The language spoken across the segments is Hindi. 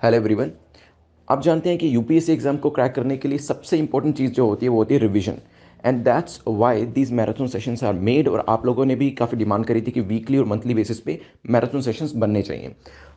Hello everyone. आप जानते हैं कि यूपीएससी एग्जाम को क्रैक करने के लिए सबसे इंपॉर्टेंट चीज़ जो होती है वो होती है revision. And that's why these marathon sessions are made. और आप लोगों ने भी काफ़ी डिमांड करी थी कि वीकली और मंथली बेसिस पे मैराथन सेशंस बनने चाहिए,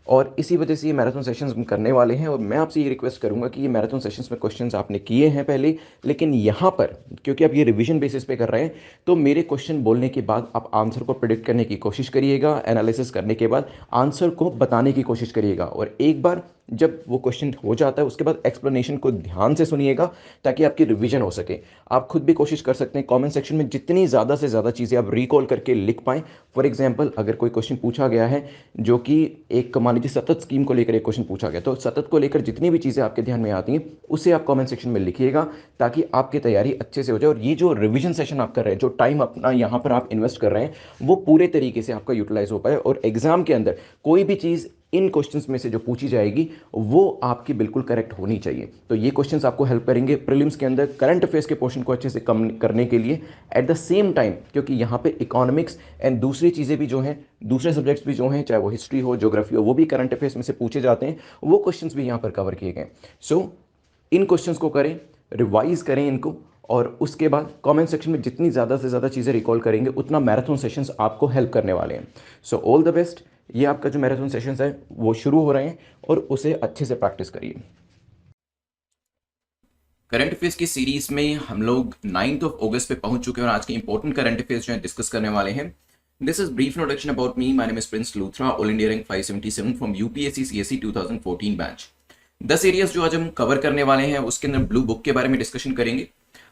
और इसी वजह से ये मैराथन सेशंस हम करने वाले हैं। और मैं आपसे ये रिक्वेस्ट करूंगा कि ये मैराथन सेशंस में क्वेश्चंस आपने किए हैं पहले, लेकिन यहाँ पर क्योंकि आप ये रिवीजन बेसिस पे कर रहे हैं, तो मेरे क्वेश्चन बोलने के बाद आप आंसर को प्रिडिक्ट करने की कोशिश करिएगा, एनालिसिस करने के बाद आंसर को बताने की कोशिश करिएगा। और एक बार जब वो क्वेश्चन हो जाता है उसके बाद एक्सप्लेनेशन को ध्यान से सुनिएगा ताकि आपकी रिवीजन हो सके। आप खुद भी कोशिश कर सकते हैं कमेंट सेक्शन में जितनी ज़्यादा से ज़्यादा चीज़ें आप रिकॉल करके लिख पाएँ। फॉर एग्जांपल, अगर कोई क्वेश्चन पूछा गया है जो कि एक मान लीजिए सतत स्कीम को लेकर एक क्वेश्चन पूछा गया, तो सतत को लेकर जितनी भी चीज़ें आपके ध्यान में आती हैं उसे आप कमेंट सेक्शन में लिखिएगा ताकि आपकी तैयारी अच्छे से हो जाए। और ये जो रिवीजन सेशन आप कर रहे हैं, जो टाइम अपना यहाँ पर आप इन्वेस्ट कर रहे हैं, वो पूरे तरीके से आपका यूटिलाइज हो पाए और एग्जाम के अंदर कोई भी चीज़ इन क्वेश्चंस में से जो पूछी जाएगी वो आपकी बिल्कुल करेक्ट होनी चाहिए। तो ये क्वेश्चंस आपको हेल्प करेंगे प्रीलिम्स के अंदर करंट अफेयर्स के पोर्शन को अच्छे से कम करने के लिए। एट द सेम टाइम, क्योंकि यहाँ पे इकोनॉमिक्स एंड दूसरी चीज़ें भी जो हैं, दूसरे सब्जेक्ट्स भी जो हैं, चाहे वो हिस्ट्री हो, ज्योग्राफी हो, वो भी करंट अफेयर्स में से पूछे जाते हैं, वो क्वेश्चंस भी यहाँ पर कवर किए गए। सो इन क्वेश्चंस को करें, रिवाइज करें इनको, और उसके बाद कमेंट सेक्शन में जितनी ज़्यादा से ज़्यादा चीज़ें रिकॉल करेंगे उतना मैराथन सेशंस आपको हेल्प करने वाले हैं। So all the best. ये आपका जो मैराथन सेशंस है वो शुरू हो रहे हैं और उसे अच्छे से प्रैक्टिस करिए। करंट अफेयर्स की सीरीज में हम लोग 9th ऑफ अगस्त पे पहुंच चुके हैं और आज के इंपॉर्टेंट करंट अफेयर्स जो है डिस्कस करने वाले हैं। This is brief introduction about me. My name is Prince Luthra, all India rank 577 from UPSC CSC 2014 batch. 10 areas जो आज हम कवर करने वाले हैं उसके अंदर ब्लू बुक के बारे में डिस्कशन करेंगे।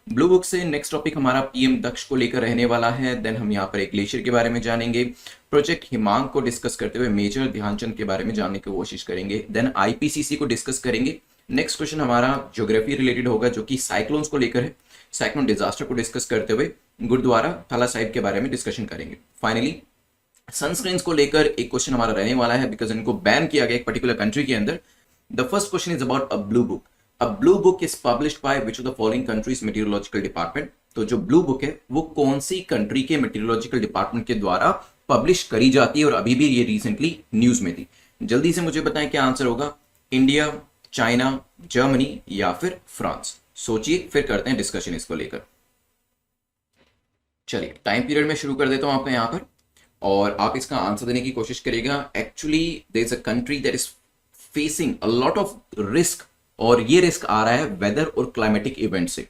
ब्लू बुक से नेक्स्ट टॉपिक हमारा पीएम दक्ष को लेकर रहने वाला है। देन हम यहाँ पर एक ग्लेशियर के बारे में जानेंगे। प्रोजेक्ट हिमांग को डिस्कस करते हुए मेजर ध्यानचंद के बारे में जानने की कोशिश करेंगे। देन आईपीसीसी को डिस्कस करेंगे। नेक्स्ट क्वेश्चन हमारा ज्योग्राफी रिलेटेड होगा जो कि साइक्लोन्स को लेकर है। साइक्लोन डिजास्टर को डिस्कस करते हुए गुरुद्वारा थाला साहिब के बारे में डिस्कशन करेंगे। फाइनली सनस्क्रीन्स को लेकर एक क्वेश्चन हमारा रहने वाला है बिकॉज इनको बैन किया गया एक पर्टिकुलर कंट्री के अंदर। The first question is about a blue book. A blue book is published by which of the following countries meteorological department. तो जो ब्लू बुक है वो कौन सी कंट्री के मेटीरियोलॉजिकल डिपार्टमेंट के द्वारा पब्लिश करी जाती है और अभी भी ये रिसेंटली न्यूज में थी। जल्दी से मुझे बताएं क्या आंसर होगा। इंडिया, चाइना, जर्मनी या फिर फ्रांस। सोचिए, फिर करते हैं डिस्कशन इसको लेकर। चलिए टाइम पीरियड में शुरू कर देता हूं आपका यहां पर और आप इसका आंसर देने की कोशिश करिएगा। Actually there is a country that is facing a lot of risk और ये रिस्क आ रहा है वेदर और क्लाइमेटिक इवेंट से।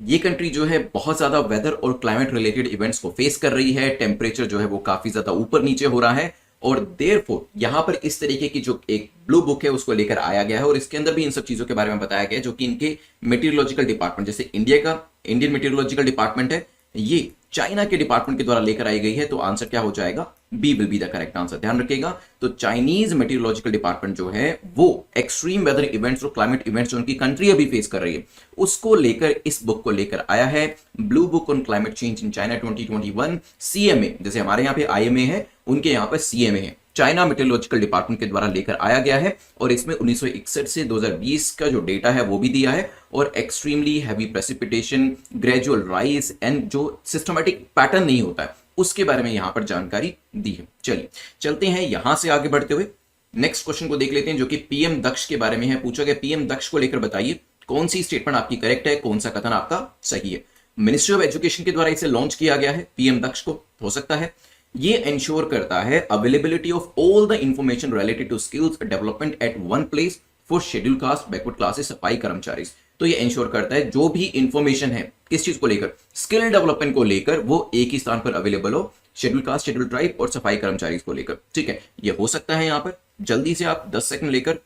ये कंट्री जो है बहुत ज्यादा वेदर और क्लाइमेट रिलेटेड इवेंट्स को फेस कर रही है। टेम्परेचर जो है वो काफी ज्यादा ऊपर नीचे हो रहा है और देयरफॉर यहां पर इस तरीके की जो एक ब्लू बुक है उसको लेकर आया गया है और इसके अंदर भी इन सब चीजों के बारे में बताया गया है जो कि इनके मेटीरियोलॉजिकल डिपार्टमेंट, जैसे इंडिया का इंडियन मेटीरियोलॉजिकल डिपार्टमेंट है, ये चाइना के डिपार्टमेंट के द्वारा लेकर आई गई है। तो आंसर क्या हो जाएगा? B will be the correct answer. ध्यान रखिएगा। तो चाइनीज मेटीरियोलॉजिकल डिपार्टमेंट जो है वो एक्सट्रीम वेदर इवेंट्स और क्लाइमेट इवेंट्स जो उनकी कंट्री अभी फेस कर रही है उसको लेकर इस बुक को लेकर आया है। Blue book on climate change in China 2021 CMA, जैसे हमारे यहाँ पे आईएमए है उनके यहाँ पर सीएमए है, चाइना मेटीरियोलॉजिकल डिपार्टमेंट के द्वारा लेकर आया गया है। और इसमें 1961 से 2020 का जो डेटा है वो भी दिया है और extremely heavy precipitation, gradual rise and जो सिस्टमैटिक पैटर्न नहीं होता है उसके बारे में यहां पर जानकारी दी है। चलिए चलते हैं यहां से आगे बढ़ते हुए नेक्स्ट क्वेश्चन को देख लेते हैं जो कि पीएम दक्ष के बारे में है। पूछा गया पीएम दक्ष को लेकर बताइए कौन सी स्टेटमेंट आपकी करेक्ट है, कौन सा कथन आपका सही है। मिनिस्ट्री ऑफ एजुकेशन के द्वारा इसे लॉन्च किया गया है पीएम दक्ष को। हो सकता है ये इंश्योर करता है availability of all the information related to skills development at one place for schedule caste, backward classes, सफाई कर्मचारी। तो ये इंश्योर करता है जो भी इंफॉर्मेशन है किस चीज को लेकर, स्किल डेवलपमेंट को लेकर, वो एक ही स्थान पर अवेलेबल हो, शेड्यूल कास्ट, शेड्यूल ट्राइब और सफाई कर्मचारी को लेकर। ठीक है, ये हो सकता है। यहां पर जल्दी से आप 10 सेकंड लेकर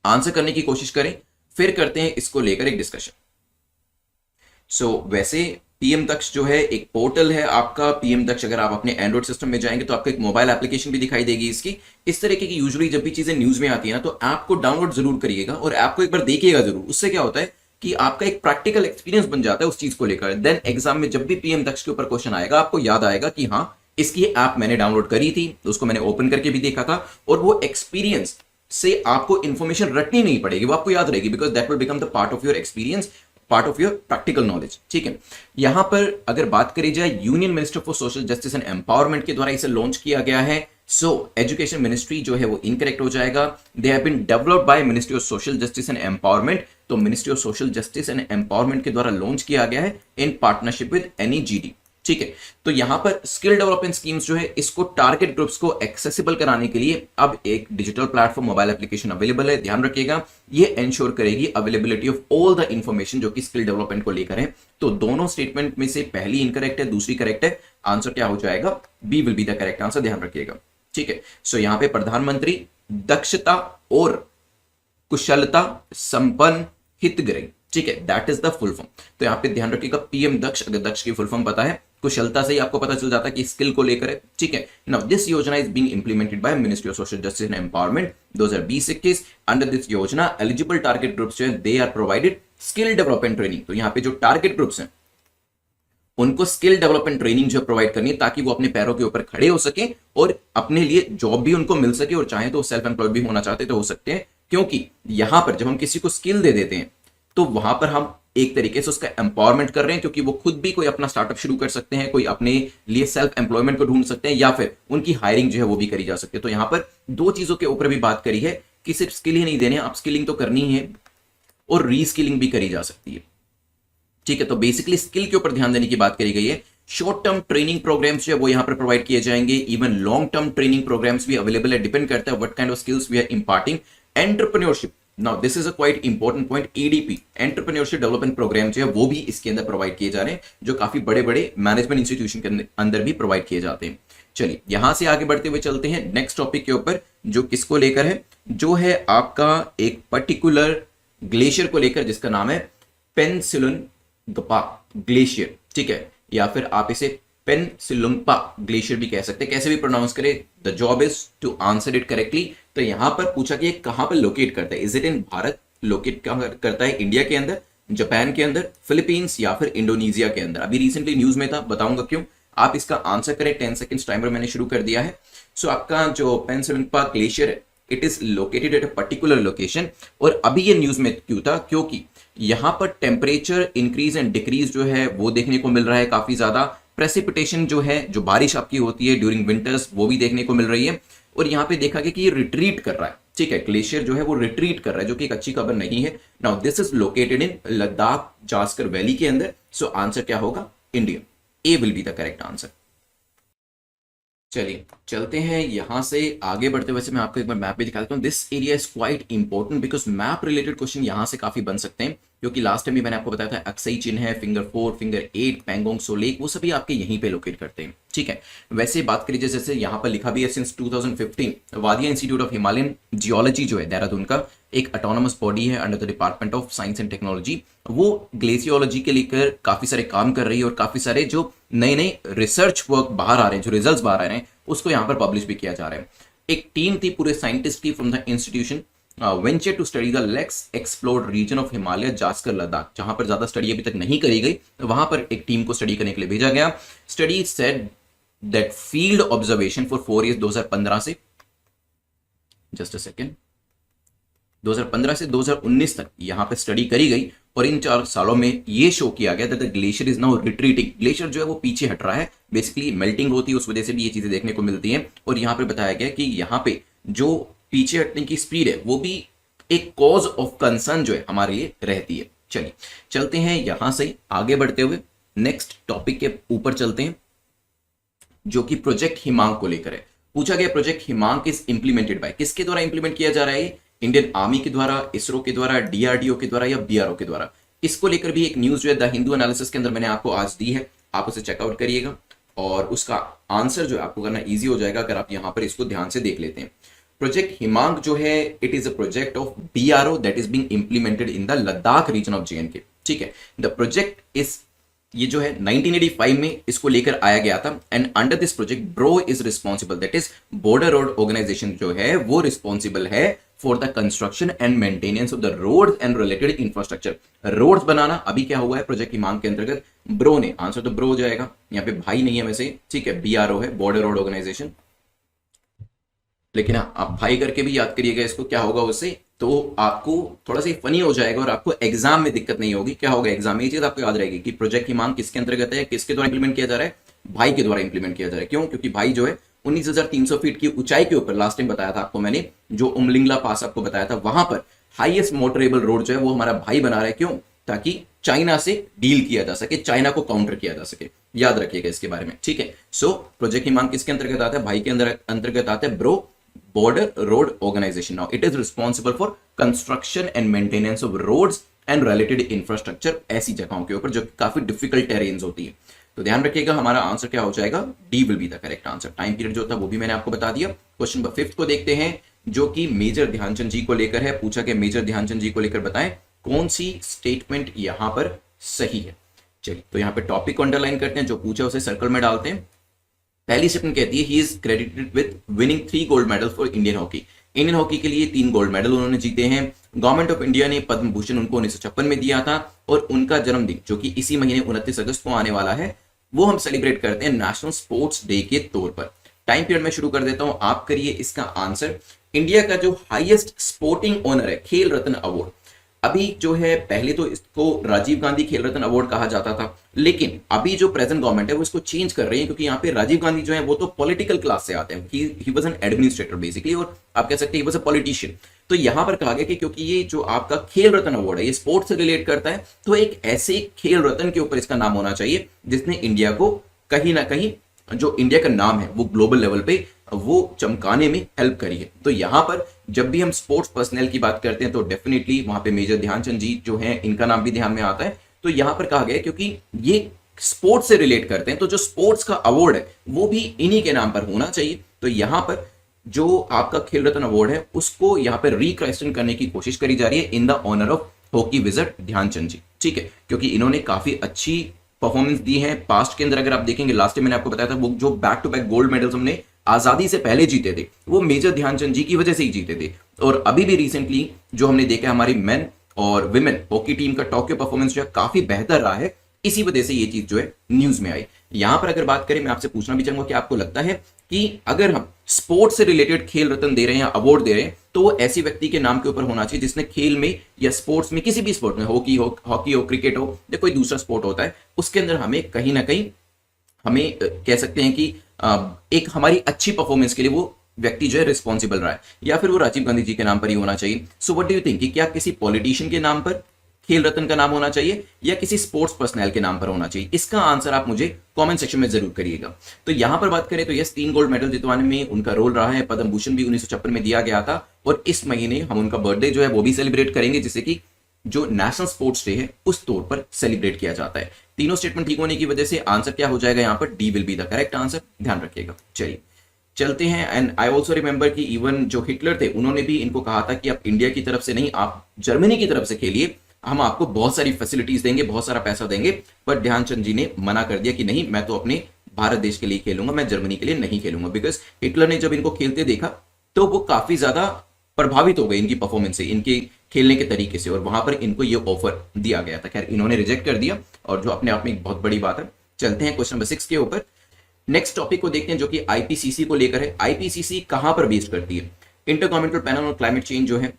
आंसर करने की कोशिश करें, फिर करते हैं इसको लेकर एक डिस्कशन। वैसे पीएम दक्ष जो है एक पोर्टल है आपका। पीएम दक्ष अगर आप अपने एंड्रॉइड सिस्टम में जाएंगे तो आपको एक मोबाइल एप्लीकेशन भी दिखाई देगी इसकी। इस तरीके की यूजुअली जब भी चीजें न्यूज में आती है ना तो ऐप को डाउनलोड जरूर करिएगा और ऐप को एक बार देखिएगा जरूर। उससे क्या होता है कि आपका एक प्रैक्टिकल एक्सपीरियंस बन जाता है उस चीज को लेकर। देन एग्जाम में जब भी पीएम दक्ष के ऊपर क्वेश्चन आएगा आपको याद आएगा कि हाँ इसकी ऐप मैंने डाउनलोड करी थी, उसको मैंने ओपन करके भी देखा था और वो एक्सपीरियंस से आपको इंफॉर्मेशन रटनी नहीं पड़ेगी, वो आपको याद रहेगी because that will become the part of your experience, part of your practical knowledge. ठीक है, यहां पर अगर बात करी जाए union minister for social justice and empowerment के द्वारा इसे लॉन्च किया गया है सो एजुकेशन मिनिस्ट्री जो है वो इनकरेक्ट हो जाएगा। They have been developed by ministry of social justice and empowerment, तो ministry of social justice and empowerment के द्वारा लॉन्च किया गया है इन पार्टनरशिप विद एनईजीडी। ठीक है, तो यहां पर स्किल डेवलपमेंट स्कीम्स जो है इसको टारगेट ग्रुप्स को एक्सेसिबल कराने के लिए अब एक digital platform mobile application available है। ध्यान रखिएगा, ये इंश्योर करेगी availability of all the information जो कि स्किल डेवलपमेंट को लेकर है। तो दोनों स्टेटमेंट में से पहली इनकरेक्ट है, दूसरी करेक्ट है। आंसर क्या हो जाएगा? B will be the correct answer, ध्यान रखिएगा। ठीक है, सो यहां पे प्रधानमंत्री दक्षता और कुशलता संपन्न हितग्राही, ठीक है, that is the full form. तो यहां पे ध्यान रखिएगा पीएम दक्ष, अगर दक्ष की फुल फॉर्म पता है, कुशलता से ही आपको पता चल जाता है कि स्किल को लेकर है। ठीक है, now this yojana is being implemented by ministry of social justice and empowerment 2020-21। Under this yojana eligible target groups जो है they are provided skill development training. तो यहां पे जो टारगेट ग्रुप्स हैं उनको स्किल डेवलपमेंट ट्रेनिंग जो प्रोवाइड करनी है ताकि वो अपने पैरों के ऊपर खड़े हो सके और अपने लिए जॉब भी उनको मिल सके, और चाहे तो सेल्फ एम्प्लॉयड भी होना चाहते तो हो सकते हैं। क्योंकि यहां पर जब हम किसी को स्किल दे देते हैं तो वहां पर हम एक तरीके से उसका एम्पावरमेंट कर रहे हैं, क्योंकि वो खुद भी कोई अपना स्टार्टअप शुरू कर सकते हैं, कोई अपने लिए सेल्फ एम्प्लॉयमेंट को ढूंढ सकते हैं, या फिर उनकी हायरिंग जो है वो भी करी जा सकती है। तो यहां पर दो चीजों के ऊपर भी बात करी है कि सिर्फ स्किल ही नहीं देने, अपस्किलिंग तो करनी ही है और रीस्किलिंग भी करी जा सकती है। ठीक है, तो बेसिकली स्किल के ऊपर ध्यान देने की बात करी गई है। शॉर्ट टर्म ट्रेनिंग प्रोग्राम्स जो है वो यहां पर प्रोवाइड किए जाएंगे, even long term training programs भी अवेलेबल है, डिपेंड करता है what kind of skills we are imparting. Entrepreneurship, now this is a quite important point, EDP entrepreneurship development program जो है वो भी इसके अंदर प्रोवाइड किए जा रहे हैं, जो काफी बड़े बड़े मैनेजमेंट इंस्टीट्यूशन के अंदर भी प्रोवाइड किए जाते हैं। चलिए यहां से आगे बढ़ते हुए चलते हैं नेक्स्ट टॉपिक के ऊपर, जो किसको लेकर है, जो है आपका एक पर्टिकुलर ग्लेशियर को लेकर जिसका नाम है पेनसिलुनगपा ग्लेशियर। ठीक है, या फिर आप इसे पेनसिलुम्पा ग्लेशियर भी कह सकते हैं, कैसे भी प्रोनाउंस करें। The job is to answer it correctly. तो यहां पर पूछा कि कहां पर लोकेट करता है, is it in Bharat, locate कहां करता है, इंडिया के अंदर, जापान के अंदर, फिलीपींस या फिर इंडोनेशिया के अंदर। अभी रिसेंटली न्यूज में था, बताऊंगा क्यों। आप इसका आंसर करें, 10 सेकंड्स टाइमर मैंने शुरू कर दिया है। सो आपका जो पेनसिलुम्पा ग्लेशियर है, it is located at a particular location. और अभी ये न्यूज में क्यों था, क्योंकि यहां पर टेम्परेचर इंक्रीज एंड डिक्रीज जो है वो देखने को मिल रहा है काफी ज्यादा। प्रेसिपिटेशन जो है, जो बारिश आपकी होती है ड्यूरिंग विंटर्स, वो भी देखने को मिल रही है। और यहां पे देखा गया कि ये रिट्रीट कर रहा है। ठीक है, ग्लेशियर जो है वो रिट्रीट कर रहा है, जो कि एक अच्छी खबर नहीं है। Now this is located in Ladakh Zanskar valley के अंदर। सो आंसर क्या होगा? India. A will be the correct answer. चलिए चलते हैं यहां से आगे बढ़ते हुए, मैं आपको एक बार मैप भी दिखा देता हूं। This area is quite important because map related question यहां से काफी बन सकते हैं, क्योंकि लास्ट टाइम भी मैंने आपको बताया था अक्सई चिन्ह है, फिंगर 4, फिंगर 8, पैंगोंग सो लेक, वो सभी आपके यहीं पे लोकेट करते हैं। ठीक है, वैसे बात करिए जैसे यहां पर लिखा भी है since 2015 Wadia institute of Himalayan geology जो है देहरादून का एक ऑटोनमस बॉडी है under the department of science and technology, वो ग्लेशियोलॉजी के लेकर काफी सारे काम कर रही है और काफी सारे जो नए नए रिसर्च वर्क बाहर आ रहे हैं, जो रिजल्ट्स बाहर आ रहे हैं, उसको यहां पर पब्लिश भी किया जा रहा है। एक टीम थी पूरे साइंटिस्ट की from the institution venture to study the lakes explored region of Himalaya Zanskar Ladakh, जहां पर ज्यादा स्टडी अभी तक नहीं करी गई, तो वहां पर एक टीम को स्टडी करने के लिए भेजा गया। Study said that field observation for 4 years 2015 से, जस्ट अ सेकेंड, 2015 से 2019 तक यहां पर स्टडी करी गई और इन 4 सालों में ये शो किया गया that the glacier is now retreating. Glacier जो है वो पीछे हट रहा है, बेसिकली मेल्टिंग होती है, उस वजह से भी ये चीजें देखने को मिलती हैं। और यहां पर बताया गया कि यहां पे जो पीछे हटने की स्पीड है वो भी एक कॉज ऑफ कंसर्न जो है हमारे लिए रहती है। चलिए चलते हैं यहां से आगे बढ़ते हुए नेक्स्ट टॉपिक के ऊपर चलते हैं, जो कि प्रोजेक्ट हिमांक को लेकर है। पूछा गया project Himank is implemented bye, किसके द्वारा इंप्लीमेंट किया जा रहा है? इंडियन आर्मी के द्वारा, इसरो के द्वारा, डीआरडीओ के द्वारा या बीआरओ के द्वारा। इसको लेकर भी एक न्यूज जो है द हिंदू एनालिसिस के अंदर मैंने आपको आज दी है, आप उसे चेकआउट करिएगा और उसका आंसर जो है आपको करना इजी हो जाएगा अगर आप यहां पर इसको ध्यान से देख लेते हैं। प्रोजेक्ट हिमांक जो है it is a project of BRO that is being implemented in the Ladakh region of J and K. ठीक है, द प्रोजेक्ट इज, ये जो है 1985 में इसको लेकर आया गया था and under this project BRO is responsible, that is border road organization जो है वो रिस्पॉन्सिबल है for the construction and maintenance of the road and related infrastructure. Roads बनाना अभी क्या हुआ है प्रोजेक्ट हिमांक के अंतर्गत, ब्रो ने, आंसर तो ब्रो हो जाएगा, यहाँ पे भाई नहीं है वैसे, ठीक है, बीआरओ है, बॉर्डर रोड ऑर्गेनाइजेशन। लेकिन आप भाई करके भी याद करिएगा इसको, क्या होगा उससे, तो आपको थोड़ा सा फनी हो जाएगा और आपको एग्जाम में दिक्कत नहीं होगी। क्या होगा एग्जाम में, ये चीज आपको याद रहेगी कि प्रोजेक्ट हिमांक किसके अंतर्गत है, किसके द्वारा इंप्लीमेंट किया जा रहा है, भाई के द्वारा इंप्लीमेंट किया जा रहा है। क्यों? क्योंकि भाई जो है 19,300 फीट की ऊंचाई के ऊपर, लास्ट टाइम बताया था आपको मैंने, जो उमलिंगला पास आपको बताया था, वहां पर हाईएस्ट मोटरेबल रोड जो है वो हमारा भाई बना रहा है। क्यों? ताकि चाइना से डील किया जा सके, चाइना को काउंटर किया जा सके। याद रखिएगा इसके बारे में, ठीक है। सो प्रोजेक्ट हिमांग किसके अंतर्गत आता है? भाई के अंतर्गत आता है, BRO border road organisation. Now it is responsible for construction and maintenance of roads and related infrastructure, ऐसी जगहों के ऊपर जो काफी डिफिकल्ट टेरेन्स होती है। तो ध्यान रखिएगा, हमारा आंसर क्या हो जाएगा? D will be the correct answer. Time period जो था वो भी मैंने आपको बता दिया। क्वेश्चन नंबर 5 को देखते हैं, जो कि मेजर ध्यानचंद जी को लेकर है। पूछा कि मेजर ध्यानचंद जी को लेकर बताएं कौन सी स्टेटमेंट यहां पर सही है। चलिए, तो यहां पे टॉपिक को अंडरलाइन करते हैं, जो पूछा उसे सर्कल में डालते हैं। पहली स्टेटमेंट कहती है he is credited with winning 3 gold medal for Indian hockey. Indian hockey के लिए 3 गोल्ड मेडल उन्होंने जीते हैं। गवर्नमेंट ऑफ इंडिया ने पद्म भूषण उनको 1956 में दिया था, और उनका जन्मदिन जो कि इसी महीने 29 अगस्त को आने वाला है, वो हम सेलिब्रेट करते हैं नेशनल स्पोर्ट्स डे के तौर पर। टाइम पीरियड में शुरू कर देता हूं, आप करिए इसका आंसर। इंडिया का जो हाईएस्ट स्पोर्टिंग ऑनर है, खेल रत्न अवार्ड, अभी जो है, पहले तो इसको राजीव गांधी खेल रत्न अवार्ड कहा जाता था, लेकिन अभी जो प्रेजेंट गवर्नमेंट है वो इसको चेंज कर रही है, क्योंकि यहाँ पे राजीव गांधी जो है वो तो पॉलिटिकल क्लास से आते हैं, he was an administrator basically, और आप कह सकते हैं ही वाज अ पॉलिटिशियन। तो यहां पर कहा गया कि क्योंकि ये जो आपका खेल रत्न अवार्ड है ये स्पोर्ट्स से रिलेट करता है, तो एक ऐसे खेल रत्न के ऊपर इसका नाम होना चाहिए जिसने इंडिया को कहीं ना कहीं, जो इंडिया का नाम है वो ग्लोबल लेवल पे वो चमकाने में हेल्प करी है। तो यहां पर जब भी हम स्पोर्ट्स पर्सनल की बात करते हैं तो डेफिनेटली वहां पे मेजर ध्यानचंद जी जो हैं, इनका नाम भी ध्यान में आता है। तो यहां पर कहा गया क्योंकि ये स्पोर्ट्स से रिलेट करते हैं, तो जो स्पोर्ट्स का अवार्ड है वो भी इन्हीं के नाम पर होना चाहिए। तो यहां पर जो आपका खेल रत्न अवार्ड है उसको यहां पर रिक्वेस्टन करने की कोशिश करी जा रही है in the honour of hockey wizard Dhyan Chand ji, ठीक है, क्योंकि इन्होंने काफी अच्छी परफॉर्मेंस दी है पास्ट के अंदर। अगर आप देखेंगे, लास्ट टाइम मैंने आपको बताया था, वो जो back to back gold medals हमने आजादी से पहले जीते थे वो मेजर ध्यानचंद जी की वजह से ही जीते थे। और अभी भी रिसेंटली जो हमने देखा, हमारी मेन और विमेन हॉकी टीम का टोक्यो परफॉर्मेंस जो है काफी बेहतर रहा है, इसी वजह से ये चीज जो है न्यूज में आई। यहां पर अगर बात करें, मैं आपसे पूछना भी चाहूंगा कि आपको लगता है कि अगर हम स्पोर्ट्स से रिलेटेड खेल रत्न दे रहे हैं या अवार्ड दे रहे हैं, तो वो ऐसी व्यक्ति के नाम के ऊपर होना चाहिए जिसने खेल में या स्पोर्ट्स में, किसी भी स्पोर्ट में, हॉकी हो, क्रिकेट हो या कोई दूसरा स्पोर्ट होता है, उसके अंदर हमें कहीं ना कहीं, हमें कह सकते हैं कि एक हमारी अच्छी परफॉर्मेंस के लिए वो व्यक्ति जो है रिस्पॉन्सिबल रहा है, या फिर वो राजीव गांधी जी के नाम पर ही होना चाहिए। So what do you think, कि क्या किसी पॉलिटिशियन के नाम पर खेल रत्न का नाम होना चाहिए या किसी स्पोर्ट्स पर्सनल के नाम पर होना चाहिए? इसका आंसर आप मुझे कमेंट सेक्शन में जरूर करिएगा। तो यहां पर बात करें तो यस, 3 गोल्ड मेडल जितवाने में उनका रोल रहा है। पद्म भूषण भी 1956 में दिया गया था, और इस महीने हम उनका बर्थडे जो है वो भी सेलिब्रेट करेंगे, जिससे कि जो नेशनल स्पोर्ट्स डे है उस तौर पर सेलिब्रेट किया जाता है। तीनों स्टेटमेंट ठीक होने की वजह से आंसर क्या हो जाएगा यहाँ पर? D will be the correct answer, ध्यान रखिएगा। चलिए चलते हैं। एंड आई ऑल्सो रिमेंबर कि इवन जो हिटलर थे उन्होंने भी इनको कहा था कि आप इंडिया की तरफ से नहीं, आप जर्मनी की तरफ से खेलिए, हम आपको बहुत सारी फैसिलिटीज देंगे, बहुत सारा पैसा देंगे। पर ध्यानचंद जी ने मना कर दिया कि नहीं, मैं तो अपने भारत देश के लिए खेलूंगा, मैं जर्मनी के लिए नहीं खेलूंगा। बिकॉज हिटलर ने जब इनको खेलते देखा तो वो काफी ज्यादा प्रभावित हो गए इनकी परफॉर्मेंस से, इनके खेलने के तरीके से, और वहां पर इनको ये ऑफर दिया गया था। खैर, इन्होंने रिजेक्ट कर दिया, और जो अपने आप में एक बहुत बड़ी बात है। चलते हैं क्वेश्चन नंबर 6 के ऊपर। नेक्स्ट टॉपिक को देखते हैं, जो कि आईपीसीसी को लेकर है। आईपीसीसी कहां पर बेस्ड करती है? Intergovernmental panel on climate change जो है,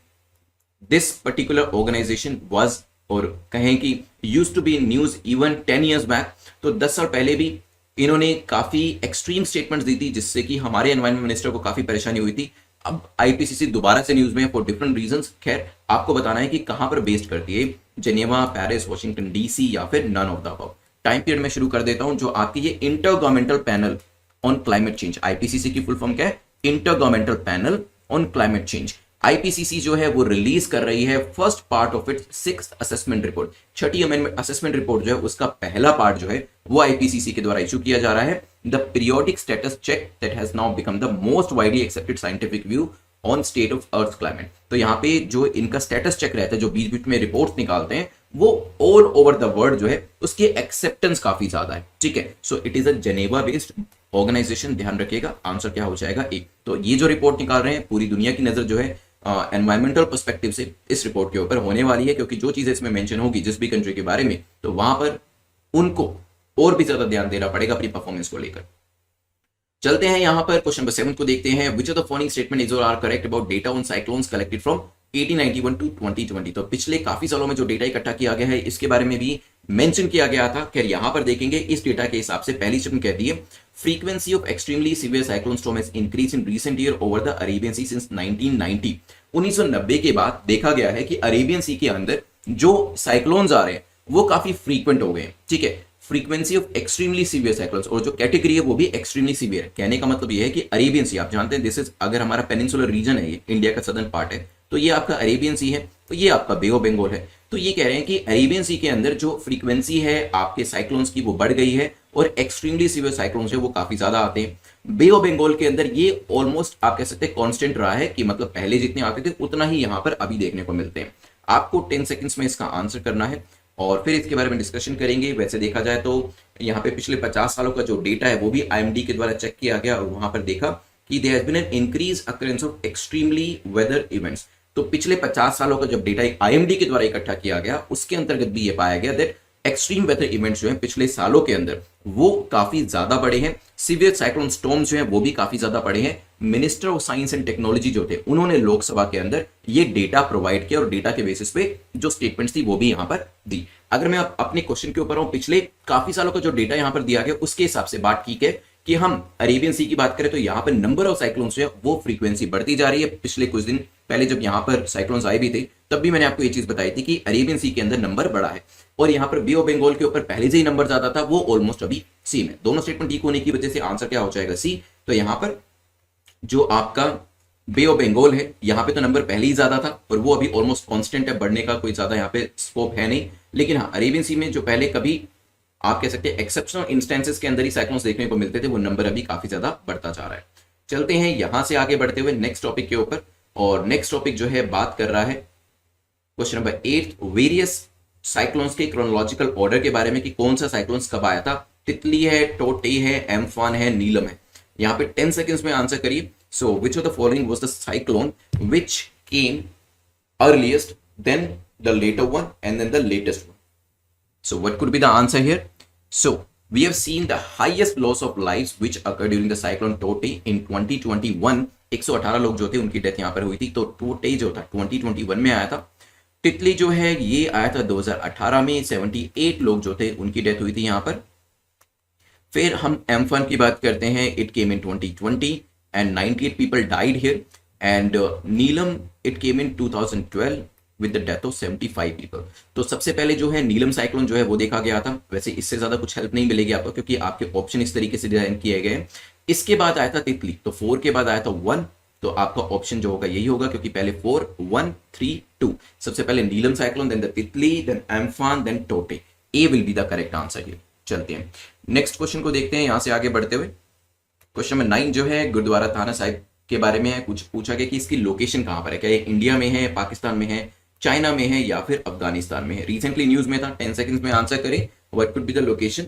दिस पर्टिकुलर ऑर्गेनाइजेशन वाज, और कहें कि used to be in news even 10 years back. तो 10 साल पहले भी इन्होंने काफी एक्सट्रीम स्टेटमेंट्स दी थी, जिससे कि हमारे एनवायरमेंट मिनिस्टर को काफी परेशानी हुई थी। अब आईपीसीसी दोबारा से न्यूज में है फॉर डिफरेंट रीजंस। खैर, आपको बताना है कि कहां पर बेस्ड करती है, जेनेवा, पेरिस, वॉशिंगटन डीसी, या फिर none of the above. Time period में शुरू कर देता हूं। जो आपकी ये inter governmental panel on climate change, IPCC की फुल फॉर्म क्या है? Inter governmental panel on climate change. IPCC जो है वो रिलीज कर रही है first part of its 6th assessment report. 6ठी असेसमेंट रिपोर्ट जो है उसका पहला पार्ट जो है वो आईपीसीसी के द्वारा इशू किया जा रहा है। The periodic status check that has now become the most widely accepted scientific view on state of earth climate. तो यहाँ पे जो इनका स्टेटस चेक रहता है, जो बीच बीच में रिपोर्ट निकालते हैं, वो ऑल ओवर द वर्ल्ड जो है उसकी एक्सेप्टेंस काफी ज्यादा है, ठीक है। So it is a Geneva based organisation, ध्यान रखिएगा। आंसर क्या हो जाएगा? एक। तो ये जो रिपोर्ट निकाल रहे हैं, पूरी दुनिया की नजर जो है एनवायरमेंटल पर्सपेक्टिव से इस रिपोर्ट के ऊपर होने वाली है, क्योंकि जो चीजें इसमें मेंशन होगी जिस भी कंट्री के बारे में, तो वहां पर उनको और भी ज्यादा ध्यान देना पड़ेगा अपनी परफॉर्मेंस को लेकर। चलते हैं यहां पर क्वेश्चन नंबर 7 को देखते हैं। Which of the following statement is और are correct about data on cyclones collected from 1891 to 2020। तो पिछले काफी सालों में जो डेटा इकट्ठा किया गया है इसके बारे में भी मेंशन किया गया था। खैर यहां पर देखेंगे इस डेटा के हिसाब से पहली स्टेटमेंट कहती है frequency of extremely severe cyclone storm has increase in recent year over the Arabian sea since 1990। 1990 के बाद देखा गया है कि अरेबियन सी के अंदर जो साइक्लोन्स आ रहे हैं वो काफी फ्रीक्वेंट हो गए हैं। ठीक है, frequency of extremely severe cyclones, और जो कैटेगरी है वो भी एक्सट्रीमली सीवियर है। कहने का मतलब ये है कि अरेबियन सी आप जानते हैं दिस इज, अगर हमारा पेनिनसुलर रीजन है, ये इंडिया का सदर्न पार्ट है, तो ये आपका अरेबियन सी है, तो ये आपका बे ऑफ बंगाल है। तो ये कह रहे हैं कि अरेबियन सी के अंदर जो फ्रीक्वेंसी है आपके साइक्लोन्स की वो बढ़ गई है और एक्सट्रीमली सीवियर साइक्लोन्स है वो काफी ज्यादा आते हैं। बे ऑफ बंगाल के अंदर ये ऑलमोस्ट आप कह सकते हैं कांस्टेंट रहा है, कि मतलब पहले जितने आते थे उतना ही यहां पर अभी देखने को मिलते हैं। आपको 10 सेकंड्स में इसका आंसर करना है और फिर इसके बारे में डिस्कशन करेंगे। वैसे देखा जाए तो यहाँ पे पिछले 50 सालों का जो डेटा है वो भी आईएमडी के द्वारा चेक किया गया और वहां पर देखा कि there has been an increase occurrence of extremely weather events. तो पिछले 50 सालों का जब डेटा आईएमडी के द्वारा इकट्ठा किया गया उसके अंतर्गत भी ये पाया गया दैट एक्सट्रीम वेदर इवेंट्स जो है पिछले सालों के अंदर वो काफी ज्यादा बढ़े हैं। सीवियर साइक्लोन स्टॉर्म्स जो है वो भी काफी ज्यादा बढ़े हैं। Minister of science and technology जो थे उन्होंने लोकसभा के अंदर ये डेटा प्रोवाइड किया और डेटा के बेसिस पे जो स्टेटमेंट्स थी वो भी यहां पर दी। अगर मैं अपने क्वेश्चन के ऊपर हूं, पिछले काफी सालों का जो डेटा यहां पर दिया गया उसके हिसाब से बात ठीक है कि हम अरेबियन सी की बात करें तो यहां पर नंबर ऑफ साइक्लोन्स जो है वो फ्रीक्वेंसी बढ़ती जा रही है। पिछले कुछ दिन पहले जब यहां पर साइक्लोन्स आए भी थे तब भी मैंने आपको ये चीज बताई थी कि अरेबियन सी के अंदर नंबर बढ़ा है और यहां पर बे ऑफ बंगाल के ऊपर पहले से ही नंबर ज्यादा था, वो ऑलमोस्ट अभी सेम है। दोनों स्टेटमेंट ठीक होने की वजह से आंसर क्या हो जाएगा? सी। तो यहां पर जो आपका बे ऑफ बंगाल है यहां पे तो नंबर पहले ही ज्यादा था और वो अभी ऑलमोस्ट कांस्टेंट है, बढ़ने का कोई ज्यादा यहां पे स्कोप है नहीं। लेकिन हाँ, अरेबियन सी में जो पहले कभी आप कह सकते हैं एक्सेप्शनल इंस्टेंसेस के अंदर ही साइक्लोन्स देखने को मिलते थे, वो नंबर अभी काफी ज्यादा बढ़ता जा रहा है। चलते हैं यहां से आगे बढ़ते हुए नेक्स्ट टॉपिक के ऊपर, और नेक्स्ट टॉपिक जो है बात कर रहा है क्वेश्चन नंबर 8 वेरियस साइक्लोन्स के क्रोनोलॉजिकल ऑर्डर के बारे में कि कौन सा साइक्लोन्स कब आया था। तितली है, टोटे है, एम्फान है, नीलम है। यहां पे 10 सेकंड्स में आंसर करिए। So which of the following was the cyclone which came earliest then the latter one and then the latest one? So what could be the answer here? So we have seen the highest loss of lives which occurred during the cyclone Tote in 2021. 118 लोग जो थे उनकी डेथ यहां पर हुई थी। तो टोटे जो था 2021 में आया था। तितली जो है ये आया था 2018 में, 78 लोग जो थे उनकी डेथ हुई थी यहां पर। फिर हम एम्फन की बात करते हैं, it came in 2020 and 98 people died here. And Neelam it came in 2012 with the death of 75 people. तो सबसे पहले जो है नीलम साइक्लोन जो है वो देखा गया था। वैसे इससे ज्यादा कुछ हेल्प नहीं मिलेगी आपको क्योंकि आपके ऑप्शन इस तरीके से डिजाइन किए गए हैं। इसके बाद आया था तितली, तो 4 के बाद आया था 1, तो आपका ऑप्शन जो होगा यही होगा क्योंकि पहले 4 1 3 2। सबसे पहले Neelam cyclone, then the Titli, then Amphan, then टोटे। A will be the correct answer here. चलते हैं नेक्स्ट क्वेश्चन को देखते हैं यहां से आगे बढ़ते हुए। क्वेश्चन नंबर 9 जो है गुरुद्वारा थाना साहिब के बारे में है। कुछ पूछा गया कि इसकी लोकेशन कहां पर है, क्या ये इंडिया में है, पाकिस्तान में है, चाइना में है या फिर अफगानिस्तान में है। रिसेंटली न्यूज में था। 10 सेकंड्स में आंसर करें what could be the location.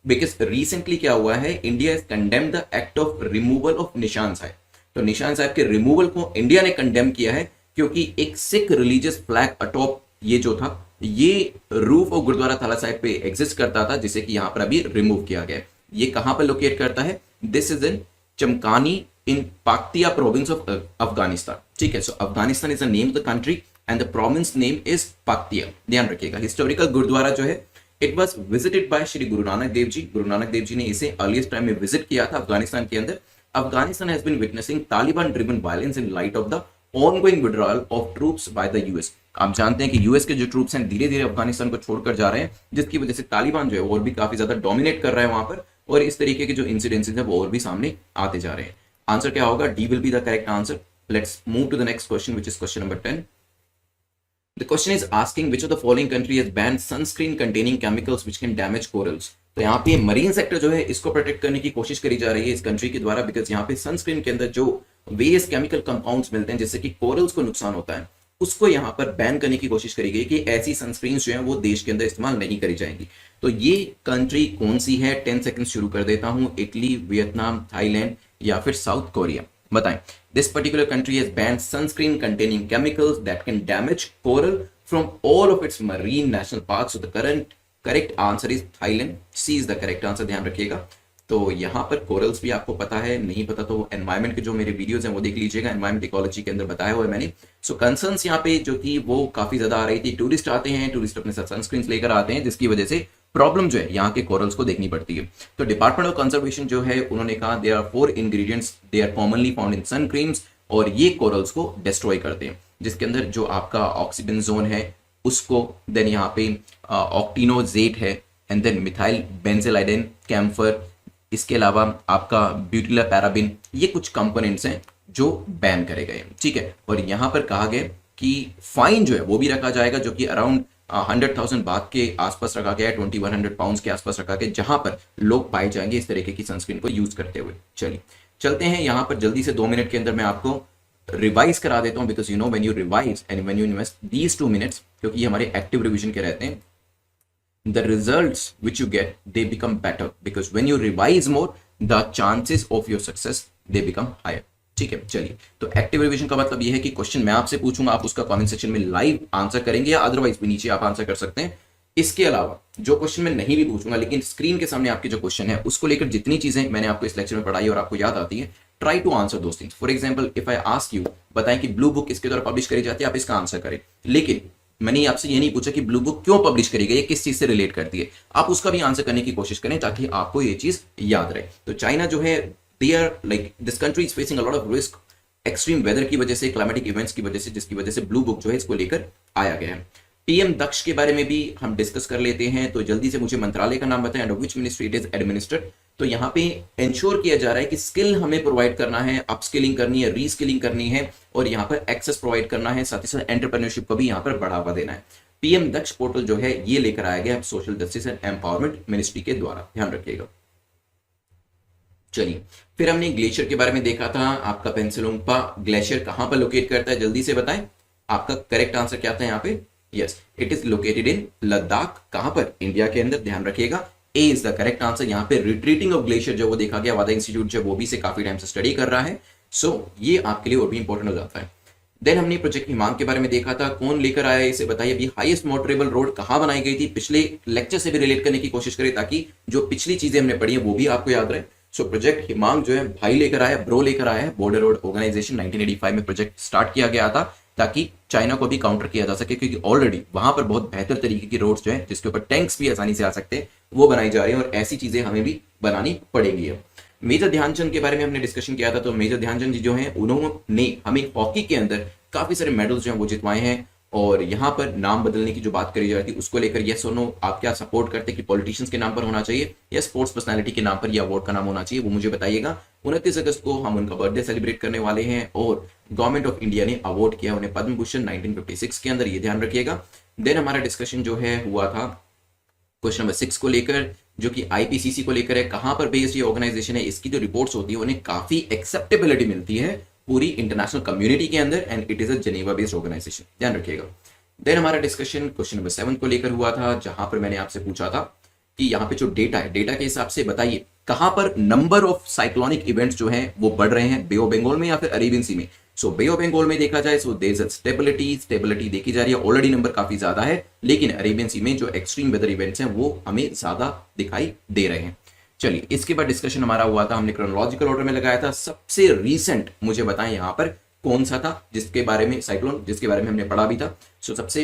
Because recently क्या हुआ है, India has condemn the act of removal of निशान साहिब। तो निशान साहिब के रिमूवल को इंडिया ने कंडेम किया है क्योंकि एक सिख रिलीजियस फ्लैग अटॉप ये जो था ये रूफ ऑफ गुरुद्वारा थाला साहिब पे एग्जिस्ट करता था, जिसे कि यहां पर अभी रिमूव किया गया है। ये कहां पर लोकेट करता है? This is in Chamkani in Paktia province of Afghanistan. ठीक है, so Afghanistan is the name of the country and the province name is Paktia. ध्यान रखिएगा। हिस्टोरिकल गुरुद्वारा जो है it was visited by Shri Guru Nanak Dev ji. गुरु नानक देव जी ने इसे अर्लीस्ट टाइम में विजिट किया था अफगानिस्तान के अंदर। Afghanistan has been witnessing Taliban driven violence in light of the ongoing withdrawal of troops by the US. आप जानते हैं कि यूएस के जो ट्रूप्स हैं धीरे धीरे अफगानिस्तान को छोड़कर जा रहे हैं, जिसकी वजह से तालिबान जो है और भी काफी ज्यादा डोमिनेट कर रहा है वहां पर, और इस तरीके के जो इंसिडेंसेस है वो और भी सामने आते जा रहे हैं। आंसर क्या होगा? D will be the correct answer. Let's move to the next question which is question number 10. The question is asking which of the following country has banned sunscreen containing chemicals which can damage corals. तो यहाँ पे मरीन सेक्टर जो है इसको प्रोटेक्ट करने की कोशिश करी जा रही है इस कंट्री के द्वारा, बिकॉज यहाँ पे सनस्क्रीन के अंदर जो वेरियस केमिकल कंपाउंड्स मिलते हैं जिससे कि कोरल्स को नुकसान होता है, उसको यहाँ पर बैन करने की कोशिश करी गई कि ऐसी सनस्क्रीन जो है वो देश के अंदर इस्तेमाल नहीं करी जाएंगी। तो ये कंट्री कौन सी है? 10 सेकंड शुरू कर देता हूं। इटली, वियतनाम, थाईलैंड या फिर साउथ कोरिया? बताएं। This particular country has banned sunscreen containing chemicals that can damage coral from all of its marine national parks. So the correct answer is Thailand. C is the correct answer. ध्यान रखिएगा। तो यहाँ पर कोरल्स भी आपको पता है, नहीं पता तो एनवायरमेंट के जो मेरे वीडियोस हैं वो देख लीजिएगा, एनवायरमेंट इकोलॉजी के अंदर बताया हुआ है मैंने। सो कंसर्न्स यहाँ पे जो कि वो काफी ज्यादा आ रही थी, टूरिस्ट आते हैं, टूरिस्ट अपने साथ सनस्क्रीन लेकर आते हैं, जिसकी वजह से प्रॉब्लम जो है यहाँ के कोरल्स को देखनी पड़ती है। तो डिपार्टमेंट ऑफ कंजर्वेशन जो है उन्होंने कहा there are 4 ingredients they are commonly found in sun creams, और ये कोरल्स को डिस्ट्रॉय करते हैं, जिसके अंदर जो आपका ऑक्सीबेंजोन है उसको, देन यहाँ पे ऑक्टिनोजेट है, एंड देन मिथाइल बेंजेलाइडेन, कैम्फर, इसके अलावा आपका ब्यूटिला पैराबिन, ये कुछ कंपोनेंट्स हैं जो बैन करे गए, ठीक है। और यहाँ पर कहा गया कि फाइन जो है वो भी रखा जाएगा, जो कि अराउंड 100,000 बात के आसपास रखा गया है, 2100 पाउंड के आसपास रखा गया, जहां पर लोग पाए जाएंगे इस तरीके की सनस्क्रीन को यूज करते हुए। चलिए चलते हैं यहाँ पर जल्दी से 2 मिनट के अंदर मैं आपको रिवाइज करा देता हूँ, because you know when you revise and when you invest these 2 minutes, क्योंकि ये हमारे एक्टिव रिविजन के रहते हैं, the results which you get they become better because when you revise more the chances of your success they become higher, ठीक है। चलिए, तो एक्टिव रिवीजन का मतलब ये है कि क्वेश्चन मैं आपसे पूछूंगा, आप उसका कमेंट सेक्शन में लाइव आंसर करेंगे, या अदरवाइज भी नीचे आप आंसर कर सकते हैं। इसके अलावा जो क्वेश्चन मैं नहीं भी पूछूंगा, लेकिन स्क्रीन के सामने आपके जो क्वेश्चन है उसको लेकर जितनी चीजें मैंने आपको इस लेक्चर में पढ़ाई और आपको याद आती है, try to answer those things. For example if I ask you, बताएं कि ब्लू बुक किसके द्वारा पब्लिश करी जाती है, आप इसका आंसर करें, लेकिन मैंने आपसे ये नहीं पूछा कि ब्लू बुक क्यों पब्लिश करी गई है, किस चीज से रिलेट करती है, आप उसका भी आंसर करने की कोशिश करें ताकि आपको ये चीज याद रहे। तो चाइना जो है, they are like this country is facing a lot of risk extreme weather की वजह से, क्लाइमेटिक इवेंट्स की वजह से, जिसकी वजह से ब्लू बुक जो है इसको लेकर आया गया है। पीएम दक्ष के बारे में भी हम डिस्कस कर लेते हैं, तो जल्दी से मुझे मंत्रालय का नाम बताएं, under which ministry it is administered. तो यहाँ पे इंश्योर किया जा रहा है कि स्किल हमें प्रोवाइड करना है, अपस्किलिंग करनी है, रीस्किलिंग करनी है, और यहाँ पर एक्सेस प्रोवाइड करना है, साथ ही साथ एंटरप्रेन्योरशिप को भी यहाँ पर बढ़ावा देना है। पीएम दक्ष पोर्टल जो है ये लेकर आया गया social justice and empowerment ministry के द्वारा, ध्यान रखिएगा। चलिए, फिर हमने ग्लेशियर के बारे में देखा था, आपका पेंसिलोंगपा ग्लेशियर कहां पर लोकेट करता है, जल्दी से बताएं। आपका करेक्ट आंसर क्या था यहाँ पे, yes it is located in Ladakh, कहां पर, इंडिया के अंदर, ध्यान रखिएगा। ए इज द करेक्ट आंसर। यहाँ पे रिट्रीटिंग ऑफ ग्लेशियर जो वो देखा गया, वादा इंस्टीट्यूट जो वो भी से काफी टाइम से स्टडी कर रहा है, सो ये आपके लिए और भी इंपॉर्टेंट हो जाता है। देन हमने प्रोजेक्ट हिमांग के बारे में देखा था, कौन लेकर आया इसे बताइए। अभी हाईएस्ट मोटरेबल रोड कहां बनाई गई थी, पिछले लेक्चर से भी रिलेट करने की कोशिश करें ताकि जो पिछली चीजें हमने पढ़ी है वो भी आपको याद रहे। सो प्रोजेक्ट हिमांग जो है भाई लेकर आया, ब्रो लेकर आया है, बॉर्डर रोड ऑर्गेनाइजेशन 1985 में प्रोजेक्ट स्टार्ट किया गया था ताकि चाइना को भी काउंटर किया जा सके, क्योंकि ऑलरेडी वहां पर बहुत बेहतर तरीके की रोड्स जो है जिसके ऊपर टैंक्स भी आसानी से आ सकते हैं वो बनाई जा रही है, और ऐसी चीजें हमें भी बनानी पड़ेगी। मेजर ध्यानचंद के बारे में हमने डिस्कशन किया था, तो मेजर ध्यानचंद जी जो हैं उन्होंने हमें हॉकी के अंदर काफी सारे मेडल्स जो हैं वो जितवाए हैं, और यहाँ पर नाम बदलने की जो बात करी जा रही थी उसको लेकर यस और नो आप क्या सपोर्ट करते हैं कि पॉलिटिशियंस के नाम पर होना चाहिए या स्पोर्ट्स पर्सनालिटी के नाम पर या अवार्ड का नाम होना चाहिए, वो मुझे बताइएगा। 29 अगस्त को हम उनका बर्थडे सेलिब्रेट करने वाले हैं, और गवर्नमेंट ऑफ इंडिया ने अवार्ड किया उन्हें पद्म भूषण 1956 के अंदर, ये ध्यान रखिएगा। देन हमारा डिस्कशन जो है हुआ था क्वेश्चन नंबर 6 को लेकर, जो कि आईपीसीसी को लेकर है, कहां पर बेस्ड ये ऑर्गेनाइजेशन है, इसकी जो रिपोर्ट्स होती है उन्हें काफी एक्सेप्टेबिलिटी मिलती है पूरी इंटरनेशनल कम्युनिटी के अंदर, and it is a Geneva based organisation, ध्यान रखिएगा। देन हमारा डिस्कशन क्वेश्चन नंबर 7 को लेकर हुआ था, जहां पर मैंने आपसे पूछा था कि यहाँ पे जो डेटा है, डेटा के हिसाब से बताइए कहां पर नंबर ऑफ साइक्लोनिक इवेंट्स जो हैं वो बढ़ रहे हैं, बे ऑफ बंगाल में या फिर अरेबियन सी में। सो बे ऑफ बंगाल में देखा जाए सो देयर इज स्टेबिलिटी देखी जा रही है, ऑलरेडी नंबर काफी ज्यादा है, लेकिन अरेबियन सी में जो एक्सट्रीम वेदर इवेंट्स हैं वो हमें ज्यादा दिखाई दे रहे हैं। चलिए, इसके बाद डिस्कशन हमारा हुआ था, हमने क्रोनोलॉजिकल ऑर्डर में लगाया था, सबसे रीसेंट मुझे बताएं यहाँ पर कौन सा था जिसके बारे में, साइक्लोन जिसके बारे में हमने पढ़ा भी था। सो सबसे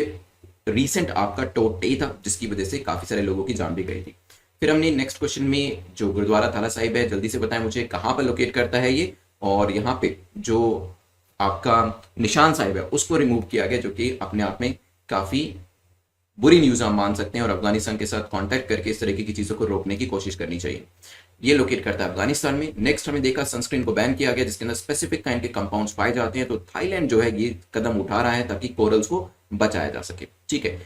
रीसेंट आपका टोटे था, जिसकी वजह से काफी सारे लोगों की जान भी गई थी। फिर हमने नेक्स्ट क्वेश्चन में जो गुरुद्वारा थाला साहिब है, जल्दी से बताएं मुझे कहां पर लोकेट करता है ये, और यहाँ पे जो आपका निशान साहिब है उसको रिमूव किया गया, जो कि अपने आप में काफी बुरी न्यूज हम मान सकते हैं, और अफगानिस्तान के साथ कांटेक्ट करके इस तरीके की चीजों को रोकने की कोशिश करनी चाहिए। ये लोकेट करता है अफगानिस्तान में। नेक्स्ट हमें देखा सनस्क्रीन को बैन किया गया, जिसके अंदर स्पेसिफिक काइंड के कंपाउंड्स पाए जाते हैं, तो थाईलैंड जो है ये कदम उठा रहा है ताकि कोरल्स को बचाया जा सके, ठीक है।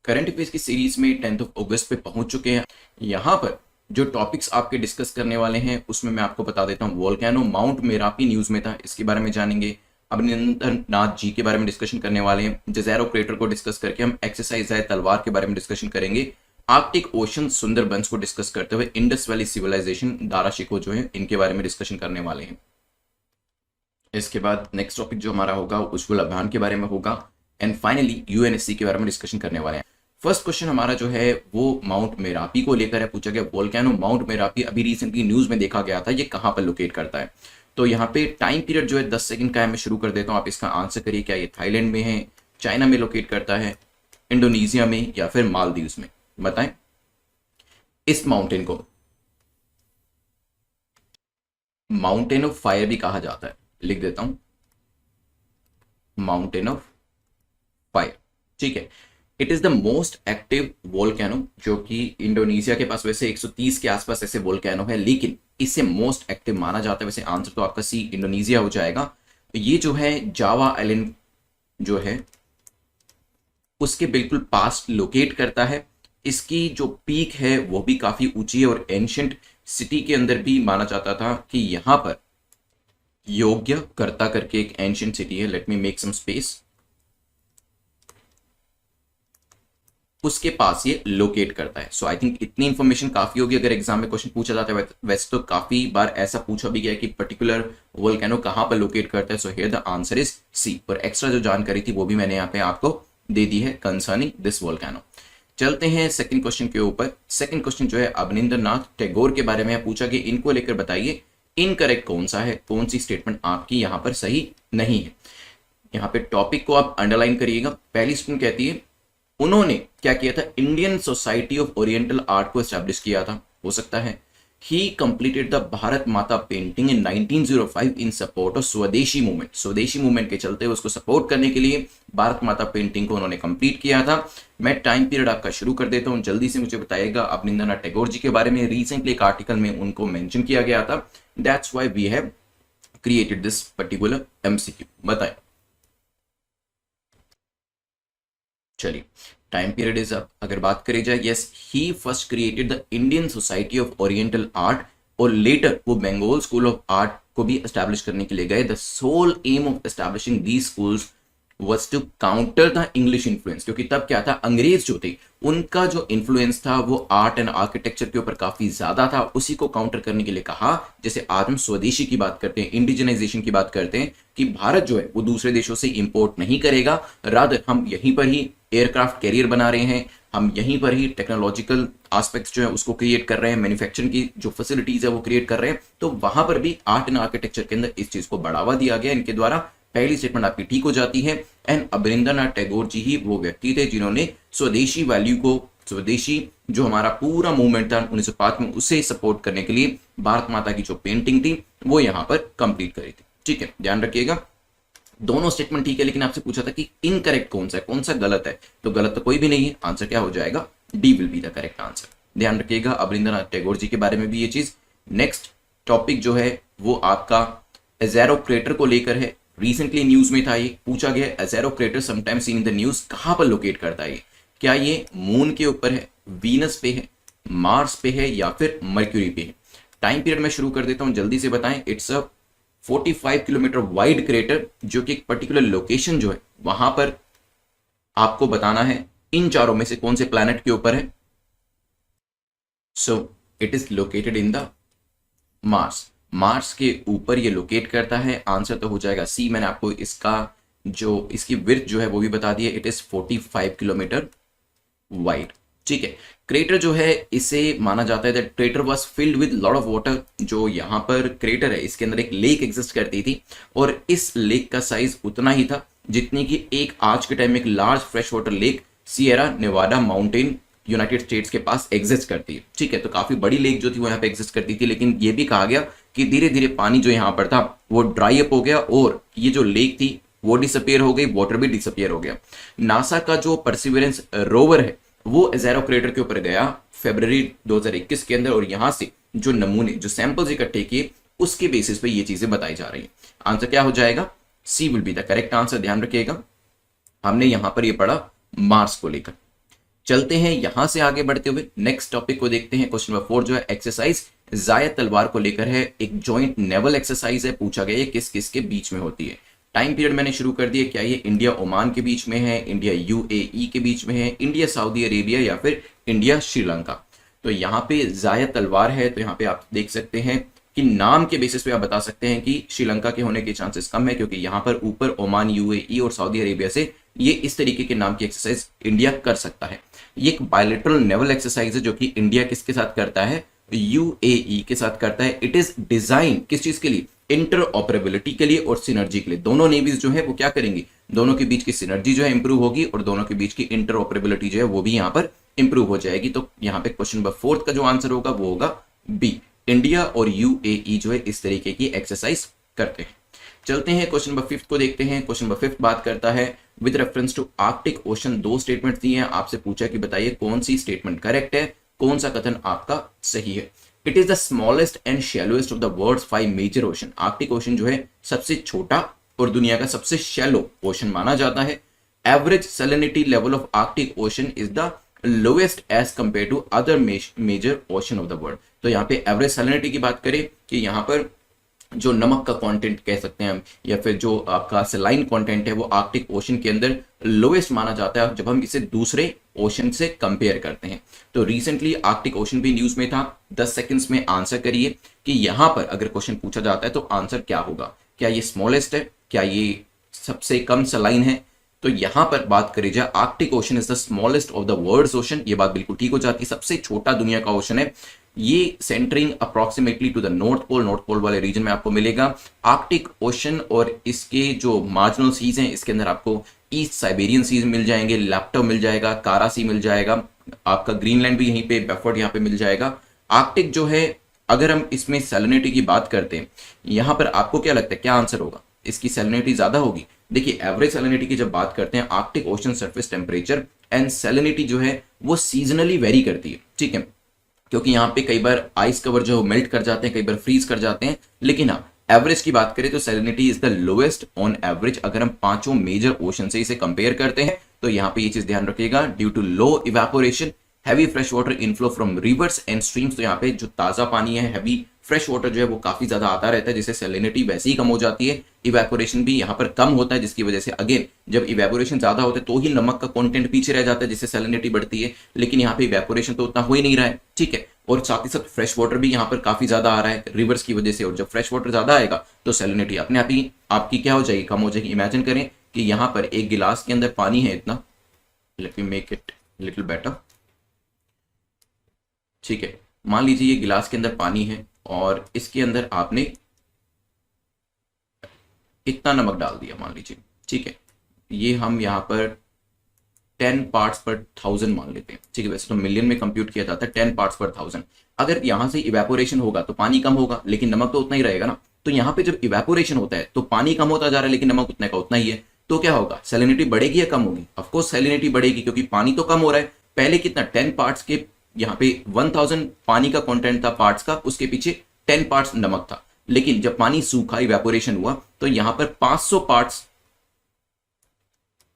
करंट अफेयर्स की सीरीज में 10 अगस्त पे पहुंच चुके हैं। यहां पर जो टॉपिक्स आपके डिस्कस करने वाले हैं उसमें मैं आपको बता देता हूं, वोल्केनो माउंट मेरापी न्यूज में था, इसके बारे में जानेंगे। अभिनंदन नाथ जी के बारे में डिस्कशन करने वाले हैं। जज़ैरो क्रेटर को डिस्कस करके हम एक्सरसाइज है तलवार के बारे में डिस्कशन करेंगे। आर्कटिक ओशन सुंदरबंस को डिस्कस करते हुए इंडस वैली सिविलाइजेशन दाराशिको जो है इनके बारे में डिस्कशन करने वाले हैं। इसके बाद नेक्स्ट टॉपिक जो हमारा होगा उज्ज्वल अभियान के बारे में होगा, एंड फाइनली यूएनएससी के बारे में डिस्कशन करने वाले हैं। फर्स्ट क्वेश्चन हमारा जो है वो माउंट मेरापी को लेकर है, पूछा गया वोल्केनो माउंट मेरापी अभी रिसेंटली न्यूज में देखा गया था, ये कहां पर लोकेट करता है। तो यहाँ पे टाइम पीरियड जो है 10 सेकंड का है, मैं शुरू कर देता हूँ, आप इसका आंसर करिए। क्या ये थाईलैंड में है, चाइना में लोकेट करता है, इंडोनेशिया में, या फिर मालदीव्स में? बताएं। इस माउंटेन को माउंटेन ऑफ फायर भी कहा जाता है, लिख देता हूं, माउंटेन ऑफ फायर। ठीक है, it is the most active volcano, जो कि इंडोनेशिया के पास वैसे 130 के आसपास ऐसे वोल्केनो है, लेकिन इसे मोस्ट एक्टिव माना जाता है। वैसे आंसर तो आपका सी इंडोनेशिया हो जाएगा। ये जो है जावा आइलैंड जो है उसके बिल्कुल पास लोकेट करता है। इसकी जो पीक है वो भी काफी ऊंची है, और एंशियंट सिटी के अंदर भी माना जाता था कि यहां पर योग्य करता करके एक एंशियंट सिटी है, let me make some space, उसके पास ये लोकेट करता है। सो आई थिंक इतनी इंफॉर्मेशन काफी होगी अगर एग्जाम में क्वेश्चन पूछा जाता है। वैसे तो काफी बार ऐसा पूछा भी गया है कि पर्टिकुलर वोल्केनो कहां पर लोकेट करता है। So here the answer is C. और एक्स्ट्रा जो जानकारी थी वो भी मैंने यहाँ पे आपको दे दी है कंसर्निंग दिस वोल्केनो। चलते हैं सेकंड क्वेश्चन के ऊपर। सेकंड क्वेश्चन जो है अवनिंद्रनाथ टैगोर के बारे में पूछा कि इनको लेकर बताइए इनकरेक्ट कौन सा है, कौन सी स्टेटमेंट आपकी यहां पर सही नहीं है। यहाँ पे टॉपिक को आप अंडरलाइन करिएगा। पहली स्टेटमेंट कहती है उन्होंने क्या किया था, Indian society of oriental art को एस्टैब्लिश किया था, हो सकता है। ही कंप्लीटेड द भारत माता painting in 1905 in support of स्वदेशी मूवमेंट। स्वदेशी मूवमेंट के चलते उसको सपोर्ट करने के लिए भारत माता पेंटिंग को उन्होंने कंप्लीट किया था। मैं टाइम पीरियड आपका शुरू कर देता हूं, जल्दी से मुझे बताइएगा। अवनिंद्रनाथ टैगोर जी के बारे में रिसेंटली एक आर्टिकल में उनको मेंशन किया गया था, that's why we have created this particular MCQ. बताएं। चलिए, टाइम पीरियड इज अप। अगर बात करी जाए, yes, he first created the Indian society of oriental art, और लेटर वो बंगाल स्कूल ऑफ आर्ट को भी एस्टैब्लिश करने के लिए गए। The sole aim of establishing these schools was to counter the English influence, क्योंकि तब क्या था, अंग्रेज जो थे उनका जो इन्फ्लुएंस था वो आर्ट एंड आर्किटेक्चर के ऊपर काफी ज्यादा था। उसी को काउंटर करने के लिए कहा, जैसे आज हम स्वदेशी की बात करते हैं, इंडिजिनाइजेशन की बात करते हैं, कि भारत जो है वो दूसरे देशों से इंपोर्ट नहीं करेगा, रादर हम यहीं पर ही एयरक्राफ्ट कैरियर बना रहे हैं, हम यहीं पर ही टेक्नोलॉजिकल एस्पेक्ट्स जो है उसको क्रिएट कर रहे हैं, मैन्युफैक्चरिंग की जो फैसिलिटीज है वो क्रिएट कर रहे हैं। तो वहां पर भी आर्ट एंड आर्किटेक्चर के अंदर इस चीज को बढ़ावा दिया गया इनके द्वारा। पहली स्टेटमेंट आपकी ठीक हो जाती है। एंड अवनिंद्रनाथ टैगोर जी ही वो व्यक्ति थे जिन्होंने स्वदेशी वैल्यू को, स्वदेशी जो हमारा पूरा मूवमेंट था 1905 में, उसे सपोर्ट करने के लिए भारत माता की जो पेंटिंग थी वो यहां पर कंप्लीट करी थी। ठीक है, ध्यान रखिएगा। दोनों स्टेटमेंट ठीक है, लेकिन आपसे पूछा था कि इनकरेक्ट कौन सा है, कौन सा गलत है, तो गलत तो कोई भी नहीं है। आंसर क्या हो जाएगा, D will be the correct answer. ध्यान रखिएगा अवनिंद्रनाथ टैगोर जी के बारे में भी ये चीज। नेक्स्ट टॉपिक जो है वो आपका एज़ेरो क्रेटर को लेकर है। रिसेंटली न्यूज में था, ये पूछा गया Jezero crater sometimes seen in the news, कहां पर लोकेट करता है? क्या ये मून के ऊपर है, वीनस पे है, मार्स पे है, या फिर मर्क्यूरी पे है? टाइम पीरियड में शुरू कर देता हूं, जल्दी से बताएं। It's a 45 kilometre wide crater, जो कि एक पर्टिकुलर लोकेशन जो है वहां पर आपको बताना है इन चारों में से कौन से प्लैनेट के ऊपर है। So it is located in the Mars. Mars के ऊपर ये लोकेट करता है। आंसर तो हो जाएगा सी। मैंने आपको इसका जो इसकी विड्थ जो है वो भी बता दिया, इट इज 45 किलोमीटर वाइड। ठीक है, क्रेटर जो है इसे माना जाता है that crater was filled with lot of water. जो यहाँ पर क्रेटर है इसके अंदर एक लेक एग्जिस्ट करती थी, और इस लेक का साइज उतना ही था जितनी कि एक आज के टाइम में एक large fresh water lake Sierra Nevada mountain United states के पास एग्जिस्ट करती है। ठीक है, तो काफी बड़ी लेक जो थी वो यहाँ पे एग्जिस्ट करती थी, लेकिन ये भी कहा गया कि धीरे धीरे पानी जो यहाँ पर था वो ड्राई अप हो गया, और ये जो लेक थी वो डिसअपियर हो गई, वाटर भी डिसअपियर हो गया। नासा का जो परसिवरेंस रोवर है वो एज़ेरो क्रेटर के ऊपर गया फरवरी 2021 के अंदर, और यहां से जो नमूने, जो सैंपल्स इकट्ठे किए, उसके बेसिस पे ये चीजें बताई जा रही हैं। आंसर क्या हो जाएगा, C will be the correct answer. ध्यान रखिएगा, हमने यहां पर ये पढ़ा मार्स को लेकर। चलते हैं यहां से आगे बढ़ते हुए नेक्स्ट टॉपिक को देखते हैं। क्वेश्चन नंबर 4 जो है एक्सरसाइज जायद तलवार को लेकर है। एक जॉइंट नेवल एक्सरसाइज है, पूछा गया है किस किस के बीच में होती है। टाइम पीरियड मैंने शुरू कर दिया। क्या ये इंडिया ओमान के बीच में है, इंडिया यूएई के बीच में है, इंडिया सऊदी अरेबिया, या फिर इंडिया श्रीलंका? तो यहाँ पे जायद तलवार है, तो यहाँ पे आप देख सकते हैं कि नाम के बेसिस पे आप बता सकते हैं कि श्रीलंका के होने के चांसेस कम है, क्योंकि यहाँ पर ऊपर ओमान, यूएई और सऊदी अरेबिया से ये इस तरीके के नाम की एक्सरसाइज इंडिया कर सकता है। ये एक बायलेटरल नेवल एक्सरसाइज है जो कि इंडिया किसके साथ करता है, यूएई के साथ करता है। इट इज डिजाइन किस चीज के लिए, इंटर ऑपरेबिलिटी के लिए और सिनर्जी के लिए। दोनों नेवीज जो है वो क्या करेंगी, दोनों के बीच की सिनर्जी जो है इंप्रूव होगी और दोनों के बीच की इंटर ऑपरेबिलिटी जो है वो भी यहाँ पर इंप्रूव हो जाएगी। तो यहाँ पे क्वेश्चन नंबर 4 का जो आंसर होगा वो होगा बी, इंडिया और यूएई जो है इस तरीके की एक्सरसाइज करते हैं। चलते हैं क्वेश्चन नंबर 5 को देखते हैं। क्वेश्चन नंबर 5 बात करता है with reference to Arctic ocean. दो स्टेटमेंट दिए हैं, आपसे पूछा कि बताइए कौन सी स्टेटमेंट करेक्ट है, कौन सा कथन आपका सही है। It is the smallest and shallowest of the world's 5 major ocean. Arctic ocean जो है सबसे छोटा और दुनिया का सबसे शैलो ओशन माना जाता है। Average salinity level of Arctic ocean is the lowest as compare to other major ocean of the world. तो यहाँ पे एवरेज सैलिनिटी की बात करें कि यहाँ पर जो नमक का कंटेंट कह सकते हैं हम, या फिर जो आपका सलाइन कंटेंट है वो आर्कटिक ओशन के अंदर लोएस्ट माना जाता है जब हम इसे दूसरे ओशन से कंपेयर करते हैं। तो रिसेंटली आर्कटिक ओशन भी न्यूज में था। 10 सेकंड्स में आंसर करिए कि यहां पर अगर क्वेश्चन पूछा जाता है तो आंसर क्या होगा। क्या ये स्मॉलेस्ट है, क्या ये सबसे कम सलाइन है? तो यहां पर बात करी जाए Arctic ocean is the smallest of the world's ocean, ये बात बिल्कुल ठीक हो जाती है। सबसे छोटा दुनिया का ओशन है, ये centering approximately to the north pole वाले रीजन में आपको मिलेगा। आर्कटिक ओशन और इसके जो मार्जिनल सीज हैं इसके अंदर आपको ईस्ट साइबेरियन सीज मिल जाएंगे, लैप्टो मिल जाएगा, कारा सी मिल जाएगा, आपका ग्रीनलैंड भी यहीं पे, बेफोर्ड यहाँ पे मिल जाएगा। आर्कटिक जो है अगर हम इसमें सैलिनिटी की बात करते हैं, यहां पर आपको क्या लगता है क्या आंसर होगा, इसकी सैलिनिटी ज्यादा होगी? देखिए एवरेज सैलिनिटी की जब बात करते हैं, Arctic ocean surface temperature and salinity जो है वो सीजनली वेरी करती है, ठीक है, क्योंकि यहाँ पे कई बार आइस कवर जो मेल्ट कर जाते हैं, कई बार फ्रीज कर जाते हैं। लेकिन हाँ एवरेज की बात करें तो salinity is the lowest on average अगर हम पांचों मेजर ओशन से इसे कंपेयर करते हैं। तो यहाँ पे ये चीज ध्यान रखिएगा, due to low evaporation heavy fresh water inflow from rivers and streams. तो यहाँ पे जो ताजा पानी है, हैवी फ्रेश वाटर जो है वो काफी ज्यादा आता रहता है, जिससे सैलिनिटी वैसे ही कम हो जाती है। इवेपोरेशन भी यहाँ पर कम होता है, जिसकी वजह से अगेन जब इवेपोरेशन ज्यादा होता है तो ही नमक का कंटेंट पीछे रह जाता है, जिससे सैलिनिटी बढ़ती है। लेकिन यहाँ पे इवेपोरेशन तो उतना हो ही नहीं रहा है, ठीक है, और साथ ही साथ फ्रेश वाटर भी यहाँ पर काफी ज्यादा आ रहा है रिवर्स की वजह से। और जब फ्रेश वाटर ज्यादा आएगा तो सैलिनिटी अपने आप ही आपकी क्या हो जाएगी, कम हो जाएगी। इमेजिन करें कि यहाँ पर एक गिलास के अंदर पानी है इतना, late me make it little better, ठीक है, मान लीजिए ये गिलास के अंदर पानी है और इसके अंदर आपने इतना नमक डाल दिया मान लीजिए, ठीक है, ये हम यहाँ पर 10 पार्ट्स पर 1000 मान लेते हैं, ठीक है, वैसे तो मिलियन में कंप्यूट किया जाता है 10 पार्ट्स पर 1000। अगर यहां से इवेपोरेशन होगा तो पानी कम होगा, लेकिन नमक तो उतना ही रहेगा ना। तो यहाँ पे जब इवेपोरेशन होता है तो पानी कम होता जा रहा है लेकिन नमक उतना का उतना ही है, तो क्या होगा, सैलिनिटी बढ़ेगी या कम होगी? ऑफकोर्स सैलिनिटी बढ़ेगी, क्योंकि पानी तो कम हो रहा है। पहले कितना 10 पार्ट्स के यहाँ पे 1000 पानी का कंटेंट था पार्ट्स का, उसके पीछे 10 पार्ट्स नमक था। लेकिन जब पानी सूखा, इवेपोरेशन हुआ, तो यहां पर 500 पार्ट्स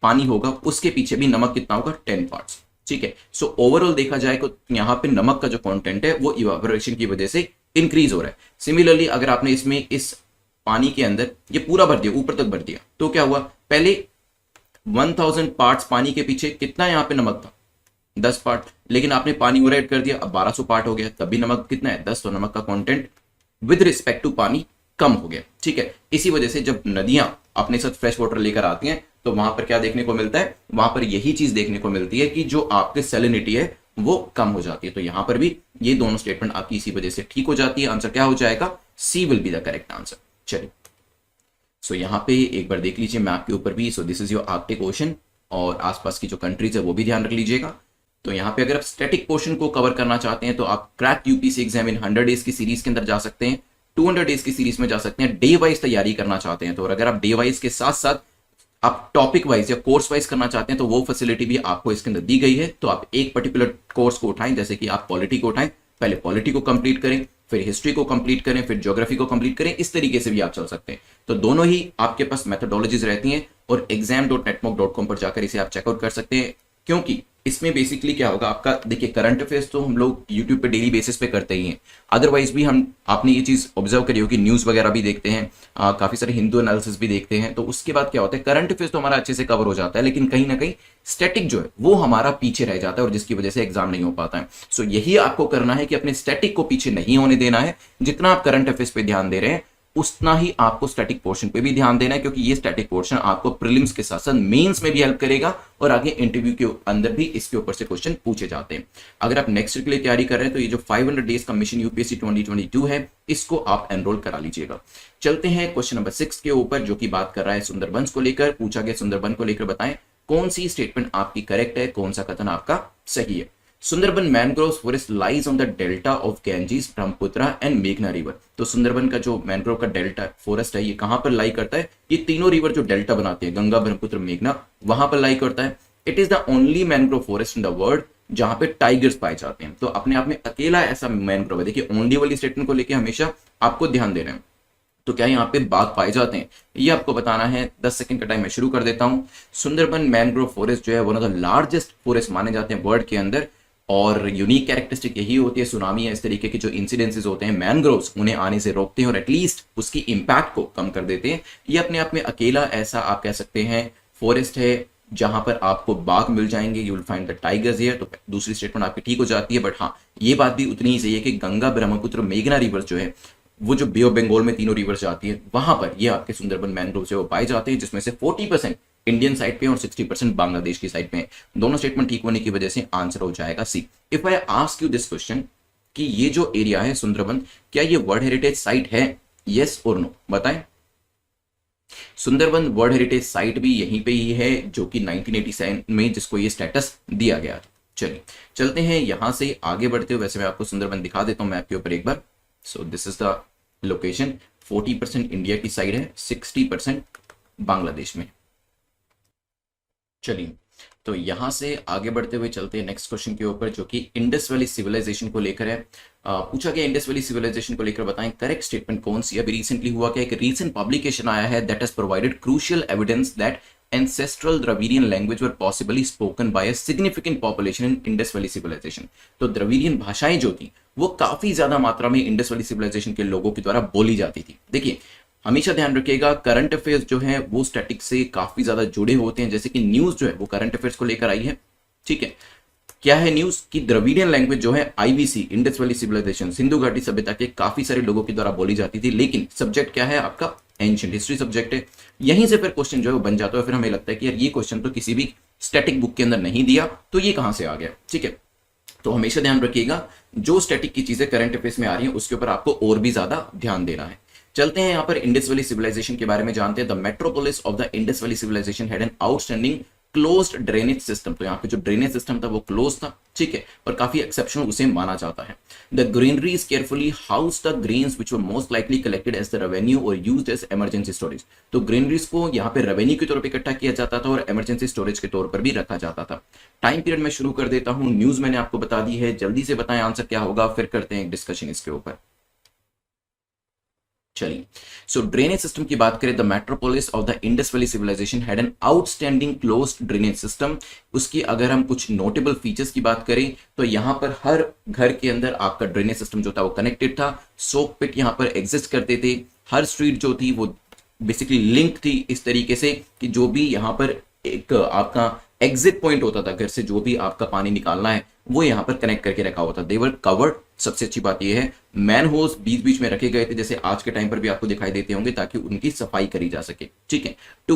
पानी होगा, उसके पीछे भी नमक कितना होगा, 10 पार्ट्स, ठीक है। सो ओवरऑल देखा जाए तो यहां पे नमक का जो कंटेंट है वो इवेपोरेशन की वजह से इंक्रीज हो रहा है। सिमिलरली अगर आपने इसमें इस पानी के अंदर ये पूरा भर दिया, ऊपर तक भर दिया, तो क्या हुआ, पहले 1000 पार्ट्स पानी के पीछे कितना यहां पे नमक था, 10 पार्ट, लेकिन आपने पानी और ऐड कर दिया, अब 1200 पार्ट हो गया, तभी नमक कितना है, 10। तो नमक का कंटेंट विद रिस्पेक्ट टू पानी कम हो गया, ठीक है। इसी वजह से जब नदियां अपने साथ फ्रेश वाटर लेकर आती हैं तो वहां पर क्या देखने को मिलता है, वहां पर यही चीज देखने को मिलती है कि जो आपके सैलिनिटी है वो कम हो जाती है। तो यहां पर भी ये दोनों स्टेटमेंट आपकी इसी वजह से ठीक हो जाती है। आंसर क्या हो जाएगा, C will be the correct answer. चलिए, सो यहां पे एक बार देख लीजिए मैप के ऊपर भी। सो this is your Arctic ocean और आसपास की जो कंट्रीज है वो भी ध्यान रख लीजिएगा। तो यहाँ पे अगर आप स्टैटिक पोर्शन को कवर करना चाहते हैं तो आप crack UPSC exam in 100 days की सीरीज के अंदर जा सकते हैं, 200 डेज की सीरीज में जा सकते हैं, डे वाइज तैयारी करना चाहते हैं तो। और अगर आप डे वाइज के साथ साथ आप टॉपिक वाइज या कोर्स वाइज करना चाहते हैं तो वो फैसिलिटी भी आपको इसके अंदर दी गई है। तो आप एक पर्टिकुलर कोर्स को उठाएं, जैसे कि आप पॉलिटी को उठाएं, पहले पॉलिटी को कंप्लीट करें, फिर हिस्ट्री को कंप्लीट करें, फिर ज्योग्राफी को कंप्लीट करें, इस तरीके से भी आप चल सकते हैं। तो दोनों ही आपके पास मेथोडोलॉजीज रहती हैं और exam.netmock.com पर जाकर इसे आप चेकआउट कर सकते हैं, क्योंकि इसमें बेसिकली क्या होगा आपका, देखिए करंट अफेयर्स तो हम लोग यूट्यूब पे डेली बेसिस पे करते ही हैं, अदरवाइज भी हम आपने ये चीज ऑब्जर्व करी होगी, न्यूज वगैरह भी देखते हैं, काफी सारे हिंदू एनालिसिस भी देखते हैं। तो उसके बाद क्या होता है, करंट अफेयर्स तो हमारा अच्छे से कवर हो जाता है, लेकिन कहीं ना कहीं स्टैटिक जो है वो हमारा पीछे रह जाता है और जिसकी वजह से एग्जाम नहीं हो पाता है। सो यही आपको करना है कि अपने स्टैटिक को पीछे नहीं होने देना है। जितना आप करंट अफेयर्स पे ध्यान दे रहे हैं उतना ही आपको स्टैटिक पोर्शन पे भी ध्यान देना है, क्योंकि ये स्टैटिक पोर्शन आपको प्रीलिम्स के साथ साथ मेंस में भी हेल्प करेगा और आगे इंटरव्यू के अंदर भी इसके ऊपर से क्वेश्चन पूछे जाते हैं। अगर आप नेक्स्ट ईयर के लिए तैयारी कर रहे हैं तो ये जो 500 डेज का मिशन यूपीएससी 2022 है, इसको आप एनरोल करा लीजिएगा। चलते हैं क्वेश्चन नंबर 6 के ऊपर, जो कि बात कर रहा है सुंदरबंस को लेकर। पूछा गया सुंदरबन को लेकर बताएं कौन सी स्टेटमेंट आपकी करेक्ट है, कौन सा कथन आपका सही है। Sundarban mangrove forest lies on the delta of Ganges, Brahmaputra and मेघना रिवर। तो सुंदरबन का जो मैनग्रोव का डेल्टा फॉरेस्ट है, ये कहां पर लाई करता है? ये तीनों रिवर जो डेल्टा बनाते हैं, गंगा, ब्रह्मपुत्र, मेघना, वहां पर लाई करता है। It is the only mangrove forest in the world जहां पे टाइगर्स पाए जाते हैं। तो अपने आप में अकेला ऐसा मैनग्रोव है। देखिए, ओनली वाली स्टेटमेंट को लेकर हमेशा आपको ध्यान देना है। तो क्या यहाँ पे बाघ पाए जाते हैं, ये आपको बताना है। 10 सेकंड का टाइम मैं शुरू कर देता हूं। सुंदरबन मैनग्रोव फॉरेस्ट जो है one of the largest forest माने जाते हैं वर्ल्ड के अंदर, और यूनिक कैरेक्टरिस्टिक यही होती है, सुनामी या इस तरीके के जो इंसिडेंसेस होते हैं मैनग्रोव्स, उन्हें आने से रोकते हैं और एटलीस्ट उसकी इंपैक्ट को कम कर देते हैं। ये अपने आप में अकेला ऐसा आप कह सकते हैं फॉरेस्ट है जहां पर आपको बाघ मिल जाएंगे, you will find the tigers here. तो दूसरी स्टेटमेंट आपकी ठीक हो जाती है। बट हाँ, ये बात भी उतनी ही सही है कि गंगा, ब्रह्मपुत्र, मेघना रिवर्स जो है, वो जो बे ऑफ बंगाल में तीनों रिवर्स जाती है, वहां पर ये आपके सुंदरबन मैनग्रोव से वो पाए जाते हैं, जिसमें से 40% इंडियन साइड पे और 60% बांग्लादेश की साइड पे। दोनों स्टेटमेंट ठीक होने की वजह से आंसर हो जाएगा C. If I ask you this question कि ये जो एरिया है सुंदरबन, क्या ये वर्ल्ड हेरिटेज साइट है, यस और नो, बताएं। सुंदरबन वर्ल्ड हेरिटेज साइट भी यहीं पे ही है, जो कि 1987 में जिसको ये स्टेटस दिया गया था। चलिए चलते हैं यहां से आगे बढ़ते हुए। वैसे मैं आपको सुंदरबन दिखा देता हूं मैप के ऊपर एक बार। So this is the location. 40% India की साइड है, 60% बांग्लादेश में। चलिए, तो यहां से आगे बढ़ते हुए चलते हैं नेक्स्ट क्वेश्चन के ऊपर, जो कि इंडस वैली सिविलाइजेशन को लेकर है। पूछा गया इंडस वैली सिविलाइजेशन को लेकर बताएं करेक्ट स्टेटमेंट कौन सी। अभी रिसेंटली हुआ क्या, एक रीसेंट पब्लिकेशन आया है that has provided crucial evidence that ancestral Dravidian language were possibly spoken by a significant population in Indus Valley civilization। तो द्रविडियन भाषाएं जो थी वो काफी ज्यादा मात्रा में इंडस वैली सिविलाइजेशन के लोगों के द्वारा बोली जाती थी। देखिए, हमेशा ध्यान रखिएगा, करंट अफेयर्स जो है वो स्टैटिक से काफी ज्यादा जुड़े होते हैं। जैसे कि न्यूज जो है वो करंट अफेयर्स को लेकर आई है, ठीक है। क्या है न्यूज कि द्रविडियन लैंग्वेज जो है IVC, Indus valley civilisation, Sindhu घाटी सभ्यता के काफी सारे लोगों के द्वारा बोली जाती थी। लेकिन सब्जेक्ट क्या है आपका, एंशिएंट हिस्ट्री सब्जेक्ट है। यहीं से फिर क्वेश्चन जो है वो बन जाता है। फिर हमें लगता है कि यार ये क्वेश्चन तो किसी भी स्टैटिक बुक के अंदर नहीं दिया, तो ये कहां से आ गया, ठीक है। तो हमेशा ध्यान रखिएगा, जो स्टैटिक की चीजें करंट अफेयर्स में आ रही हैं उसके ऊपर आपको और भी ज्यादा ध्यान देना है। चलते हैं यहाँ पर इंडस वैली सिविलाइजेशन के बारे में जानते हैं। The metropolis of the Indus valley civilisation had an outstanding closed drainage system. तो यहाँ पे जो ड्रेनेज सिस्टम था वो क्लोज था, ठीक है, और काफी एक्सेप्शनल उसे माना जाता है। The granaries carefully house the grains which were most likely collected as the revenue और यूज्ड एज इमरजेंसी स्टोरेज। तो ग्रीनरीज को यहाँ पे रेवेन्यू के तौर पर इकट्ठा किया जाता था और इमरजेंसी स्टोरेज के तौर पर भी रखा जाता था। टाइम पीरियड में शुरू कर देता हूँ। न्यूज मैंने आपको बता दी है, जल्दी से बताएं आंसर क्या होगा, फिर करते हैं एक डिस्कशन इसके ऊपर। चलिए, सो ड्रेनेज सिस्टम की बात करें, the metropolis of the Indus valley civilisation had an outstanding closed drainage system. उसकी अगर हम कुछ नोटेबल फीचर्स की बात करें तो यहां पर हर घर के अंदर आपका ड्रेनेज सिस्टम जो था वो कनेक्टेड था। सोक पिट यहां पर एग्जिस्ट करते थे। हर स्ट्रीट जो थी वो बेसिकली लिंक थी इस तरीके से कि जो भी यहां पर एक आपका एग्जिट पॉइंट होता था घर से, जो भी आपका पानी निकालना है वो यहां पर कनेक्ट करके रखा होता। दे वर कवर्ड। सबसे अच्छी बात यह है मैन होल्स बीच बीच में रखे गए थे, जैसे आज के टाइम पर भी आपको दिखाई देते होंगे, ताकि उनकी सफाई करी जा सके, ठीक है। To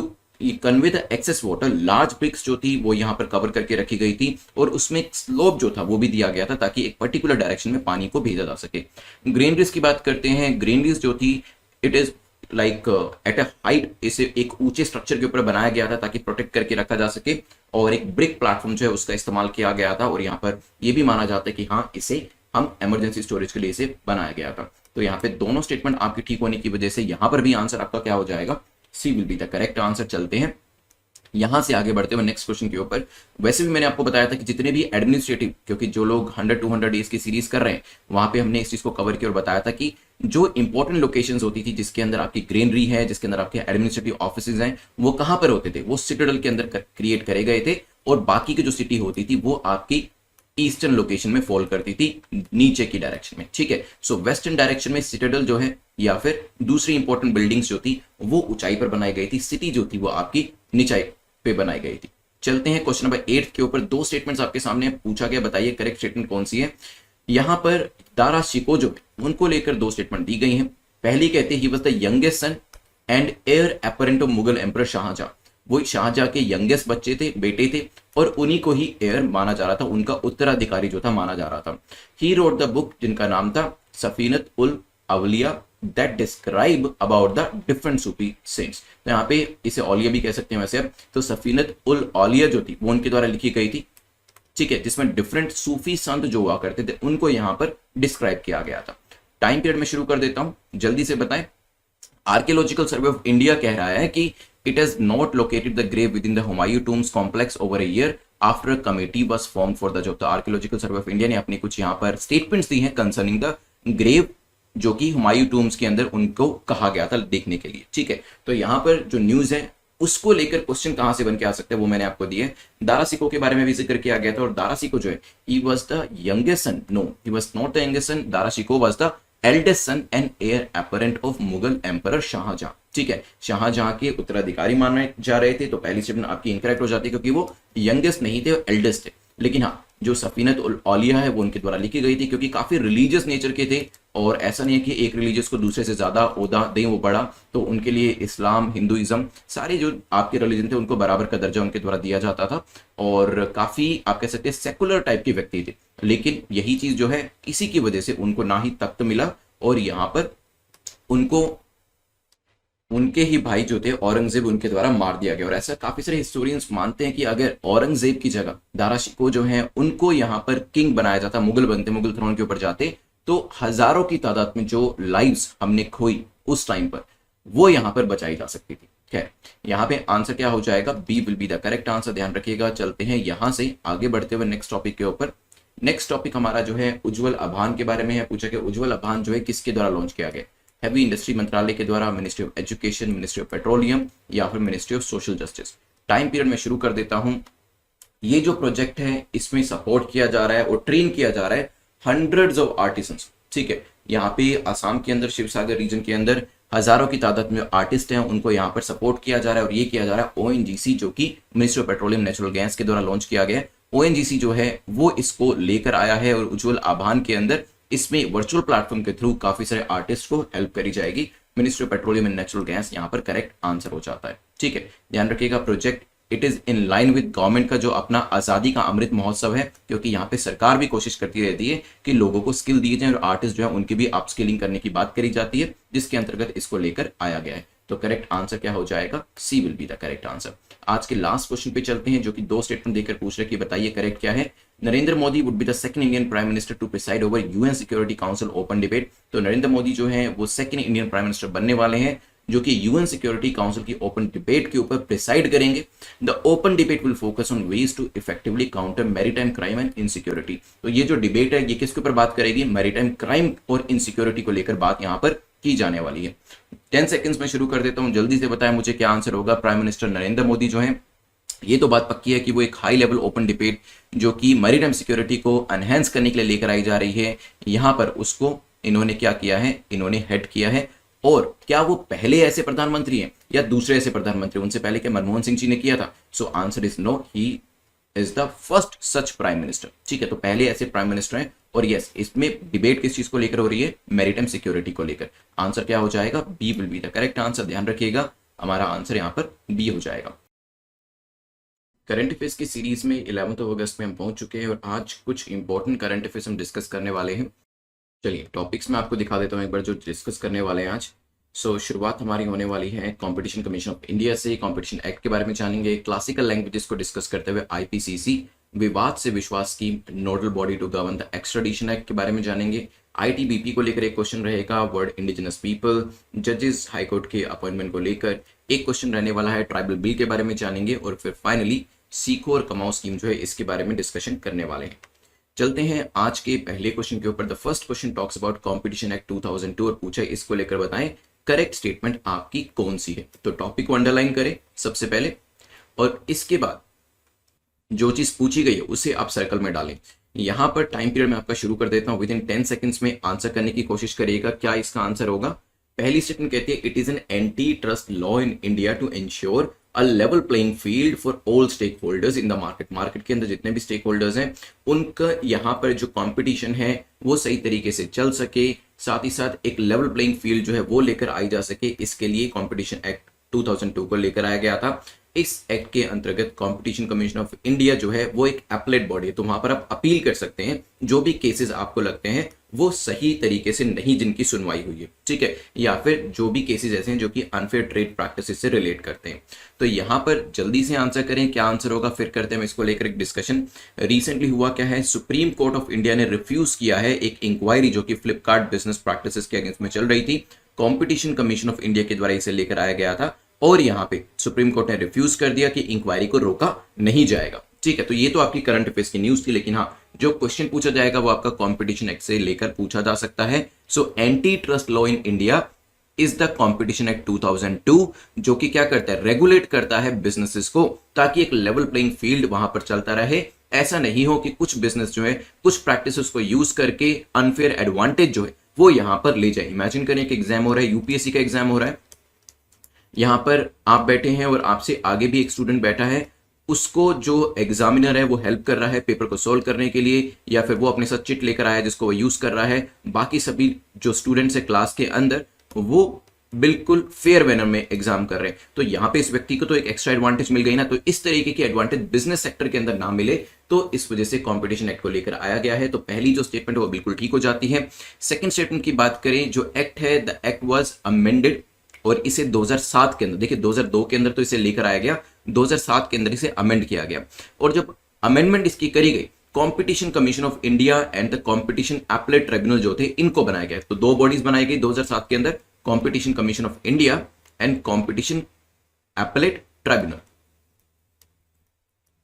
convey the excess water, large bricks जो थी वो यहां पर कवर करके रखी गई थी और उसमें एक स्लोप जो था वो भी दिया गया था ताकि एक पर्टिकुलर डायरेक्शन में पानी को भेजा जा सके। ग्रीनरीज की बात करते हैं। ग्रीनरीज जो थी it is like at a height, इसे एक ऊंचे स्ट्रक्चर के ऊपर बनाया गया था ताकि प्रोटेक्ट करके रखा जा सके, और एक ब्रिक प्लेटफॉर्म जो है उसका इस्तेमाल किया गया था। और यहाँ पर यह भी माना जाता है कि हाँ, इसे हम इमरजेंसी स्टोरेज के लिए इसे बनाया गया था। तो यहाँ पे दोनों स्टेटमेंट आपकी ठीक होने की वजह से यहाँ पर भी आंसर आपका क्या हो जाएगा, C will be the correct answer. चलते हैं यहां से आगे बढ़ते हुए नेक्स्ट क्वेश्चन के ऊपर। वैसे भी मैंने आपको बताया था कि जितने भी एडमिनिस्ट्रेटिव, क्योंकि जो लोग 100-200 डेज की सीरीज कर रहे हैं वहां पे हमने इस चीज को कवर किया और बताया था कि जो इंपॉर्टेंट लोकेशंस होती थी जिसके अंदर आपकी ग्रीनरी है, जिसके अंदर आपके एडमिनिस्ट्रेटिव ऑफिसेज हैं, वो कहां पर होते थे, वो सिटाडेल के अंदर क्रिएट करे गए थे। और बाकी की जो सिटी होती थी वो आपकी ईस्टर्न लोकेशन में फॉल करती थी, नीचे की डायरेक्शन में, ठीक है। सो वेस्टर्न डायरेक्शन में सिटाडेल जो है या फिर दूसरी इंपॉर्टेंट बिल्डिंग्स जो थी वो ऊंचाई पर बनाई गई थी, सिटी जो थी वो आपकी निचाई पे बनाई गई थी। चलते हैं क्वेश्चन नंबर 8 के ऊपर। दो स्टेटमेंट्स आपके सामने पूछा गया, बताइए करेक्ट स्टेटमेंट कौन सी है। यहां पर दारा शिको जो उनको लेकर दो स्टेटमेंट दी गई हैं। पहली कहते he was the youngest son and heir apparent of Mughal emperor Shah Jahan. वो शाहजहां के यंगेस्ट बच्चे थे, बेटे थे, और उन्हीं को ही एयर माना जा रहा था, उनका उत्तराधिकारी जो था माना जा रहा था। ही रोट द बुक जिनका नाम था Safinat ul Auliya that describe about the different Sufi saints. तो यहाँ पे इसे औलिया भी कह सकते हैं वैसे। तो सफीनत उल औलिया जो थी वो उनके द्वारा लिखी गई थी, ठीक है, जिसमें डिफरेंट सूफी संत जो हुआ करते थे उनको यहाँ पर डिस्क्राइब किया गया था। टाइम पीरियड में शुरू कर देता हूं, जल्दी से बताएं। आर्कियोलॉजिकल सर्वे ऑफ इंडिया कह रहा है कि it has not located the grave within the Humayun tomb's complex over a year after a committee was form for the job. Archaeological survey of India ने अपनी कुछ यहाँ पर स्टेटमेंट्स दी हैं कंसर्निंग द ग्रेव जो कि हुमायूं टूम्स के अंदर उनको कहा गया था देखने के लिए, ठीक है। तो यहाँ पर जो न्यूज है उसको लेकर क्वेश्चन कहां से बन के आ सकते हैं वो मैंने आपको दिए। दारा सिको के बारे में भी जिक्र किया गया था, और दारा सिको जो है he was the youngest son, no he was not the youngest son, Dara Shikoh was the eldest son and heir apparent of Mughal emperor Shah Jahan, ठीक है। शाहजहां के उत्तराधिकारी माने जा रहे थे, तो पहली स्टेटमेंट आपकी इनकरेक्ट हो जाती है क्योंकि वो यंगेस्ट नहीं थे, वो एल्डेस्ट थे। लेकिन हाँ, जो सफीनत उल औलिया है वो उनके द्वारा लिखी गई थी क्योंकि काफी रिलीजियस नेचर के थे, और ऐसा नहीं है कि एक रिलीजियस को दूसरे से ज्यादा ओहदा दें वो बड़ा, तो उनके लिए इस्लाम, हिंदुइज्म, सारे जो आपके रिलीजन थे उनको बराबर का दर्जा उनके द्वारा दिया जाता था, और काफी आप कह सकते हैं सेकुलर टाइप के व्यक्ति थे। लेकिन यही चीज जो है इसी की वजह से उनको ना ही तख्त मिला, और यहाँ पर उनको उनके ही भाई जो थे औरंगजेब उनके द्वारा मार दिया गया। और ऐसा काफी सारे हिस्टोरियंस मानते हैं कि अगर औरंगजेब की जगह दारा शिकोह जो है उनको यहाँ पर किंग बनाया जाता, मुगल बनते, मुगल थ्रोन के ऊपर जाते, तो हजारों की तादाद में जो लाइव्स हमने खोई उस टाइम पर वो यहाँ पर बचाई जा सकती थी। खैर, यहाँ पे आंसर क्या हो जाएगा, B will be the correct answer, ध्यान रखिएगा। चलते हैं यहां से आगे बढ़ते हुए नेक्स्ट टॉपिक के ऊपर। नेक्स्ट टॉपिक हमारा जो है उज्जवल अभियान के बारे में है। पूछा कि उज्जवल अभियान जो है किसके द्वारा लॉन्च किया गया, हैवी इंडस्ट्री मंत्रालय के द्वारा, ministry of education, ministry of petroleum, या फिर ministry of social justice. Time period में शुरू कर देता हूं। ये जो प्रोजेक्ट है इसमें सपोर्ट किया जा रहा है और ट्रेन किया जा रहा है हंड्रेड्स ऑफ आर्टिसंस, ठीक है। यहाँ पे आसाम के अंदर, शिवसागर रीजन के अंदर हजारों की तादाद में आर्टिस्ट हैं, उनको यहाँ पर सपोर्ट किया जा रहा है, और ये किया जा रहा है ओएनजीसी जो कि ministry of petroleum natural gas के द्वारा लॉन्च किया गया है। ओएनजीसी जो है वो इसको लेकर आया है, और उज्जवल अभियान के अंदर इसमें वर्चुअल प्लेटफॉर्म के थ्रू काफी सारे आर्टिस्ट को हेल्प करी जाएगी। Ministry of petroleum and natural gas यहाँ पर करेक्ट आंसर हो जाता है, ठीक है। ध्यान रखिएगा, project it is in line with government का जो अपना आजादी का अमृत महोत्सव है, क्योंकि यहाँ पे सरकार भी कोशिश करती रहती है कि लोगों को स्किल दिए जाए, और आर्टिस्ट जो है उनकी भी अपस्किलिंग करने की बात करी जाती है, जिसके अंतर्गत इसको लेकर आया गया है। तो करेक्ट आंसर क्या हो जाएगा, C will be the correct answer. आज के लास्ट क्वेश्चन पे चलते हैं, जो कि दो स्टेटमेंट देकर पूछ रहे कि बताइए करेक्ट क्या है। Narendra Modi would be the second Indian prime minister to preside over UN security council open debate. तो नरेंद्र मोदी जो है वो सेकंड इंडियन प्राइम मिनिस्टर बनने वाले हैं जो कि यूएन सिक्योरिटी काउंसिल की ओपन डिबेट के ऊपर प्रिसाइड करेंगे। The open debate will focus on ways to effectively counter maritime crime and insecurity. तो ये जो डिबेट है ये किसके ऊपर बात करेगी, मैरीटाइम क्राइम और इनसिक्योरिटी को लेकर बात यहाँ पर की जाने वाली है। 10 सेकंड्स में शुरू कर देता हूं, जल्दी से बताएं मुझे क्या आंसर होगा। प्राइम मिनिस्टर नरेंद्र मोदी जो है, ये तो बात पक्की है कि वो एक हाई लेवल ओपन डिबेट जो कि मैरीटाइम सिक्योरिटी को एनहेंस करने के लिए लेकर आई जा रही है, यहां पर उसको इन्होंने क्या किया है, इन्होंने हेड किया है। और क्या वो पहले ऐसे प्रधानमंत्री हैं या दूसरे ऐसे प्रधानमंत्री, उनसे पहले क्या मनमोहन सिंह जी ने किया था? So answer is no, he is the first such prime minister, ठीक है। तो पहले ऐसे प्राइम मिनिस्टर हैं, और यस इसमें डिबेट किस चीज को लेकर हो रही है, मैरीटाइम सिक्योरिटी को लेकर। आंसर क्या हो जाएगा, B will be the correct answer. ध्यान रखिएगा, हमारा आंसर यहाँ पर बी हो जाएगा। करंट अफेयर्स की सीरीज में 11 अगस्त में हम पहुंच चुके हैं, और आज कुछ इंपॉर्टेंट करंट अफेयर्स हम डिस्कस करने वाले हैं। चलिए टॉपिक्स में आपको दिखा देता हूं एक बार जो डिस्कस करने वाले हैं आज। शुरुआत हमारी होने वाली है कंपटीशन कमीशन ऑफ इंडिया से। कंपटीशन एक्ट के बारे में जानेंगे, क्लासिकल लैंग्वेजेस को डिस्कस करते हुए आईपीसीसी, विवाद से विश्वास की nodal body to govern the extradition act के बारे में जानेंगे। आईटीबीपी को लेकर एक क्वेश्चन रहेगा, वर्ड इंडिजिनस पीपल, जजेस हाईकोर्ट के अपॉइंटमेंट को लेकर एक क्वेश्चन रहने वाला है। ट्राइबल बिल के बारे में जानेंगे, और फिर फाइनली सीखो और कमाओ स्कीम जो है इसके बारे में डिस्कशन करने वाले हैं। चलते हैं आज के पहले क्वेश्चन के ऊपर। The first question talks about competition act 2002 और पूछा इसको लेकर बताएं करेक्ट स्टेटमेंट आपकी कौन सी है। तो टॉपिक को अंडरलाइन करें सबसे पहले, और इसके बाद जो चीज पूछी गई है उसे आप सर्कल में डालें। यहां पर टाइम पीरियड में आपका शुरू कर देता हूं, विद इन 10 सेकंड्स में आंसर करने की कोशिश करिएगा क्या इसका आंसर होगा। पहली स्टेटमेंट कहती है, it is an antitrust law in India to ensure a level playing field for all stakeholders in the market. Market के अंदर जितने भी स्टेक होल्डर्स हैं उनका यहाँ पर जो कंपटीशन है वो सही तरीके से चल सके, साथ ही साथ एक लेवल प्लेइंग फील्ड जो है वो लेकर आई जा सके, इसके लिए कंपटीशन एक्ट 2002 को लेकर आया गया था। इस एक्ट के अंतर्गत कंपटीशन कमीशन ऑफ इंडिया जो है वो एक एपलेट बॉडी है, तो वहां पर आप अपील कर सकते हैं जो भी केसेस आपको लगते हैं वो सही तरीके से नहीं जिनकी सुनवाई हुई है, ठीक है, या फिर जो भी केसेस ऐसे हैं जो कि अनफेयर ट्रेड प्रैक्टिसेस से रिलेट करते हैं। तो यहां पर जल्दी से आंसर करें, क्या आंसर होगा, फिर करते हैं इसको लेकर एक डिस्कशन। रिसेंटली हुआ क्या है, सुप्रीम कोर्ट ऑफ इंडिया ने रिफ्यूज किया है एक इंक्वायरी जो कि फ्लिपकार्ट बिजनेस प्रैक्टिसेस के अगेंस्ट में चल रही थी। कॉम्पिटिशन कमीशन ऑफ इंडिया के द्वारा इसे लेकर आया गया था और यहां पे सुप्रीम कोर्ट ने रिफ्यूज कर दिया कि इंक्वायरी को रोका नहीं जाएगा, ठीक है। तो ये तो आपकी करंट अफेयर्स की न्यूज थी, लेकिन हाँ जो क्वेश्चन पूछा जाएगा वो आपका कॉम्पिटिशन एक्ट से लेकर पूछा जा सकता है। So anti trust law in India is the competition act 2002, जो कि क्या करता है, रेगुलेट करता है बिजनेसेस को, ताकि एक लेवल प्लेइंग फील्ड वहां पर चलता रहे। ऐसा नहीं हो कि कुछ बिजनेस जो है कुछ प्रैक्टिसेस को यूज करके अनफेयर एडवांटेज जो है वो यहां पर ले जाए। इमेजिन करें कि एग्जाम हो रहा है, यूपीएससी का एग्जाम हो रहा है, यहां पर आप बैठे हैं और आपसे आगे भी एक स्टूडेंट बैठा है, उसको जो एग्जामिनर है वो हेल्प कर रहा है पेपर को सोल्व करने के लिए, या फिर वो अपने साथ चिट लेकर आया जिसको वो यूज कर रहा है। बाकी सभी जो स्टूडेंट्स है क्लास के अंदर वो बिल्कुल फेयर मैनर में एग्जाम कर रहे हैं, तो यहां पे इस व्यक्ति को तो एक एक्स्ट्रा एडवांटेज मिल गई ना। तो इस तरीके की एडवांटेज बिजनेस सेक्टर के अंदर ना मिले, तो इस वजह से कंपटीशन एक्ट को लेकर आया गया है। तो पहली जो स्टेटमेंट है वो बिल्कुल ठीक हो जाती है। सेकंड स्टेटमेंट की बात करें, जो एक्ट है, द एक्ट वाज अमेंडेड, और इसे 2007 के अंदर, देखिए 2002 के अंदर तो इसे लेकर आया गया, 2007 के अंदर इसे अमेंड किया गया। और जब अमेंडमेंट इसकी करी गई, competition commission of India and the competition appellate tribunal जो थे इनको बनाया गया। तो दो बॉडीज बनाई गई 2007 के अंदर, competition commission of India and competition appellate tribunal,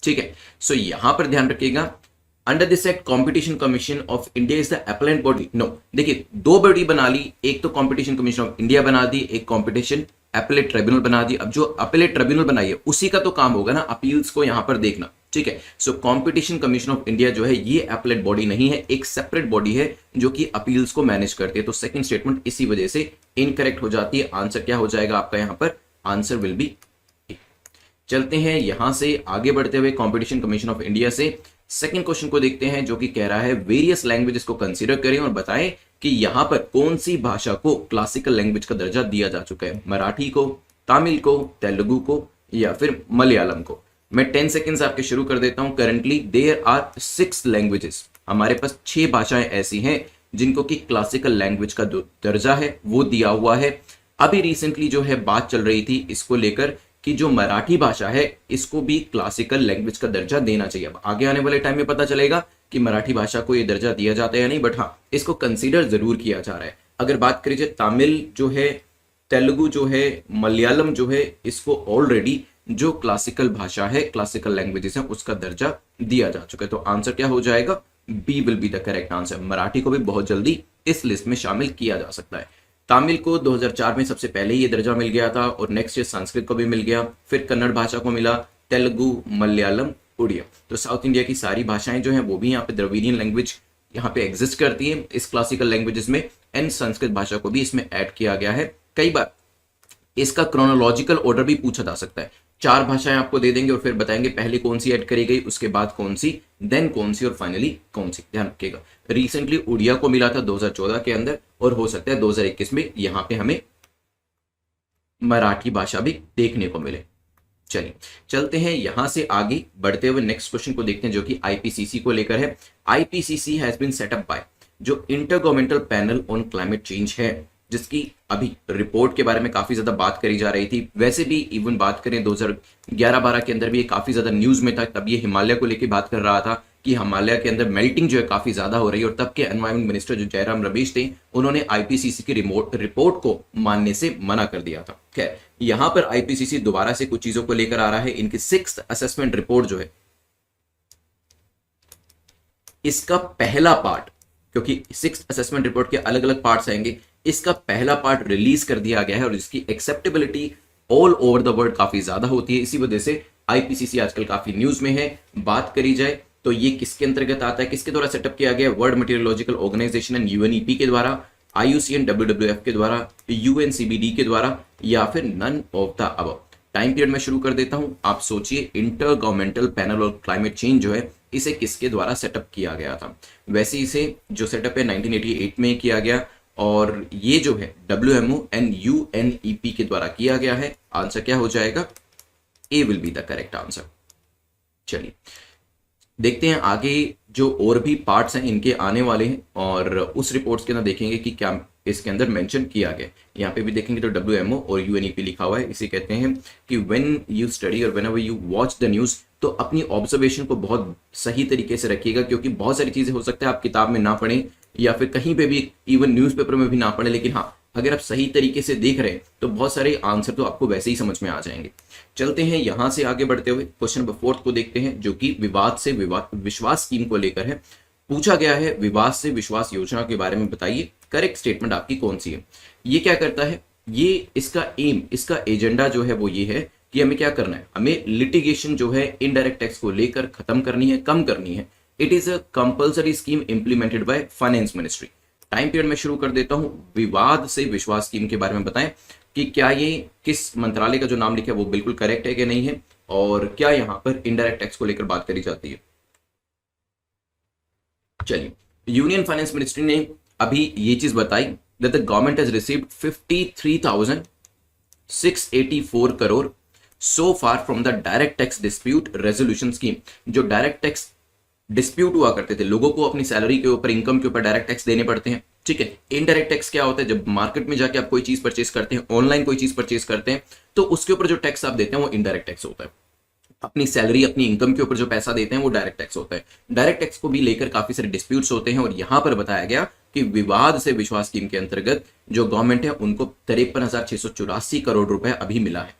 ठीक है। सो यहां पर ध्यान रखिएगा, under this act competition commission of India is the appellant body. No, देखिए दो बॉडी बना ली, एक तो कॉम्पिटिशन कमीशन ऑफ इंडिया बना दी, एक कॉम्पिटिशन एपलेट ट्रिब्यूनल बना दी। अब जो एपलेट ट्रिब्यूनल बनाई है उसी का तो काम होगा ना अपील्स को यहां पर देखना, ठीक है। सो कॉम्पिटिशन कमीशन ऑफ इंडिया जो है ये एपलेट बॉडी नहीं है, एक सेपरेट बॉडी है जो कि अपील्स को मैनेज करती है। तो सेकंड स्टेटमेंट इसी वजह से इनकरेक्ट हो जाती है। आंसर क्या हो जाएगा आपका यहां पर, आंसर विल बी। चलते हैं यहां से आगे बढ़ते हुए कॉम्पिटिशन कमीशन ऑफ इंडिया से सेकंड क्वेश्चन को देखते हैं, जो कि कह रहा है वेरियस लैंग्वेजेस को कंसीडर करें और बताएं कि यहां पर कौन सी भाषा को क्लासिकल लैंग्वेज का दर्जा दिया जा चुका है, मराठी को, तमिल को, तेलुगु को, या फिर मलयालम को। मैं 10 सेकेंड्स आपके शुरू कर देता हूं। करंटली देयर आर 6 लैंग्वेजेस, हमारे पास 6 भाषाएं ऐसी हैं जिनको कि क्लासिकल लैंग्वेज का दर्जा है वो दिया हुआ है। अभी रिसेंटली जो है बात चल रही थी इसको लेकर कि जो मराठी भाषा है इसको भी क्लासिकल लैंग्वेज का दर्जा देना चाहिए। अब आगे आने वाले टाइम में पता चलेगा कि मराठी भाषा को ये दर्जा दिया जाता है या नहीं, बट हाँ इसको कंसीडर जरूर किया जा रहा है। अगर बात करें तमिल जो है, तेलुगु जो है, मलयालम जो है, इसको ऑलरेडी जो क्लासिकल भाषा है, क्लासिकल लैंग्वेजेस है, उसका दर्जा दिया जा चुका है। तो आंसर क्या हो जाएगा, B will be the correct answer. Marathi को भी बहुत जल्दी इस लिस्ट में शामिल किया जा सकता है। तमिल को 2004 में सबसे पहले ये दर्जा मिल गया था और नेक्स्ट ईयर संस्कृत को भी मिल गया, फिर कन्नड़ भाषा को मिला, तेलुगु, मलयालम, उड़िया। तो साउथ इंडिया की सारी भाषाएं जो हैं वो भी यहाँ पे द्रविडियन लैंग्वेज यहाँ पे एग्जिस्ट करती है इस क्लासिकल लैंग्वेजेस में, एंड संस्कृत भाषा को भी इसमें ऐड किया गया है। कई बार इसका क्रोनोलॉजिकल ऑर्डर भी पूछा जा सकता है। 4 भाषाएं आपको दे देंगे और फिर बताएंगे पहले कौन सी ऐड करी गई, उसके बाद कौन सी, देन कौन सी और फाइनली कौन सी। ध्यान रखिएगा रिसेंटली उड़िया को मिला था 2014 के अंदर, और हो सकता है 2021 में यहां पे हमें मराठी भाषा भी देखने को मिले। चलिए चलते हैं यहां से आगे बढ़ते हुए नेक्स्ट क्वेश्चन को देखते हैं, जो कि आईपीसीसी को लेकर है। IPCC has been set up by, जो inter governmental panel on climate change है, जिसकी अभी रिपोर्ट के बारे में काफी ज्यादा बात करी जा रही थी। वैसे भी इवन बात करें 2011-12 के अंदर भी ये काफी ज्यादा न्यूज में था, तब ये हिमालय को लेकर बात कर रहा था कि हिमालय के अंदर मेल्टिंग जो है काफी ज्यादा हो रही है, और तब के एनवायरमेंट मिनिस्टर जो जयराम रमेश थे उन्होंने आईपीसीसी की रिपोर्ट को मानने से मना कर दिया था। खैर यहां पर आईपीसीसी दोबारा से कुछ चीजों को लेकर आ रहा है। इनकी 6th असेसमेंट रिपोर्ट जो है, इसका पहला पार्ट, क्योंकि 6th असेसमेंट रिपोर्ट के अलग अलग पार्ट्स आएंगे, इसका पहला पार्ट रिलीज कर दिया गया है और इसकी acceptability all over the world काफी ज्यादा होती है। इसी वजह से आईपीसीसी आजकल काफी न्यूज में है। बात करी जाए तो ये किसके अंतर्गत आता है, किसके द्वारा सेटअप किया गया, वर्ल्ड मेटीरियोलॉजिकल ऑर्गेनाइजेशन एंड यूएनईपी के द्वारा, आईयूसीएन डब्ल्यूडब्ल्यूएफ के द्वारा, यूएनसीबीडी के द्वारा, या फिर none of the above. Time period में शुरू कर देता हूं। आप सोचिए इंटर गवर्नमेंटल पैनल और क्लाइमेट चेंज जो है इसे किसके द्वारा सेटअप किया गया था। वैसे इसे जो सेटअप है 1988 में किया गया और ये जो है WMO एंड UNEP के द्वारा किया गया है। आंसर क्या हो जाएगा? A will be the correct answer. चलिए देखते हैं आगे जो और भी पार्ट्स हैं इनके आने वाले हैं और उस रिपोर्ट्स के अंदर देखेंगे कि क्या इसके अंदर मेंशन किया गया। यहाँ पे भी देखेंगे तो WMO और UNEP लिखा हुआ है। इसे कहते हैं कि व्हेन यू स्टडी और whenever you watch the news, तो अपनी ऑब्जर्वेशन को बहुत सही तरीके से रखिएगा, क्योंकि बहुत सारी चीज़ें हो सकता है आप किताब में ना पढ़ें या फिर कहीं पे भी इवन न्यूज़पेपर में भी ना पढ़ें, लेकिन हाँ अगर आप सही तरीके से देख रहे हैं तो बहुत सारे आंसर तो आपको वैसे ही समझ में आ जाएंगे। चलते हैं यहां से आगे बढ़ते हुए क्वेश्चन नंबर 4 को देखते हैं, जो कि विवाद से विश्वास स्कीम को लेकर है। पूछा गया है विवाद से विश्वास योजना के बारे में बताइए, करेक्ट स्टेटमेंट आपकी कौन सी है। ये क्या करता है, ये इसका एम, इसका एजेंडा जो है वो ये है कि हमें क्या करना है, हमें लिटिगेशन जो है इनडायरेक्ट टैक्स को लेकर खत्म करनी है, कम करनी है। It is a compulsory scheme implemented by finance ministry. Time period में शुरू कर देता हूं। विवाद से विश्वास स्कीम के बारे में बताएं कि क्या ये किस मंत्रालय का जो नाम लिखा है वो बिल्कुल करेक्ट है कि नहीं है, और क्या यहां पर इनडायरेक्ट टैक्स को लेकर बात करी जाती है। चलिए, यूनियन फाइनेंस मिनिस्ट्री ने अभी ये चीज बताई that the government has received 53,684 crore so far from the direct tax dispute resolution scheme. जो डायरेक्ट टैक्स डिस्प्यूट हुआ करते थे, लोगों को अपनी सैलरी के ऊपर, इनकम के ऊपर डायरेक्ट टैक्स देने पड़ते हैं, ठीक है। इनडायरेक्ट टैक्स क्या होता है, जब मार्केट में जाके आप कोई चीज परचेस करते हैं, ऑनलाइन कोई चीज परचेस करते हैं, तो उसके ऊपर जो टैक्स आप देते हैं वो इनडायरेक्ट टैक्स होता है। अपनी सैलरी, अपनी इनकम के ऊपर जो पैसा देते हैं वो डायरेक्ट टैक्स होता है। डायरेक्ट टैक्स को भी लेकर काफी सारे डिस्प्यूट्स होते हैं और यहां पर बताया गया कि विवाद से विश्वास स्कीम के अंतर्गत जो गवर्नमेंट है उनको 53,684 करोड़ रुपए अभी मिला है।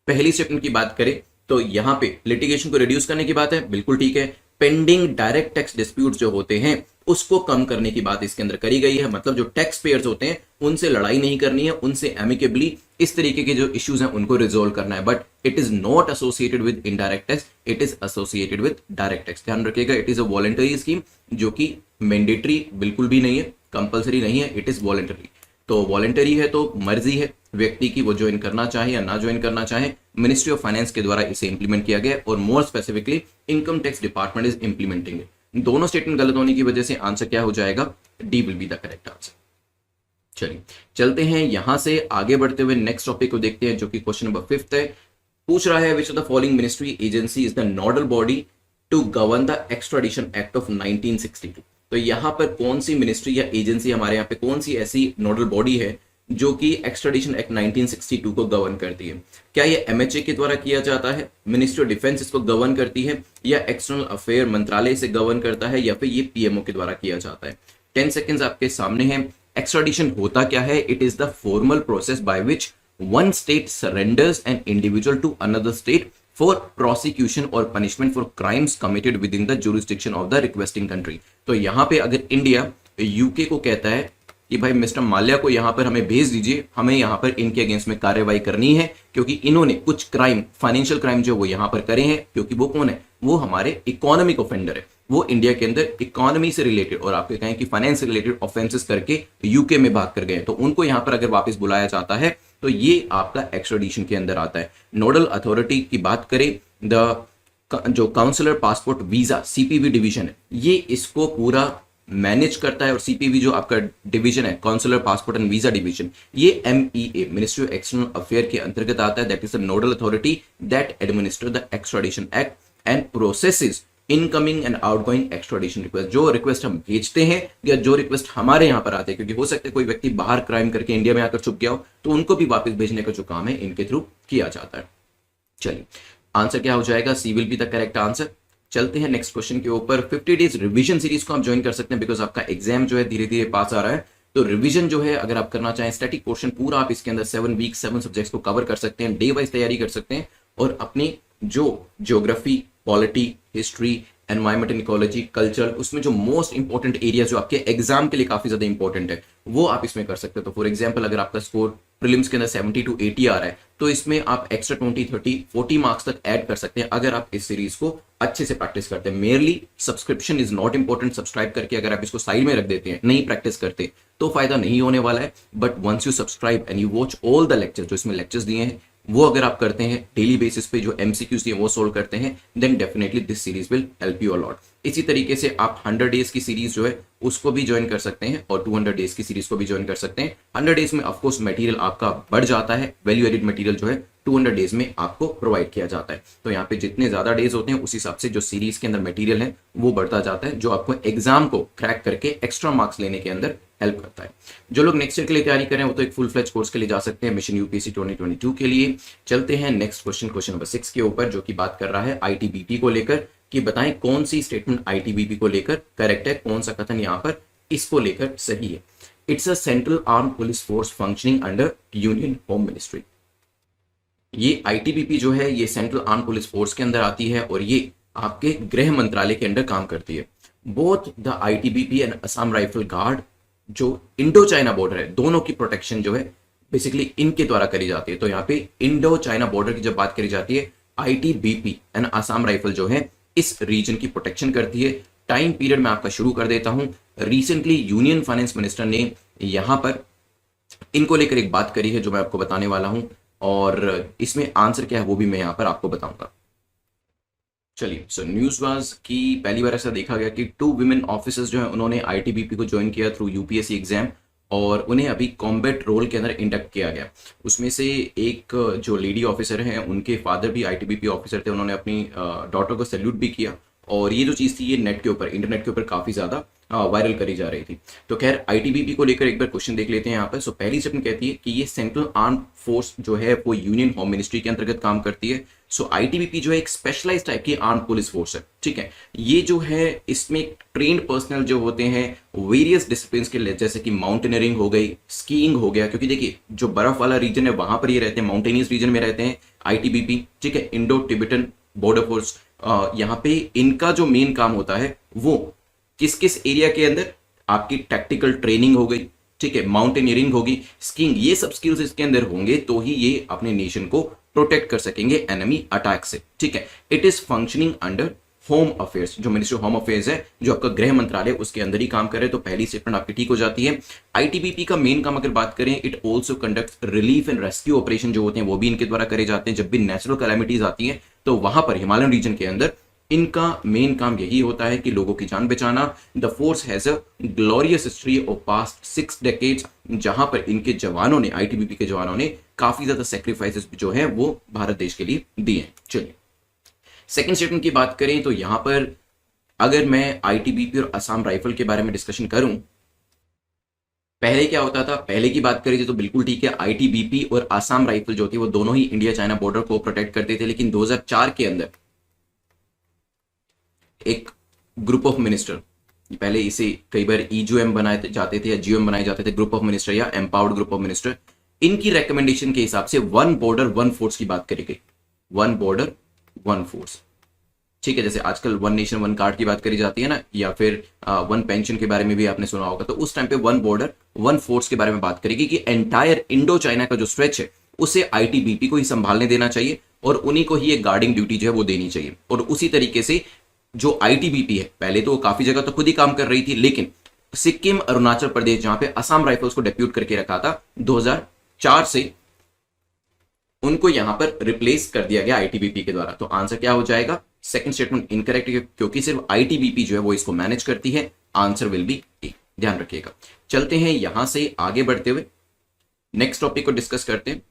पहली स्टेटमेंट की बात करें तो यहां पे लिटिगेशन को रिड्यूस करने की बात है, बिल्कुल ठीक है। पेंडिंग डायरेक्ट टैक्स डिस्प्यूट जो होते हैं उसको कम करने की बात इसके अंदर करी गई है। मतलब जो टैक्स पेयर्स होते हैं उनसे लड़ाई नहीं करनी है, उनसे एमिकेबली इस तरीके के जो इश्यूज हैं उनको रिजोल्व करना है। But it is not associated with indirect tax, it is associated with direct tax. ध्यान रखिएगा, it is a voluntary scheme, जो कि मैंडेटरी बिल्कुल भी नहीं है, कंपल्सरी नहीं है, इट इज वॉलंटरी। तो वॉलंटरी है तो मर्जी है व्यक्ति की, वो ज्वाइन करना चाहे या ना ज्वाइन करना चाहे। मिनिस्ट्री ऑफ फाइनेंस के द्वारा इसे इंप्लीमेंट किया गया और more specifically income tax department is implementing it. दोनों स्टेटमेंट गलत होने की वजह से आंसर क्या हो जाएगा, D will be the correct answer. चलिए चलते हैं यहां से आगे बढ़ते हुए नेक्स्ट टॉपिक को देखते हैं, जो कि क्वेश्चन नंबर 5 है। पूछ रहा है which of the following ministry agency is the nodal body to govern the extradition act of 1962। तो यहां पर कौन सी मिनिस्ट्री या एजेंसी, हमारे यहाँ पे कौन सी ऐसी नोडल बॉडी है जो कि एक्स्ट्राडिशन एक्ट 1962 को गवर्न करती है। क्या ये MHA के द्वारा किया जाता है, मिनिस्ट्री ऑफ डिफेंस इसको गवर्न करती है, या एक्सटर्नल अफेयर मंत्रालय से गवर्न करता है, या फिर ये PMO के द्वारा किया जाता है। 10 सेकेंड्स आपके सामने हैं। एक्स्ट्राडिशन होता क्या है, it is the formal process by which one state surrenders an individual to another state for prosecution और punishment for crimes committed within the jurisdiction of the requesting country. तो यहां पे अगर इंडिया UK को कहता है कि भाई मिस्टर माल्या को यहां पर हमें भेज दीजिए, हमें यहां पर इनके अगेंस्ट में कार्रवाई करनी है, क्योंकि इन्होंने कुछ क्राइम, फाइनेंशियल क्राइम जो वो यहां पर करे हैं, क्योंकि वो कौन है, वो हमारे इकोनॉमिक ऑफेंडर है, वो इंडिया के अंदर इकोनॉमी से रिलेटेड और आपके कहें कि फाइनेंस से रिलेटेड ऑफेंसेस करके UK में भाग कर गए, तो उनको यहां पर अगर वापस बुलाया जाता है तो ये आपका एक्स्ट्राडिशन के अंदर आता है। नोडल अथॉरिटी की बात करें, जो consular passport visa CPV division है, ये इसको पूरा मैनेज करता है। और CPV जो आपका डिवीजन है, consular passport and visa division, ये MEA ministry of external affair के अंतर्गत आता है। That is the nodal authority that administer the extradition act and processes incoming and outgoing extradition request. जो रिक्वेस्ट हम भेजते हैं या जो रिक्वेस्ट हमारे यहां पर आते हैं, क्योंकि हो सकता है कोई व्यक्ति बाहर क्राइम करके इंडिया में आकर छुप गया हो, तो उनको भी वापस भेजने का जो काम है इनके थ्रू किया जाता है। चलिए आंसर क्या हो जाएगा, C will be the correct answer. चलते हैं नेक्स्ट क्वेश्चन के ऊपर। 50 डेज रिवीजन सीरीज को आप ज्वाइन कर सकते हैं, बिकॉज आपका एग्जाम जो है धीरे धीरे पास आ रहा है। तो रिवीजन जो है अगर आप करना चाहें, स्टैटिक पोर्शन पूरा आप इसके अंदर 7 वीक 7 सब्जेक्ट्स को कवर कर सकते हैं, डे वाइज तैयारी कर सकते हैं, और अपनी जो geography, polity, history, environment and ecology, culture, उसमें जो मोस्ट इंपॉर्टेंट एरिया जो आपके एग्जाम के लिए काफी ज्यादा इंपॉर्टेंट है, वो आप इसमें कर सकते हो। तो फॉर एग्जाम्पल अगर आपका स्कोर प्रीलिम्स के अंदर 70 to 80 आ रहा है, तो इसमें आप एक्स्ट्रा 20, 30, 40 मार्क्स तक ऐड कर सकते हैं अगर आप इस सीरीज को अच्छे से प्रैक्टिस करते हैं। Merely subscription is not important. Subscribe करके अगर आप इसको साइड में रख देते हैं, नहीं प्रैक्टिस करते, तो फायदा नहीं होने वाला है। But once you subscribe and you watch all the lecture, जो इसमें लेक्चर्स दिए हैं, वो अगर आप करते हैं डेली बेसिस पे, जो एमसीक्यूज है वो सोल्व करते हैं, then definitely this series will help you a lot. इसी तरीके से आप 100 डेज की सीरीज जो है उसको भी ज्वाइन कर सकते हैं और 200 डेज की सीरीज को भी ज्वाइन कर सकते हैं। 100 डेज में ऑफकोर्स मटेरियल आपका बढ़ जाता है, वैल्यू एडिड मटेरियल जो है 200 डेज में आपको प्रोवाइड किया जाता है। तो यहाँ पे जितने ज्यादा डेज होते हैं उस हिसाब से जो सीरीज के अंदर मटेरियल है वो बढ़ता जाता है, जो आपको एग्जाम को क्रैक करके एक्स्ट्रा मार्क्स लेने के अंदर हेल्प करता है। जो लोग नेक्स्ट ईयर के लिए तैयारी कर रहे हैं वो तो एक फुल फ्लेज कोर्स के लिए जा सकते हैं मिशन यूपीएससी 2022 के लिए। चलते हैं नेक्स्ट क्वेश्चन, क्वेश्चन नंबर 6 के ऊपर, जो कि बात कर रहा है आईटीबीपी को लेकर, कि बताएं कौन सी स्टेटमेंट आईटीबीपी को लेकर करेक्ट है, कौन सा कथन यहाँ पर इसको लेकर सही है। It's a central arm police force functioning under union home ministry. ये आईटीबीपी जो है ये सेंट्रल आर्म पुलिस फोर्स के अंदर आती है और ये आपके गृह मंत्रालय के अंडर काम करती है। Both the ITBP and Assam rifle guard, जो इंडो चाइना बॉर्डर है, दोनों की प्रोटेक्शन जो है बेसिकली इनके द्वारा करी जाती है। तो यहाँ पे इंडो चाइना बॉर्डर की जब बात करी जाती है, आईटीबीपी एंड असम राइफल जो है इस रीजन की प्रोटेक्शन करती है। टाइम पीरियड में आपका शुरू कर देता हूं। रिसेंटली यूनियन फाइनेंस मिनिस्टर ने यहां पर इनको लेकर एक बात करी है जो मैं आपको बताने वाला हूं, और इसमें आंसर क्या है वो भी मैं यहां पर आपको बताऊंगा। चलिए, सो न्यूज वाज कि पहली बार ऐसा देखा गया कि 2 विमेन ऑफिसर्स जो है उन्होंने आईटीबीपी को ज्वाइन किया थ्रू यूपीएससी एग्जाम, और उन्हें अभी कॉम्बैट रोल के अंदर इंडक्ट किया गया। उसमें से एक जो लेडी ऑफिसर हैं उनके फादर भी आईटीबीपी ऑफिसर थे, उन्होंने अपनी डॉटर को सैल्यूट भी किया, और ये जो चीज़ थी ये नेट के ऊपर, इंटरनेट के ऊपर काफ़ी ज़्यादा वायरल करी जा रही थी। तो खैर आईटीबीपी को लेकर एक बार क्वेश्चन देख लेते हैं यहाँ पर। सो पहली स्टेटमेंट कहती है कि ये सेंट्रल आर्म फोर्स जो है वो यूनियन होम मिनिस्ट्री के अंतर्गत काम करती है। सो आईटीबीपी जो है एक स्पेशलाइज टाइप की आर्म पुलिस फोर्स है, ठीक है। ये जो है इसमें ट्रेन्ड पर्सनल जो होते हैं वेरियस डिसिप्लिन के लिए, जैसे कि माउंटेनियरिंग हो गई, स्कीइंग हो गया, क्योंकि देखिए जो बर्फ वाला रीजन है वहां पर ये रहते हैं, माउंटेनियस रीजन में रहते हैं आईटीबीपी, ठीक है। इंडो टिबेटन बॉर्डर फोर्स, यहाँ पे इनका जो मेन काम होता है वो किस किस एरिया के अंदर, आपकी टैक्टिकल ट्रेनिंग हो गई, ठीक है, माउंटेनियरिंग होगी, स्कीइंग, ये सब स्किल्स इसके अंदर होंगे तो ही ये अपने नेशन को प्रोटेक्ट कर सकेंगे एनिमी अटैक से, ठीक है। It is functioning under home affairs, जो मिनिस्ट्री ऑफ होम अफेयर्स है, जो आपका गृह मंत्रालय उसके अंदर ही काम करे। तो पहली स्टेटमेंट आपकी ठीक हो जाती है। आईटीबीपी का मेन काम अगर बात करें, it also conduct relief and rescue operation जो होते हैं वो भी इनके द्वारा करे जाते हैं। जब भी नेचुरल कैलामिटीज आती हैं तो वहां पर हिमालयन रीजन के अंदर इनका मेन काम यही होता है कि लोगों की जान बचाना। The force has a glorious history of past 6 decades, जहां पर इनके जवानों ने, आईटीबीपी के जवानों ने काफी ज्यादा सेक्रीफाइसेस जो है वो भारत देश के लिए दिए। चलिए सेकंड स्टेटमेंट की बात करें तो यहां पर अगर मैं आईटीबीपी और असम राइफल के बारे में डिस्कशन करूं, पहले क्या होता था, पहले की बात करें तो बिल्कुल ठीक है, आईटीबीपी और असम राइफल जो थी वो दोनों ही इंडिया चाइना बॉर्डर को प्रोटेक्ट करते थे। लेकिन 2004 के अंदर एक ग्रुप ऑफ मिनिस्टर, पहले इसे कई बार ईजीओएम बनाए जाते थे या जीओएम बनाए जाते थे, ग्रुप ऑफ मिनिस्टर या एम्पावर्ड ग्रुप ऑफ मिनिस्टर, इनकी रिकमेंडेशन के हिसाब से 1 बॉर्डर 1 फोर्स की बात करी गई। 1 बॉर्डर 1 फोर्स, ठीक है। जैसे आजकल 1 नेशन 1 कार्ड की बात करी जाती है ना, या फिर 1 पेंशन के बारे में भी आपने सुना होगा। तो उस टाइम पे 1 बॉर्डर 1 फोर्स के बारे में बात करेगी कि एंटायर इंडो चाइना का जो स्ट्रेच है उसे आईटीबीपी को ही संभालने देना चाहिए और उन्हीं को ही एक गार्डिंग ड्यूटी जो है वो देनी चाहिए। और उसी तरीके से जो आईटीबीपी है, पहले तो काफी जगह तो खुद ही काम कर रही थी, लेकिन सिक्किम, अरुणाचल प्रदेश, जहां पे असम राइफल्स को डेप्यूट करके रखा था 2004 से, उनको यहां पर रिप्लेस कर दिया गया आईटीबीपी के द्वारा। तो आंसर क्या हो जाएगा? सेकंड स्टेटमेंट इनकरेक्ट है, क्योंकि सिर्फ आईटीबीपी जो है वो इसको मैनेज करती है। आंसर विल बी ए, ध्यान रखिएगा। चलते हैं यहां से आगे बढ़ते हुए नेक्स्ट टॉपिक को डिस्कस करते हैं।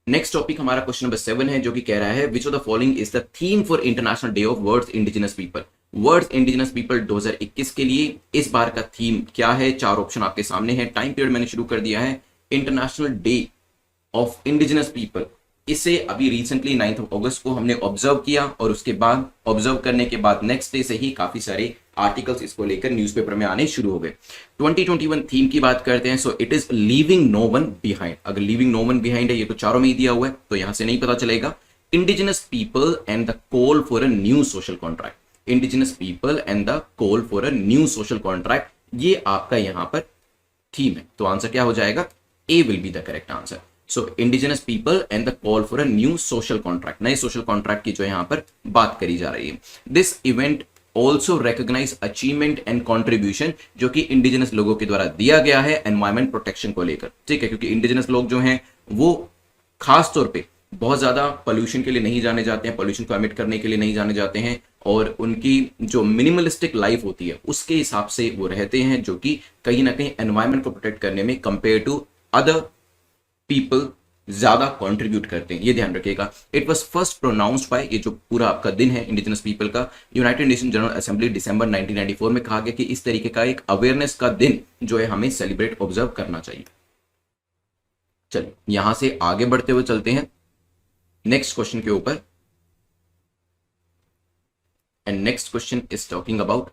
नेक्स्ट टॉपिक हमारा क्वेश्चन नंबर 7 है, जो कि कह रहा है which of the following is the theme for international day of world indigenous people. World indigenous people 2021 के लिए इस बार का थीम क्या है? 4 ऑप्शन आपके सामने है। टाइम पीरियड मैंने शुरू कर दिया है। International day of indigenous people, इसे अभी रिसेंटली 9 अगस्त को हमने ऑब्जर्व किया, और उसके बाद ऑब्जर्व करने के बाद नेक्स्ट डे से ही काफी सारे आर्टिकल्स इसको लेकर न्यूज़पेपर में आने शुरू हो गए। 2021 थीम की बात करते हैं। So it is leaving no one behind. अगर लीविंग नो वन बिहाइंड है, ये तो चारों में ही दिया हुआ है, तो यहां से नहीं पता चलेगा। Indigenous people and the call for a new social contract. Indigenous people and the call for a new social contract, ये आपका यहां पर थीम है। तो आंसर क्या हो जाएगा? A will be the correct answer. So indigenous people and the call for a new social contract, नए सोशल कॉन्ट्रैक्ट की जो यहां पर बात करी जा रही है। This event also recognise achievement and contribution, जो कि इंडिजिनस लोगों के द्वारा दिया गया है एनवायरमेंट प्रोटेक्शन को लेकर, ठीक है। क्योंकि इंडिजिनस लोग जो हैं वो खास तौर पे बहुत ज्यादा पोल्यूशन के लिए नहीं जाने जाते हैं, पोल्यूशन को एमिट करने के लिए नहीं जाने जाते हैं, और उनकी जो मिनिमलिस्टिक लाइफ होती है उसके हिसाब से वो रहते हैं, जो कि कहीं ना कहीं एनवायरमेंट को प्रोटेक्ट करने में कंपेयर टू अदर पीपल ज्यादा कंट्रीब्यूट करते हैं, ये ध्यान रखिएगा। It was first pronounced by, ये जो पूरा आपका दिन है इंडिजिनस पीपल का, united nation general assembly December 1994 में कहा गया कि इस तरीके का एक अवेयरनेस का दिन जो है हमें सेलिब्रेट ऑब्जर्व करना चाहिए। चलिए यहां से आगे बढ़ते हुए चलते हैं नेक्स्ट क्वेश्चन के ऊपर, and next question is talking about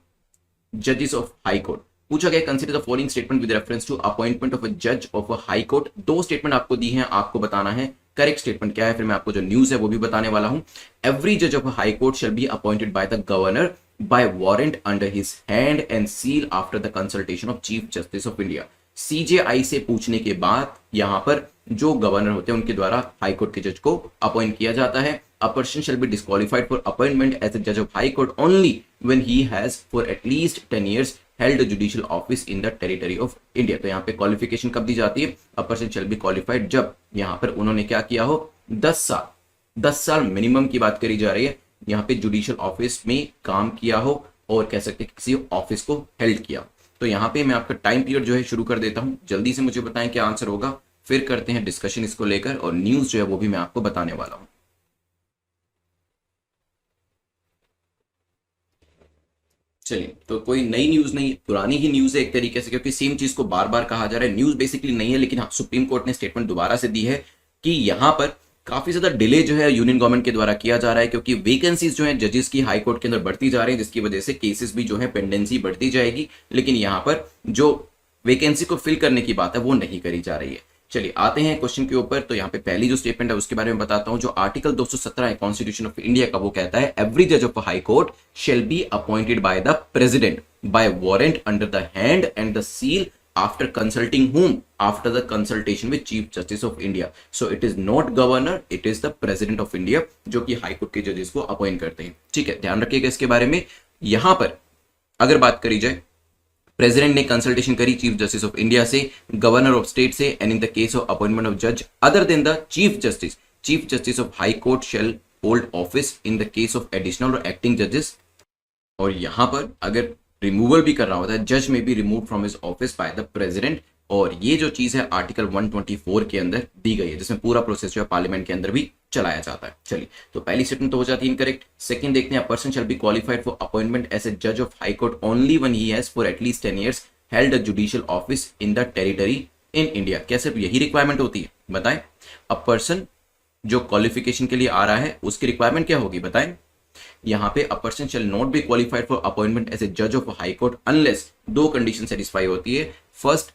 जजेस ऑफ हाई कोर्ट। पूछा गया consider the following statement with reference to appointment of a जज ऑफ अ हाई कोर्ट। दो स्टेटमेंट आपको दी हैं, आपको बताना है करेक्ट स्टेटमेंट क्या है, फिर मैं आपको जो न्यूज है वो भी बताने वाला हूं। एवरी जज of a high court shall be appointed by the governor by warrant under his hand and seal after the consultation of chief justice of India. CJI से पूछने के बाद यहां पर जो गवर्नर होते हैं उनके द्वारा हाई कोर्ट के जज को अपॉइंट किया जाता है। A person shall be disqualified for appointment as a judge of high court only when he has for at least 10 years held a judicial office in the territory of India। तो यहाँ पे क्वालिफिकेशन कब दी जाती है? A person shall be qualified जब यहाँ पर उन्होंने क्या किया हो, 10 साल मिनिमम की बात करी जा रही है, यहाँ पे जुडिशियल ऑफिस में काम किया हो और कह सकते हैं किसी ऑफिस को हेल्ड किया। तो यहाँ पे मैं आपका टाइम पीरियड जो है शुरू कर देता हूँ, जल्दी से मुझे बताएं क्या आंसर होगा, फिर करते हैं डिस्कशन इसको लेकर, और न्यूज जो है वो भी मैं आपको बताने वाला हूँ। चलिए, तो कोई नई न्यूज नहीं, पुरानी ही न्यूज है एक तरीके से, क्योंकि सेम चीज को बार बार कहा जा रहा है। न्यूज बेसिकली नहीं है, लेकिन हाँ सुप्रीम कोर्ट ने स्टेटमेंट दोबारा से दी है कि यहां पर काफी ज्यादा डिले जो है यूनियन गवर्नमेंट के द्वारा किया जा रहा है, क्योंकि वैकेंसीज जो है जजेस की हाई कोर्ट के अंदर बढ़ती जा रही है, जिसकी वजह से केसेस भी जो है पेंडेंसी बढ़ती जाएगी, लेकिन यहां पर जो वैकेंसी को फिल करने की बात है वो नहीं करी जा रही है। चलिए आते हैं क्वेश्चन के ऊपर। तो यहाँ पे पहली जो स्टेटमेंट है उसके बारे में बताता हूं। जो आर्टिकल 217 है कॉन्स्टिट्यूशन ऑफ इंडिया का, वो कहता है एवरी जज of high court shall be appointed by the president bye warrant under the hand and the seal after consulting whom, after the consultation with Chief Justice of India. So it is not governor, it is the president of India जो कि हाई कोर्ट के जजेस को अपॉइंट करते हैं। ठीक है, ध्यान रखिएगा इसके बारे में। यहां पर अगर बात करी जाए, प्रेसिडेंट ने कंसल्टेशन करी चीफ जस्टिस ऑफ इंडिया से, गवर्नर ऑफ स्टेट से, and in the case of appointment of जज other than the chief justice of high court shall hold office in the case of additional और एक्टिंग जजेस। और यहां पर अगर रिमूवल भी कर रहा होता है, जज में be remove from his office by the president. और ये जो चीज है आर्टिकल 124 के अंदर दी गई है, जिसमें पूरा प्रोसेस जो है पार्लियामेंट के अंदर भी चलाया जाता है। चलिए, तो पहली स्टेटमेंट तो हो जाती है इनकरेक्ट। सेकंड देखते हैं, person shall be qualified for appointment as a जज of high court only when he has for at least 10 years held a judicial office in the territory in India. क्या सिर्फ यही रिक्वायरमेंट होती है? बताएं। अ पर्सन जो क्वालिफिकेशन के लिए आ रहा है उसकी रिक्वायरमेंट क्या होगी, बताएं। यहां पे a person shall not be qualified for appointment as a जज ऑफ हाई कोर्ट अनलेस दो कंडीशन सेटिस्फाई होती है। फर्स्ट,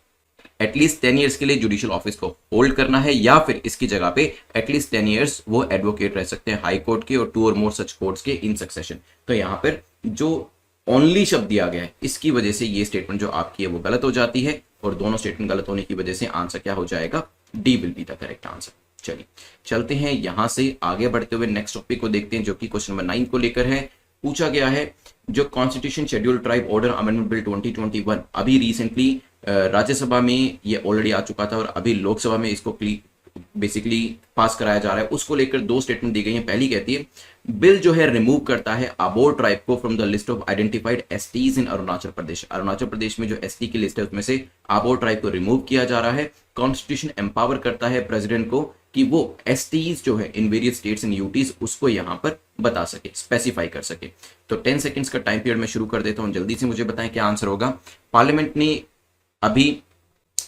एटलीस्ट 10 years के लिए जुडिशियल ऑफिस को होल्ड करना है, या फिर इसकी जगह पे एटलीस्ट 10 years वो एडवोकेट रह सकते हैं हाई कोर्ट के और 2 or more सच कोर्ट्स के इन सक्सेशन। तो यहां पर जो ओनली शब्द दिया गया है, इसकी वजह से ये स्टेटमेंट जो आपकी है वो गलत हो जाती है, और दोनों स्टेटमेंट गलत होने की वजह से आंसर क्या हो जाएगा, D will be the correct answer. चलिए चलते हैं यहां से आगे बढ़ते हुए नेक्स्ट टॉपिक को देखते हैं, जो कि क्वेश्चन नंबर 9 को लेकर है। पूछा गया है जो constitution schedule tribe order amendment bill 2021 अभी रिसेंटली राज्यसभा में ये ऑलरेडी आ चुका था और अभी लोकसभा में इसको बेसिकली पास कराया जा रहा है, उसको लेकर दो स्टेटमेंट दी गई है। पहली कहती है बिल जो है रिमूव करता है अबोर ट्राइब को from the list of identified STs in Arunachal Pradesh. Arunachal Pradesh में जो एसटी की लिस्ट है उसमें से अबोर ट्राइब को रिमूव किया जा रहा है। कॉन्स्टिट्यूशन एम्पावर करता है प्रेसिडेंट को कि वो एसटीज जो है in various states and UTs उसको यहां पर बता सके, स्पेसिफाई कर सके। तो 10 सेकंड्स का टाइम पीरियड में शुरू कर देता हूं, जल्दी से मुझे बताएं क्या आंसर होगा। पार्लियामेंट ने अभी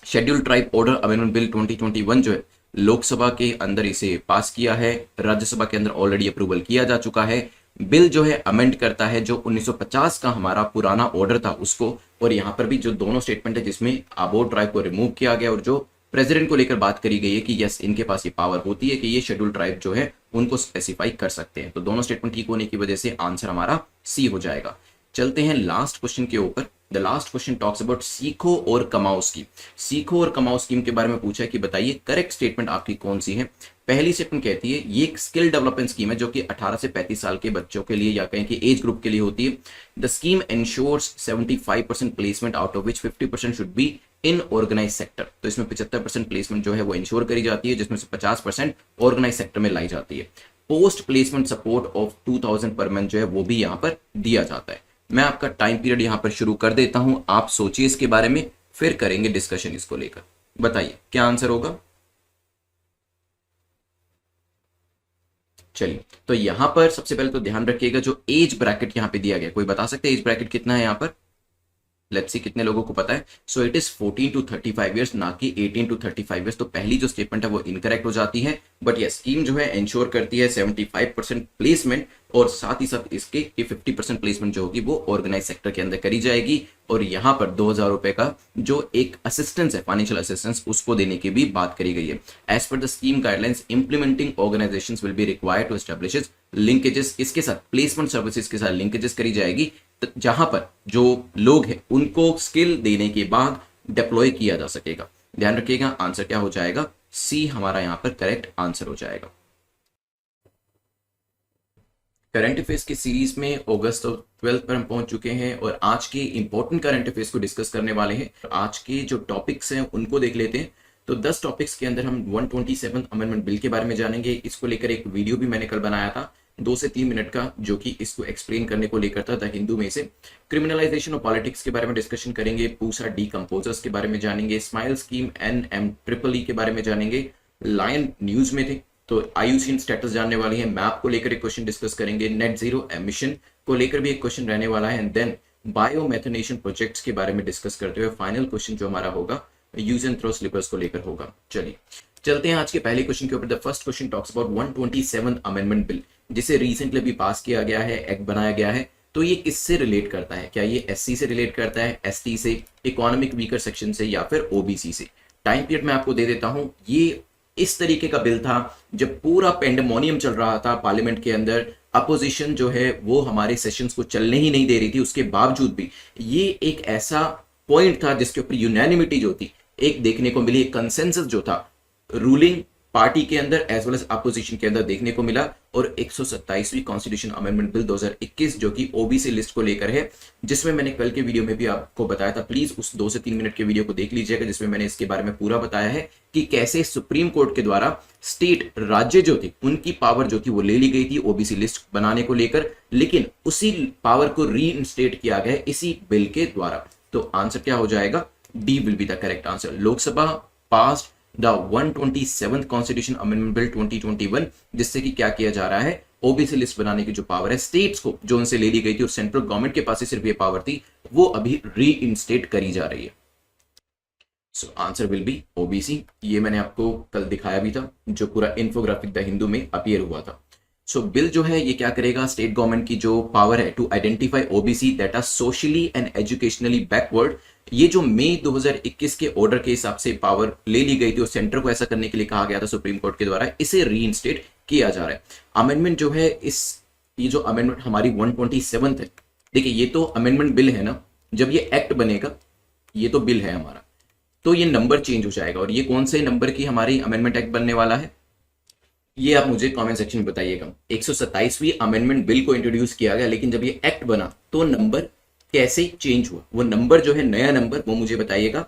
schedule tribe order amendment bill 2021 जो है लोकसभा के अंदर इसे पास किया है, राज्यसभा के अंदर ऑलरेडी अप्रूवल किया जा चुका है। बिल जो है अमेंड करता है जो 1950 का हमारा पुराना ऑर्डर था उसको, और यहां पर भी जो दोनों स्टेटमेंट है जिसमें अबोर ट्राइब को रिमूव किया गया और जो प्रेसिडेंट को लेकर बात करी गई है कि यस इनके पास ये पावर होती है कि ये शेड्यूल ट्राइब जो है उनको स्पेसिफाई कर सकते हैं। तो दोनों स्टेटमेंट ठीक होने की वजह से आंसर हमारा सी हो जाएगा। चलते हैं लास्ट क्वेश्चन के ऊपर। The last question talks about सीखो और कमाओ स्कीम। सीखो और कमाओ स्कीम के बारे में पूछा है कि बताइए करेक्ट स्टेटमेंट आपकी कौन सी है। पहली स्टेटमेंट कहती है ये एक स्किल डेवलपमेंट स्कीम है जो कि 18 से 35 साल के बच्चों के लिए या कहें कि एज ग्रुप के लिए होती है। The scheme ensures 75% placement out of which 50% should be in organise sector. तो इसमें 75% प्लेसमेंट जो है वो इंश्योर करी जाती है, जिसमें से 50% ऑर्गेनाइज सेक्टर में लाई जाती है। Post placement support of 2000 per month जो है वो भी यहाँ पर दिया जाता है। मैं आपका टाइम पीरियड यहाँ पर शुरू कर देता हूं, आप सोचिए इसके बारे में, फिर करेंगे डिस्कशन इसको लेकर। बताइए क्या आंसर होगा। चलिए, तो यहां पर सबसे पहले तो ध्यान रखिएगा जो एज ब्रैकेट यहां पे दिया गया, कोई बता सकते हैं एज ब्रैकेट कितना है यहां पर? लेट्स सी कितने लोगों को पता है। So it is 14 to 35 years, ना कि 18 टू 35 ईयर्स। तो पहली जो स्टेटमेंट है वो इनकरेक्ट हो जाती है, बट ये स्कीम जो है इंश्योर करती है 75% प्लेसमेंट, और साथ ही साथ इसके 50% प्लेसमेंट जो होगी वो ऑर्गेनाइज सेक्टर के अंदर करी जाएगी। और यहाँ पर 2000 रुपए का जो एक असिस्टेंस है, फाइनेंशियल असिस्टेंस, उसको देने की भी बात करी गई है। As per the scheme guidelines, implementing organisations will be required to establish linkages, इसके साथ प्लेसमेंट सर्विसेज के साथ लिंकेजेस करी जाएगी, जहां पर जो लोग हैं उनको स्किल देने के बाद डिप्लॉय किया जा सकेगा। ध्यान रखिएगा आंसर क्या हो जाएगा, सी हमारा यहां पर करेक्ट आंसर हो जाएगा। करंट अफेयर्स की सीरीज में अगस्त 12 पर हम पहुंच चुके हैं और आज के इंपॉर्टेंट करंट अफेयर्स को डिस्कस करने वाले हैं। आज के जो टॉपिक्स हैं उनको देख लेते हैं। तो 10 टॉपिक्स के अंदर हम 127 अमेंडमेंट बिल के बारे में जानेंगे। इसको लेकर एक वीडियो भी मैंने कल बनाया था 2 से 3 मिनट का, जो कि इसको एक्सप्लेन करने को लेकर था द हिंदू में से। क्रिमिनलाइजेशन ऑफ पॉलिटिक्स के बारे में डिस्कशन करेंगे, पूसा डीकंपोजर्स के बारे में जानेंगे, स्माइल स्कीम NMEEE के बारे में जानेंगे, लायन न्यूज में थे तो IUCN स्टेटस जानने वाली है, मैप को लेकर एक क्वेश्चन डिस्कस करेंगे, नेट जीरो एमिशन को लेकर भी एक क्वेश्चन रहने वाला है, एंड देन बायोमेथनेशन प्रोजेक्ट्स के बारे में डिस्कस करते हुए फाइनल क्वेश्चन जो हमारा होगा यूज एंड थ्रो स्लीपर्स को लेकर होगा। चलिए चलते हैं आज के पहले क्वेश्चन के ऊपर। The first question talks about 127 amendment bill, जिसे रिसेंटली भी पास किया गया है, एक्ट बनाया गया है। तो ये किससे रिलेट करता है? क्या ये SC से रिलेट करता है, ST से, इकोनॉमिक वीकर सेक्शन से, या फिर OBC से? टाइम पीरियड मैं आपको दे देता हूं। ये इस तरीके का बिल था जब पूरा पेंडेमोनियम चल रहा था पार्लियामेंट के अंदर, अपोजिशन जो है वो हमारे सेशंस को चलने ही नहीं दे रही थी, उसके बावजूद भी ये एक ऐसा पॉइंट था जिसके ऊपर यूनैनिमिटी जो थी एक देखने को मिली, एक कंसेंसस जो था रूलिंग पार्टी के अंदर एज वेल एज अपोजिशन के अंदर देखने को मिला। और 127वीं कॉन्स्टिट्यूशन अमेंडमेंट बिल 2021 जो कि OBC लिस्ट को लेकर है, जिसमें मैंने कल के वीडियो में भी आपको बताया था, प्लीज उस 2 से 3 मिनट के वीडियो को देख लीजिएगा, जिसमें मैंने इसके बारे में पूरा बताया है कि कैसे सुप्रीम कोर्ट के द्वारा स्टेट राज्य जो थी उनकी पावर जो थी वो ले ली गई थी OBC लिस्ट बनाने को लेकर, लेकिन उसी पावर को रीइंस्टेट किया गया इसी बिल के द्वारा। तो आंसर क्या हो जाएगा? D will be the correct answer. Lok Sabha passed the 127th constitution amendment bill 2021, जिससे कि क्या किया जा रहा है, OBC लिस्ट बनाने की जो पावर है स्टेट्स को जो उनसे ले ली गई थी और सेंट्रल गवर्नमेंट के पास ही सिर्फ ये पावर थी, वो अभी रीइंस्टेट करी जा रही है। So answer will be OBC। ये मैंने आपको कल दिखाया भी था, जो पूरा इन्फोग्राफिक द हिंदू में अपीयर हुआ था। सो बिल जो है ये क्या करेगा, स्टेट गवर्नमेंट की जो पावर है to identify OBC that are socially and educationally backward, ये जो मई 2021 के ऑर्डर के हिसाब से पावर ले ली गई थी और सेंटर को ऐसा करने के लिए कहा गया था सुप्रीम कोर्ट के द्वारा, इसे रीइंस्टेट किया जा रहा है। अमेंडमेंट जो है ये जो अमेंडमेंट हमारी 127 है, देखिए ये तो अमेंडमेंट बिल है ना, जब ये एक्ट बनेगा, ये तो बिल है हमारा, तो ये नंबर चेंज हो जाएगा। और ये कौन से नंबर की हमारी अमेंडमेंट एक्ट बनने वाला है, ये आप मुझे कमेंट सेक्शन में बताइएगा। 127वीं अमेंडमेंट बिल को इंट्रोड्यूस किया गया, लेकिन जब ये एक्ट बना तो नंबर कैसे चेंज हुआ, वो नंबर जो है नया नंबर, वो मुझे बताइएगा।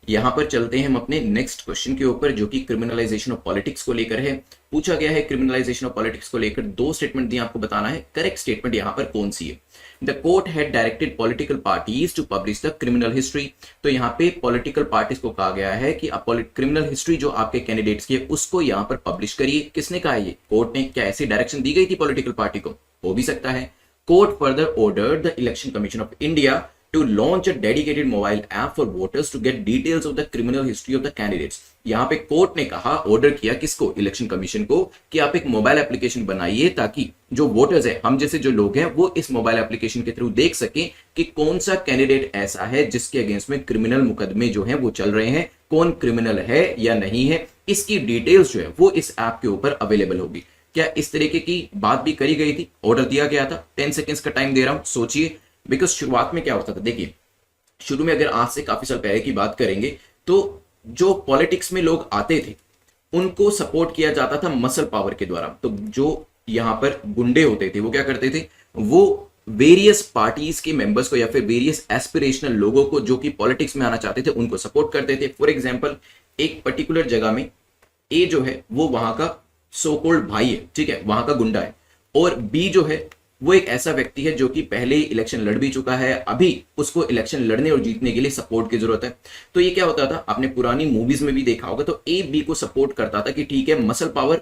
यहां पर चलते हैं हम अपने नेक्स्ट क्वेश्चन के ऊपर, जो कि क्रिमिनलाइजेशन ऑफ पॉलिटिक्स को लेकर है। पूछा गया है क्रिमिनलाइजेशन ऑफ पॉलिटिक्स को लेकर 2 स्टेटमेंट दिए, आपको बताना है करेक्ट स्टेटमेंट यहां पर कौन सी है। The court had directed political parties to publish the criminal history. तो यहाँ पे पॉलिटिकल पार्टीज को कहा गया है कि आप क्रिमिनल हिस्ट्री जो आपके कैंडिडेट्स की है उसको यहाँ पर पब्लिश करिए। किसने कहा ये? कोर्ट ने। क्या ऐसी डायरेक्शन दी गई थी पॉलिटिकल पार्टी को? हो भी सकता है। Court further ordered the election commission of India to launch a dedicated mobile app for voters to get details of the criminal history of the candidates। यहाँ पे कोर्ट ने कहा, ऑर्डर किया किसको? इलेक्शन कमीशन को, कि आप एक मोबाइल एप्लीकेशन बनाइए ताकि जो वोटर्स है, हम जैसे जो लोग हैं, वो इस मोबाइल एप्लीकेशन के थ्रू देख सकें कि कौन सा कैंडिडेट ऐसा है जिसके अगेंस्ट में क्रिमिनल मुकदमे जो है वो चल रहे हैं, कौन क्रिमिनल है या नहीं है, इसकी डिटेल्स जो है वो इस ऐप के ऊपर अवेलेबल होगी। क्या इस तरीके की बात भी करी गई थी? ऑर्डर दिया गया था। 10 सेकेंड्स का टाइम दे रहा हूं, सोचिए। बिकॉज शुरुआत में क्या होता था, देखिए शुरू में अगर आज से काफी साल पहले की बात करेंगे तो जो पॉलिटिक्स में लोग आते थे उनको सपोर्ट किया जाता था मसल पावर के द्वारा। तो जो यहां पर गुंडे होते थे वो क्या करते थे, वो वेरियस पार्टीज के मेंबर्स को या फिर वेरियस एस्पिरेशनल लोगों को जो कि पॉलिटिक्स में आना चाहते थे उनको सपोर्ट करते थे। फॉर एग्जांपल, एक पर्टिकुलर जगह में ए जो है वो वहां का सो कॉल्ड भाई है, ठीक है, वहां का गुंडा है, और बी जो है वो एक ऐसा व्यक्ति है जो कि पहले ही इलेक्शन लड़ भी चुका है, अभी उसको इलेक्शन लड़ने और जीतने के लिए सपोर्ट की जरूरत है। तो ये क्या होता था, आपने पुरानी मूवीज में भी देखा होगा, तो ए बी को सपोर्ट करता था कि ठीक है, मसल पावर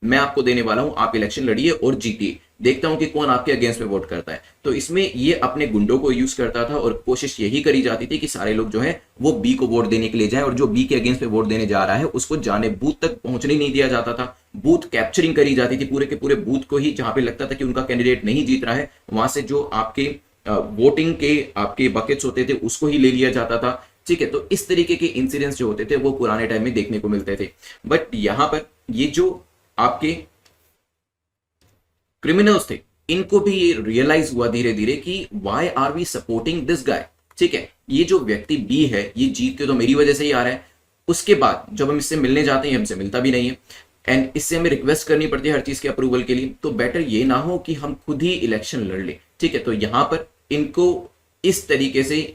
मैं आपको देने वाला हूं, आप इलेक्शन लड़िए और जीतिए, देखता हूं कि कौन आपके अगेंस्ट में वोट करता है। तो इसमें ये अपने गुंडों को यूज करता था और कोशिश यही करी जाती थी कि सारे लोग जो है वो बी को वोट देने के लिए जाए, और जो बी के अगेंस्ट में वोट देने जा रहा है उसको जाने बूथ तक पहुंचने नहीं दिया जाता था। बूथ कैप्चरिंग करी जाती थी, पूरे के पूरे बूथ को ही, जहां पे लगता था कि उनका कैंडिडेट नहीं जीत रहा है, वहां से जो आपके वोटिंग के आपके बकेट्स होते थे उसको ही ले लिया जाता था, ठीक है। तो इस तरीके के इंसिडेंट्स जो होते थे वो पुराने टाइम में देखने को मिलते थे। बट यहां पर ये जो आपके क्रिमिनल्स थे, इनको भी ये रियलाइज हुआ धीरे धीरे कि why are we supporting this guy, ठीक है, ये जो व्यक्ति बी है ये जीत के तो मेरी वजह से ही आ रहा है, उसके बाद जब हम इससे मिलने जाते हैं हमसे मिलता भी नहीं है, एंड इससे हमें रिक्वेस्ट करनी पड़ती है हर चीज के अप्रूवल के लिए, तो बेटर ये ना हो कि हम खुद ही इलेक्शन लड़ ले, ठीक है। तो यहां पर इनको इस तरीके से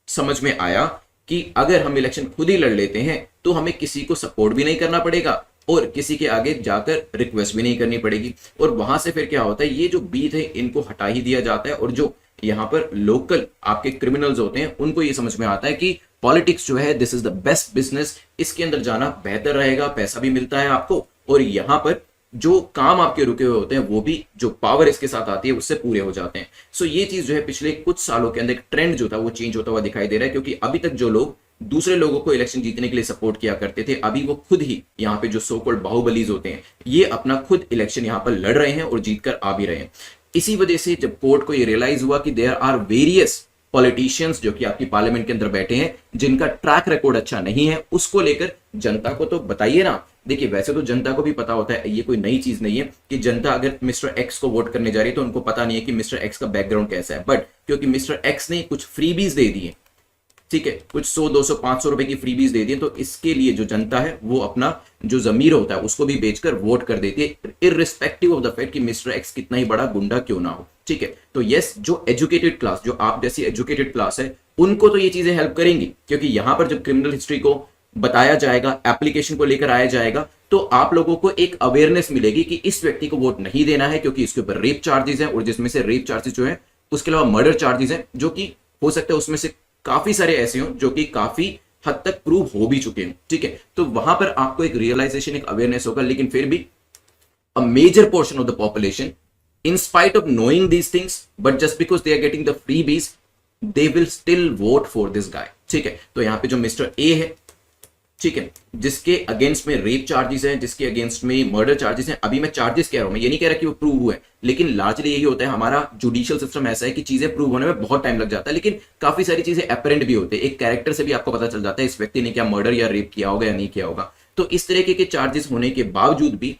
समझ में आया कि अगर हम इलेक्शन खुद ही लड़ लेते हैं तो हमें किसी को सपोर्ट भी नहीं करना पड़ेगा और किसी के आगे जाकर रिक्वेस्ट भी नहीं करनी पड़ेगी, और वहां से फिर क्या होता है, ये जो बी थे इनको हटा ही दिया जाता है, और जो यहाँ पर लोकल आपके क्रिमिनल्स होते हैं उनको ये समझ में आता है कि पॉलिटिक्स जो है this is the best business, इसके अंदर जाना बेहतर रहेगा, पैसा भी मिलता है आपको, और यहाँ पर जो काम आपके रुके हुए होते हैं वो भी जो पावर इसके साथ आती है उससे पूरे हो जाते हैं। सो ये चीज जो है पिछले कुछ सालों के अंदर एक ट्रेंड जो था वो चेंज होता हुआ दिखाई दे रहा है, क्योंकि अभी तक जो लोग दूसरे लोगों को इलेक्शन जीतने के लिए सपोर्ट किया करते थे, अभी वो खुद ही यहाँ पे जो सो कॉल्ड बाहुबलीज होते हैं ये अपना खुद इलेक्शन यहाँ पर लड़ रहे हैं और जीतकर आ भी रहे हैं। इसी वजह से जब कोर्ट को ये रियलाइज हुआ कि देयर आर वेरियस पॉलिटिशियंस जो कि आपकी पार्लियामेंट के अंदर बैठे हैं जिनका ट्रैक रिकॉर्ड अच्छा नहीं है, उसको लेकर जनता को तो बताइए ना। देखिए वैसे तो जनता को भी पता होता है, ये कोई नई चीज नहीं है कि जनता अगर मिस्टर एक्स को वोट करने जा रही है तो उनको पता नहीं है कि मिस्टर एक्स का बैकग्राउंड कैसा है, बट क्योंकि मिस्टर एक्स ने कुछ फ्रीबीज दे दिए, ठीक है, कुछ 100 200 500 रुपए की फ्रीबीज दे दी, तो इसके लिए जो जनता है वो अपना जो जमीर होता है उसको भी बेचकर वोट कर देती है, इररिस्पेक्टिव ऑफ द फैक्ट कि मिस्टर एक्स कितना ही बड़ा गुंडा क्यों ना हो, ठीक है। तो यस, जो एजुकेटेड क्लास, जो आप जैसी एजुकेटेड क्लास है, उनको तो ये चीजें हेल्प करेंगी, क्योंकि यहां पर जब क्रिमिनल हिस्ट्री को बताया जाएगा, एप्लीकेशन को लेकर आया जाएगा, तो आप लोगों को एक अवेयरनेस मिलेगी कि इस व्यक्ति को वोट नहीं देना है क्योंकि इसके ऊपर रेप चार्जेस हैं, और जिसमें से रेप चार्जेस जो है उसके अलावा मर्डर चार्जेस हैं, जो कि हो सकता है उसमें से काफी सारे ऐसे हो जो कि काफी हद तक प्रूव हो भी चुके हैं, ठीक है। तो वहां पर आपको एक रियलाइजेशन, एक अवेयरनेस होगा, लेकिन फिर भी a major portion of the population in spite of knowing these things but just because they are getting the freebies they will still vote for this guy, ठीक है। तो यहां पे जो मिस्टर ए है, ठीक है, जिसके अगेंस्ट में रेप चार्जेस हैं, जिसके अगेंस्ट में मर्डर चार्जेस हैं, अभी मैं चार्जेस कह रहा हूं, मैं ये नहीं कह रहा कि वो प्रूव हुए, लेकिन लार्जली यही होता है, हमारा जुडिशियल सिस्टम ऐसा है कि चीजें प्रूव होने में बहुत टाइम लग जाता है, लेकिन काफी सारी चीजें अपरेंट भी होते हैं, एक कैरेक्टर से भी आपको पता चल जाता है इस व्यक्ति ने क्या मर्डर या रेप किया होगा या नहीं किया होगा। तो इस तरीके के चार्जेस होने के बावजूद भी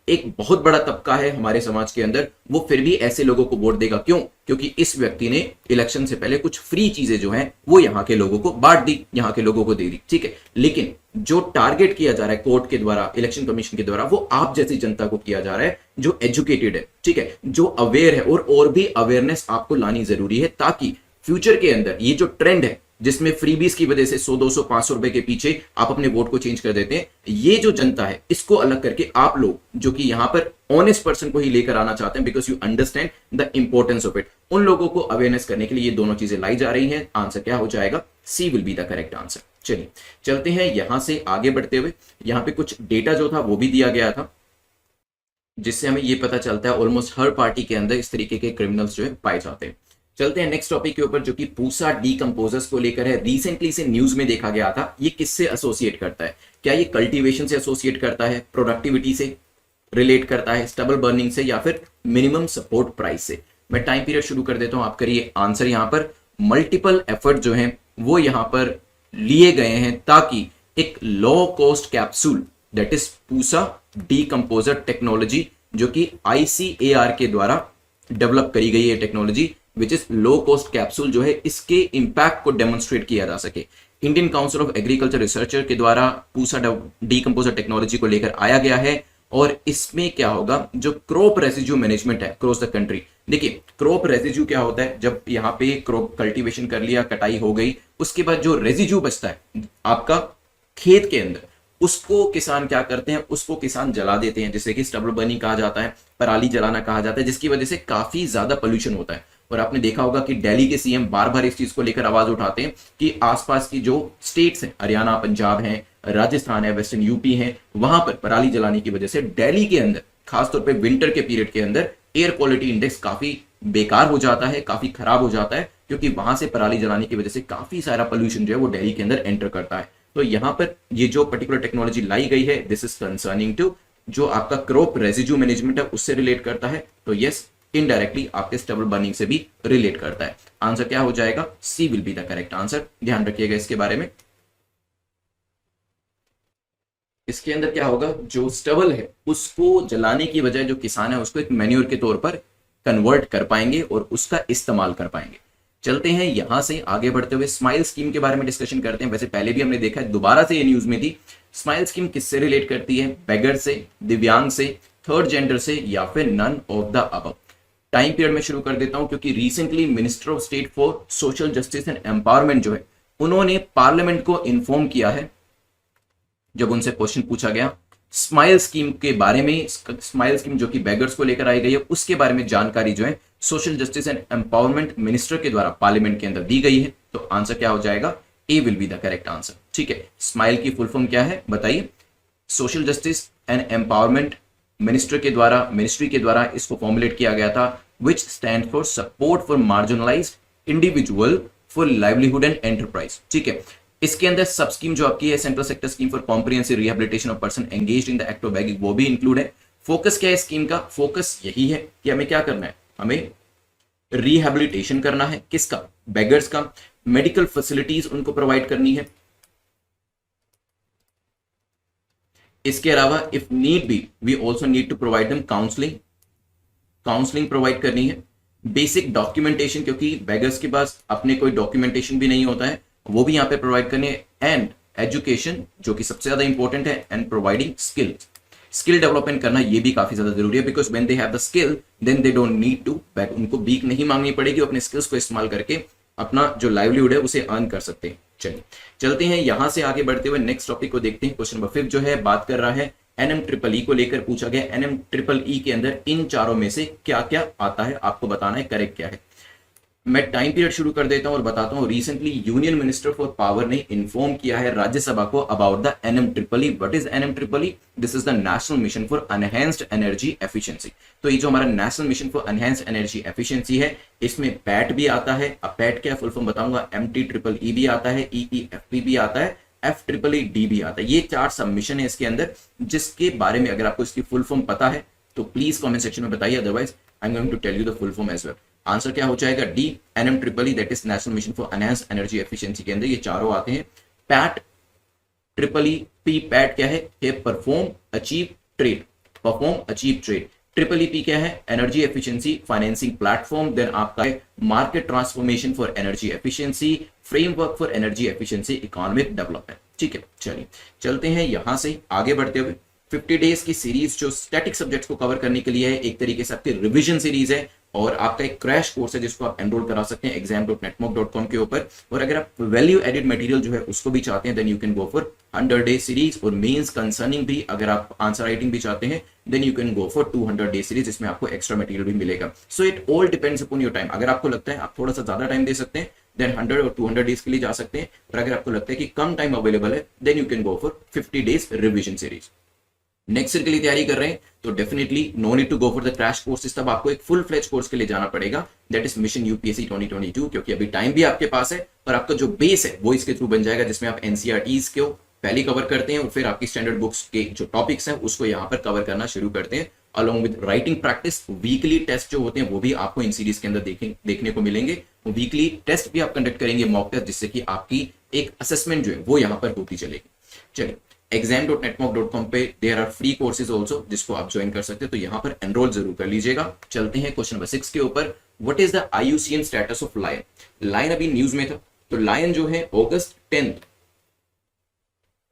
एक बहुत बड़ा तबका है हमारे समाज के अंदर, वो फिर भी ऐसे लोगों को वोट देगा, क्यों? क्योंकि इस व्यक्ति ने इलेक्शन से पहले कुछ फ्री चीजें जो हैं वो यहाँ के लोगों को बांट दी, यहाँ के लोगों को दे दी, ठीक है। लेकिन जो टारगेट किया जा रहा है कोर्ट के द्वारा, इलेक्शन कमीशन के द्वारा, वो आप जैसी जनता को किया जा रहा है जो एजुकेटेड है, ठीक है, जो अवेयर है, और भी अवेयरनेस आपको लानी जरूरी है, ताकि फ्यूचर के अंदर ये जो ट्रेंड है जिसमें फ्रीबीज की वजह से 100 200 500 रुपए के पीछे आप अपने वोट को चेंज कर देते हैं, ये जो जनता है इसको अलग करके आप लोग जो कि यहां पर ऑनेस्ट पर्सन को ही लेकर आना चाहते हैं, because you understand the importance of it, उन लोगों को अवेयरनेस करने के लिए ये दोनों चीजें लाई जा रही हैं। आंसर क्या हो जाएगा? C will be the correct answer. चलिए चलते हैं यहां से आगे बढ़ते हुए, यहां पे कुछ डेटा जो था वो भी दिया गया था, जिससे हमें ये पता चलता है ऑलमोस्ट हर पार्टी के अंदर इस तरीके के क्रिमिनल्स जो है पाए जाते हैं। चलते हैं नेक्स्ट टॉपिक के ऊपर, जो कि पूसा डीकंपोजर्स को लेकर है। रिसेंटली से न्यूज में देखा गया था, ये किससे एसोसिएट करता है? क्या ये कल्टीवेशन से एसोसिएट करता है, प्रोडक्टिविटी से रिलेट करता है, स्टबल बर्निंग से, या फिर मिनिमम सपोर्ट प्राइस से? मैं टाइम पीरियड शुरू कर देता हूं, आप करिए आंसर। यहां पर मल्टीपल एफर्ट जो है वो यहां पर लिए गए हैं ताकि एक low cost capsule, that is Pusa decomposer technology, जो कि ICAR के द्वारा डेवलप करी गई है technology, which is low cost capsule, जो है इसके इंपैक्ट को डेमोन्स्ट्रेट किया जा सके। Indian council of agriculture researcher के द्वारा पूसा डीकंपोजर टेक्नोलॉजी को लेकर आया गया है, और इसमें क्या होगा, जो क्रॉप रेसिड्यू मैनेजमेंट है अक्रॉस द कंट्री। देखिए क्रॉप रेसिड्यू क्या होता है, जब यहाँ पे क्रॉप कल्टीवेशन कर लिया, कटाई हो गई, उसके बाद जो रेसिड्यू बचता है आपका खेत के अंदर, उसको किसान क्या करते हैं, उसको किसान जला देते हैं, जिसे कि स्टबल बर्निंग कहा जाता है, पराली जलाना कहा जाता है, जिसकी वजह से काफी ज्यादा पोल्यूशन होता है। और आपने देखा होगा कि दिल्ली के सीएम बार बार इस चीज को लेकर आवाज उठाते हैं कि आसपास की जो स्टेट्स हैं, हरियाणा, पंजाब है, राजस्थान है, वेस्टर्न यूपी है, वहां पर पराली जलाने की वजह से दिल्ली के अंदर खासतौर पर विंटर के पीरियड के अंदर एयर क्वालिटी इंडेक्स काफी बेकार हो जाता है, काफी खराब हो जाता है, क्योंकि वहां से पराली जलाने की वजह से काफी सारा पोल्यूशन जो है वो दिल्ली के अंदर एंटर करता है। तो यहां पर ये जो पर्टिकुलर टेक्नोलॉजी लाई गई है, दिस इज कंसर्निंग टू जो आपका क्रॉप रेसिड्यू मैनेजमेंट है, उससे रिलेट करता है। तो यस, इनडायरेक्टली आपके स्टबल बर्निंग से भी रिलेट करता है। आंसर क्या हो जाएगा, C will be the correct answer. ध्यान रखिएगा इसके बारे में। इसके अंदर क्या होगा, जो स्टबल है उसको जलाने की बजाय जो किसान है उसको एक मैन्योर के तौर पर कन्वर्ट कर पाएंगे और उसका इस्तेमाल कर पाएंगे। चलते हैं यहां से आगे बढ़ते हुए स्माइल स्कीम के बारे में डिस्कशन करते हैं। वैसे पहले भी हमने देखा है, दोबारा से ये न्यूज में थी। स्माइल स्कीम किससे रिलेट करती है, बेगर से, दिव्यांग से, थर्ड जेंडर से, या फिर none of the above. Time period में शुरू कर देता हूं, क्योंकि recently minister of state for social justice and empowerment जो है, उन्होंने पार्लियामेंट को इन्फॉर्म किया है, जब उनसे क्वेश्चन पूछा गया स्माइल स्कीम के बारे में, स्माइल स्कीम जो कि बेगर्स को लेकर आई गई है, उसके बारे में जानकारी जो है social justice and empowerment minister के द्वारा पार्लियामेंट के अंदर दी गई है। तो आंसर क्या हो जाएगा, A will be the correct answer. ठीक है, स्माइल की फुल फॉर्म क्या है बताइए। Social justice and empowerment ministry के द्वारा इसको फॉर्मुलेट किया गया था, which stand for support for marginalised individual for livelihood and enterprise. ठीक है, इसके अंदर सब स्कीम जो आपकी है, central sector scheme for comprehensive rehabilitation of person engaged in the act of begging, वो भी इंक्लूड है। फोकस क्या है स्कीम का, फोकस यही है कि हमें क्या करना है, हमें रिहेबिलिटेशन करना है। किसका, बेगर्स का। मेडिकल फैसिलिटीज उनको प्रोवाइड करनी है। इसके अलावा if need be we also need to provide them counselling provide करनी है। बेसिक डॉक्यूमेंटेशन, क्योंकि बेगर्स के पास अपने कोई डॉक्यूमेंटेशन भी नहीं होता है, वो भी यहां पे प्रोवाइड करनी है। एंड एजुकेशन, जो कि सबसे ज्यादा इंपॉर्टेंट है, एंड प्रोवाइडिंग स्किल डेवलपमेंट करना, ये भी काफी ज्यादा जरूरी है, because when they have the skill then they don't need to beg, उनको भीख नहीं मांगनी पड़ेगी, अपने स्किल्स को इस्तेमाल करके अपना जो लाइवलीहुड है उसे अर्न कर सकते हैं। चलिए चलते हैं यहां से आगे बढ़ते हुए नेक्स्ट टॉपिक को देखते हैं। क्वेश्चन नंबर 5 जो है बात कर रहा है NMEEE को लेकर पूछा गया। NMEEE के अंदर इन चारों में से क्या क्या आता है, आपको बताना है करेक्ट क्या है। मैं टाइम पीरियड शुरू कर देता हूं और बताता हूं। Recently union minister for power ने इन्फॉर्म किया है राज्यसभा को about the NMEEE। What is NMEEE? This is the national mission for enhanced energy efficiency. तो ये जो हमारा national mission for enhanced energy efficiency है, इसमें पैट भी आता है। अब पैट क्या फुल फॉर्म बताऊंगा, MTEEE भी आता है, EEFP भी आता है, FEED भी आता है। ये 4 सबमिशन है इसके अंदर, जिसके बारे में अगर आपको इसकी फुल फॉर्म पता है तो प्लीज कमेंट सेक्शन में बताइए, otherwise I am going to tell you the full form as well. Answer क्या हो जाएगा, D. NMEEE that is national mission for enhanced energy efficiency के अंदर ये चारों आते हैं। पैट, PEE पैट क्या है, perform achieve trade, perform achieve trade. PEE क्या है, energy efficiency financing platform. Then आपका है market transformation for energy efficiency, framework for energy efficiency economic development. ठीक है, चलिए चलते हैं यहां से आगे बढ़ते हुए। 50 डेज की सीरीज जो स्टैटिक सब्जेक्ट्स को कवर करने के लिए है, एक तरीके से आपकी रिवीजन सीरीज है और आपका एक क्रैश कोर्स है जिसको आप एनरोल करा सकते हैं exam.netmock.com के ऊपर। और अगर आप वैल्यू एडेड मटेरियल जो है उसको भी चाहते हैं then you can go for 100 day series. और मेंस कंसर्निंग भी अगर आप आंसर राइटिंग भी चाहते हैं then you can go for 200 day series, जिसमें आपको एक्स्ट्रा मटेरियल भी मिलेगा। So it all depends upon your time. अगर आपको लगता है आप थोड़ा सा ज्यादा टाइम दे सकते हैं देन 100 और 200 डेज के लिए जा सकते हैं। और अगर आपको लगता है कि कम टाइम अवेलेबल है then you can go for 50 days revision series. Next year के लिए तैयारी कर रहे हैं तो definitely no need to go for the crash courses, तब आपको एक फुल फ्लेज कोर्स के लिए जाना पड़ेगा, दैट इज मिशन यूपीएससी 2022, क्योंकि अभी टाइम भी आपके पास है और आपका जो बेस है वो इसके थ्रू बन जाएगा, जिसमें आप एनसीईआरटीज को पहले कवर करते हैं और फिर आपकी स्टैंडर्ड बुक्स के जो टॉपिक्स हैं उसको यहाँ पर कवर करना शुरू करते हैं, along with writing practice. Weekly test जो होते हैं वो भी आपको इन सीरीज के अंदर देखने को मिलेंगे। वीकली टेस्ट भी आप कंडक्ट करेंगे, मॉक टेस्ट, जिससे कि आपकी एक असेसमेंट जो है वो यहाँ पर होती चलेगी। चलिए exam.netmock.com पे there are free courses also, जिसको आप ज्वाइन कर सकते हैं, तो यहाँ पर एनरोल जरूर कर लीजिएगा। चलते हैं क्वेश्चन नंबर 6 के ऊपर। What is the IUCN status of lion? Lion अभी न्यूज में था, तो लायन जो है अगस्त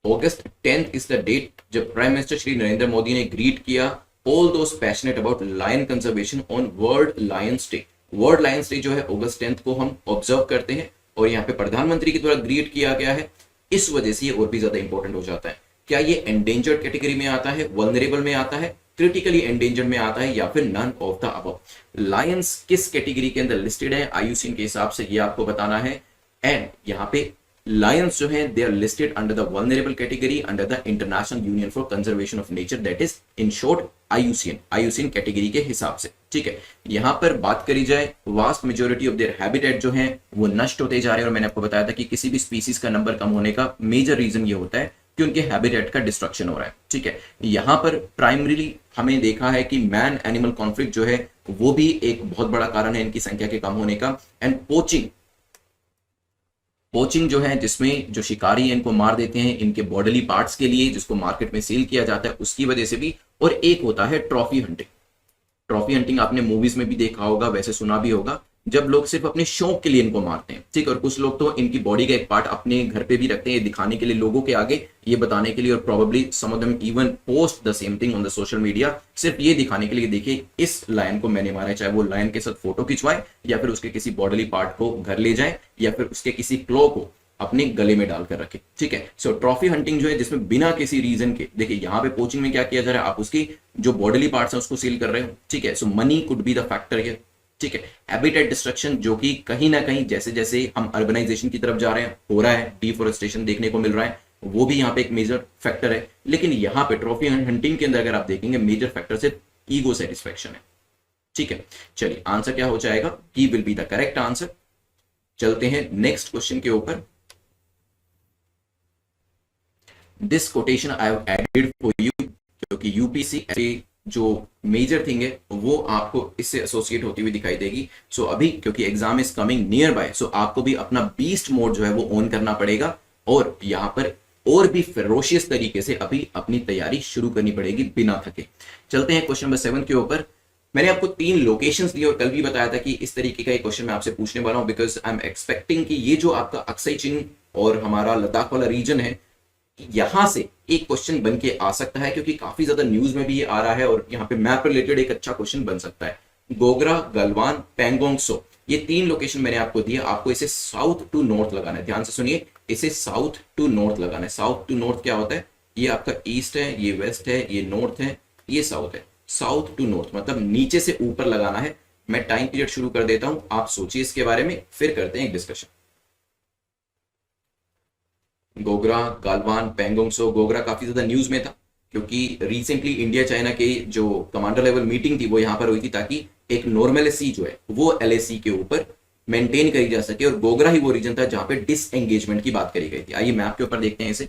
August 10th is the date जब प्राइम मिनिस्टर श्री नरेंद्र मोदी ने ग्रीट किया all those passionate about lion conservation on world lions day. World lions day जो है August 10th को हम ऑब्जर्व करते हैं और यहाँ पे प्रधानमंत्री के द्वारा ग्रीट किया गया है, इस वजह से ये और भी ज्यादा इंपॉर्टेंट हो जाता है। क्या ये एंडेंजर्ड कैटेगरी में आता है, वल्नरेबल में आता है, क्रिटिकली एंडेंजर्ड में आता है, या फिर none of the above? Lions किस कैटेगरी के अंदर लिस्टेड है आईयूसीएन के हिसाब से, ये आपको बताना है। एंड यहाँ पे लायंस जो है they are listed under the vulnerable category under the international union for conservation of nature, that is in short IUCN category के हिसाब से। ठीक है, यहां पर बात करी जाए vast majority of their habitat जो है वो नष्ट होते जा रहे हैं, और मैंने आपको बताया था कि किसी भी स्पीसीज का नंबर कम होने का मेजर रीजन ये होता है कि उनके हैबिटेट का डिस्ट्रक्शन हो रहा है। ठीक है, यहां पर प्राइमरीली हमें देखा है कि मैन एनिमल कॉन्फ्लिक्ट जो है वो भी एक बहुत बड़ा कारण है इनकी संख्या के कम होने का। एंड पोचिंग जो है जिसमें जो शिकारी इनको मार देते हैं इनके बॉडीली पार्ट्स के लिए, जिसको मार्केट में सेल किया जाता है, उसकी वजह से भी। और एक होता है ट्रॉफी हंटिंग। ट्रॉफी हंटिंग आपने मूवीज में भी देखा होगा, वैसे सुना भी होगा, जब लोग सिर्फ अपने शौक के लिए इनको मारते हैं। ठीक, और कुछ लोग तो इनकी बॉडी का एक पार्ट अपने घर पे भी रखते हैं, दिखाने के लिए, लोगों के आगे ये बताने के लिए, और probably some of them even post the same thing on the social media, सिर्फ ये दिखाने के लिए, देखिए इस लायन को मैंने मारा है। चाहे वो लायन के साथ फोटो खिंचवाए, या फिर उसके किसी बॉडीली पार्ट को घर ले जाए, या फिर उसके किसी क्लॉ को अपने गले में डालकर रखे। ठीक है, सो ट्रॉफी हंटिंग जो है जिसमें बिना किसी रीजन के, देखिए यहाँ पे पोचिंग में क्या किया जा रहा है, आप उसकी जो बॉडीली पार्ट्स हैं उसको सील कर रहे हो। ठीक है, so money could be the factor here. ठीक है, हैबिटेट डिस्ट्रक्शन जो कि कहीं ना कहीं जैसे जैसे हम अर्बनाइजेशन की तरफ जा रहे हैं हो रहा है, डिफोरेस्टेशन देखने को मिल रहा है, वो भी यहाँ पे एक मेजर फैक्टर है। लेकिन यहाँ पे ट्रॉफी हंटिंग के अंदर अगर आप देखेंगे मेजर फैक्टर सिर्फ ईगो सेटिस्फेक्शन है। ठीक है, चलिए आंसर क्या हो जाएगा, D will be the correct answer. चलते हैं नेक्स्ट क्वेश्चन के ऊपर। This quotation I have added for you, क्योंकि यूपीसी जो मेजर थिंग है वो आपको इससे एसोसिएट होती हुई दिखाई देगी। सो अभी क्योंकि exam is coming near by, so आपको भी अपना बीस्ट मोड जो है वो ऑन करना पड़ेगा, और यहां पर और भी फेरोशियस तरीके से अभी अपनी तैयारी शुरू करनी पड़ेगी बिना थके। चलते हैं क्वेश्चन नंबर 7 के ऊपर। मैंने आपको 3 लोकेशंस दिए और कल भी बताया था कि इस तरीके का एक क्वेश्चन मैं आपसे पूछने वाला हूं, बिकॉज आई एम एक्सपेक्टिंग कि ये जो आपका अक्साई चिन और हमारा लद्दाख वाला रीजन है, यहां से एक क्वेश्चन बन के आ सकता है, क्योंकि काफी ज्यादा न्यूज में भी ये आ रहा है, और यहाँ पे मैप रिलेटेड एक अच्छा क्वेश्चन बन सकता है। गोगरा, गलवान, पैंगोंग सो, ये 3 लोकेशन मैंने आपको दिया, आपको इसे साउथ टू नॉर्थ लगाना है। ध्यान से सुनिए, इसे साउथ टू नॉर्थ लगाना है। साउथ टू नॉर्थ क्या होता है, ये आपका ईस्ट है, ये वेस्ट है, ये नॉर्थ है, ये साउथ है। साउथ टू नॉर्थ मतलब नीचे से ऊपर लगाना है। मैं टाइम पीरियड शुरू कर देता हूं, आप सोचिए इसके बारे में, फिर करते हैं एक डिस्कशन। गोगरा, गालवान, पैंगोंग सो। गोगरा काफी ज्यादा न्यूज में था क्योंकि रिसेंटली इंडिया चाइना के जो कमांडर लेवल मीटिंग थी वो यहां पर हुई थी, ताकि एक नॉर्मलिटी जो है वो एलएसी के ऊपर मेंटेन करी जा सके, और गोगरा ही वो रीजन था जहां पे डिसएंगेजमेंट की बात करी गई थी। आइए मैप के ऊपर देखते हैं इसे।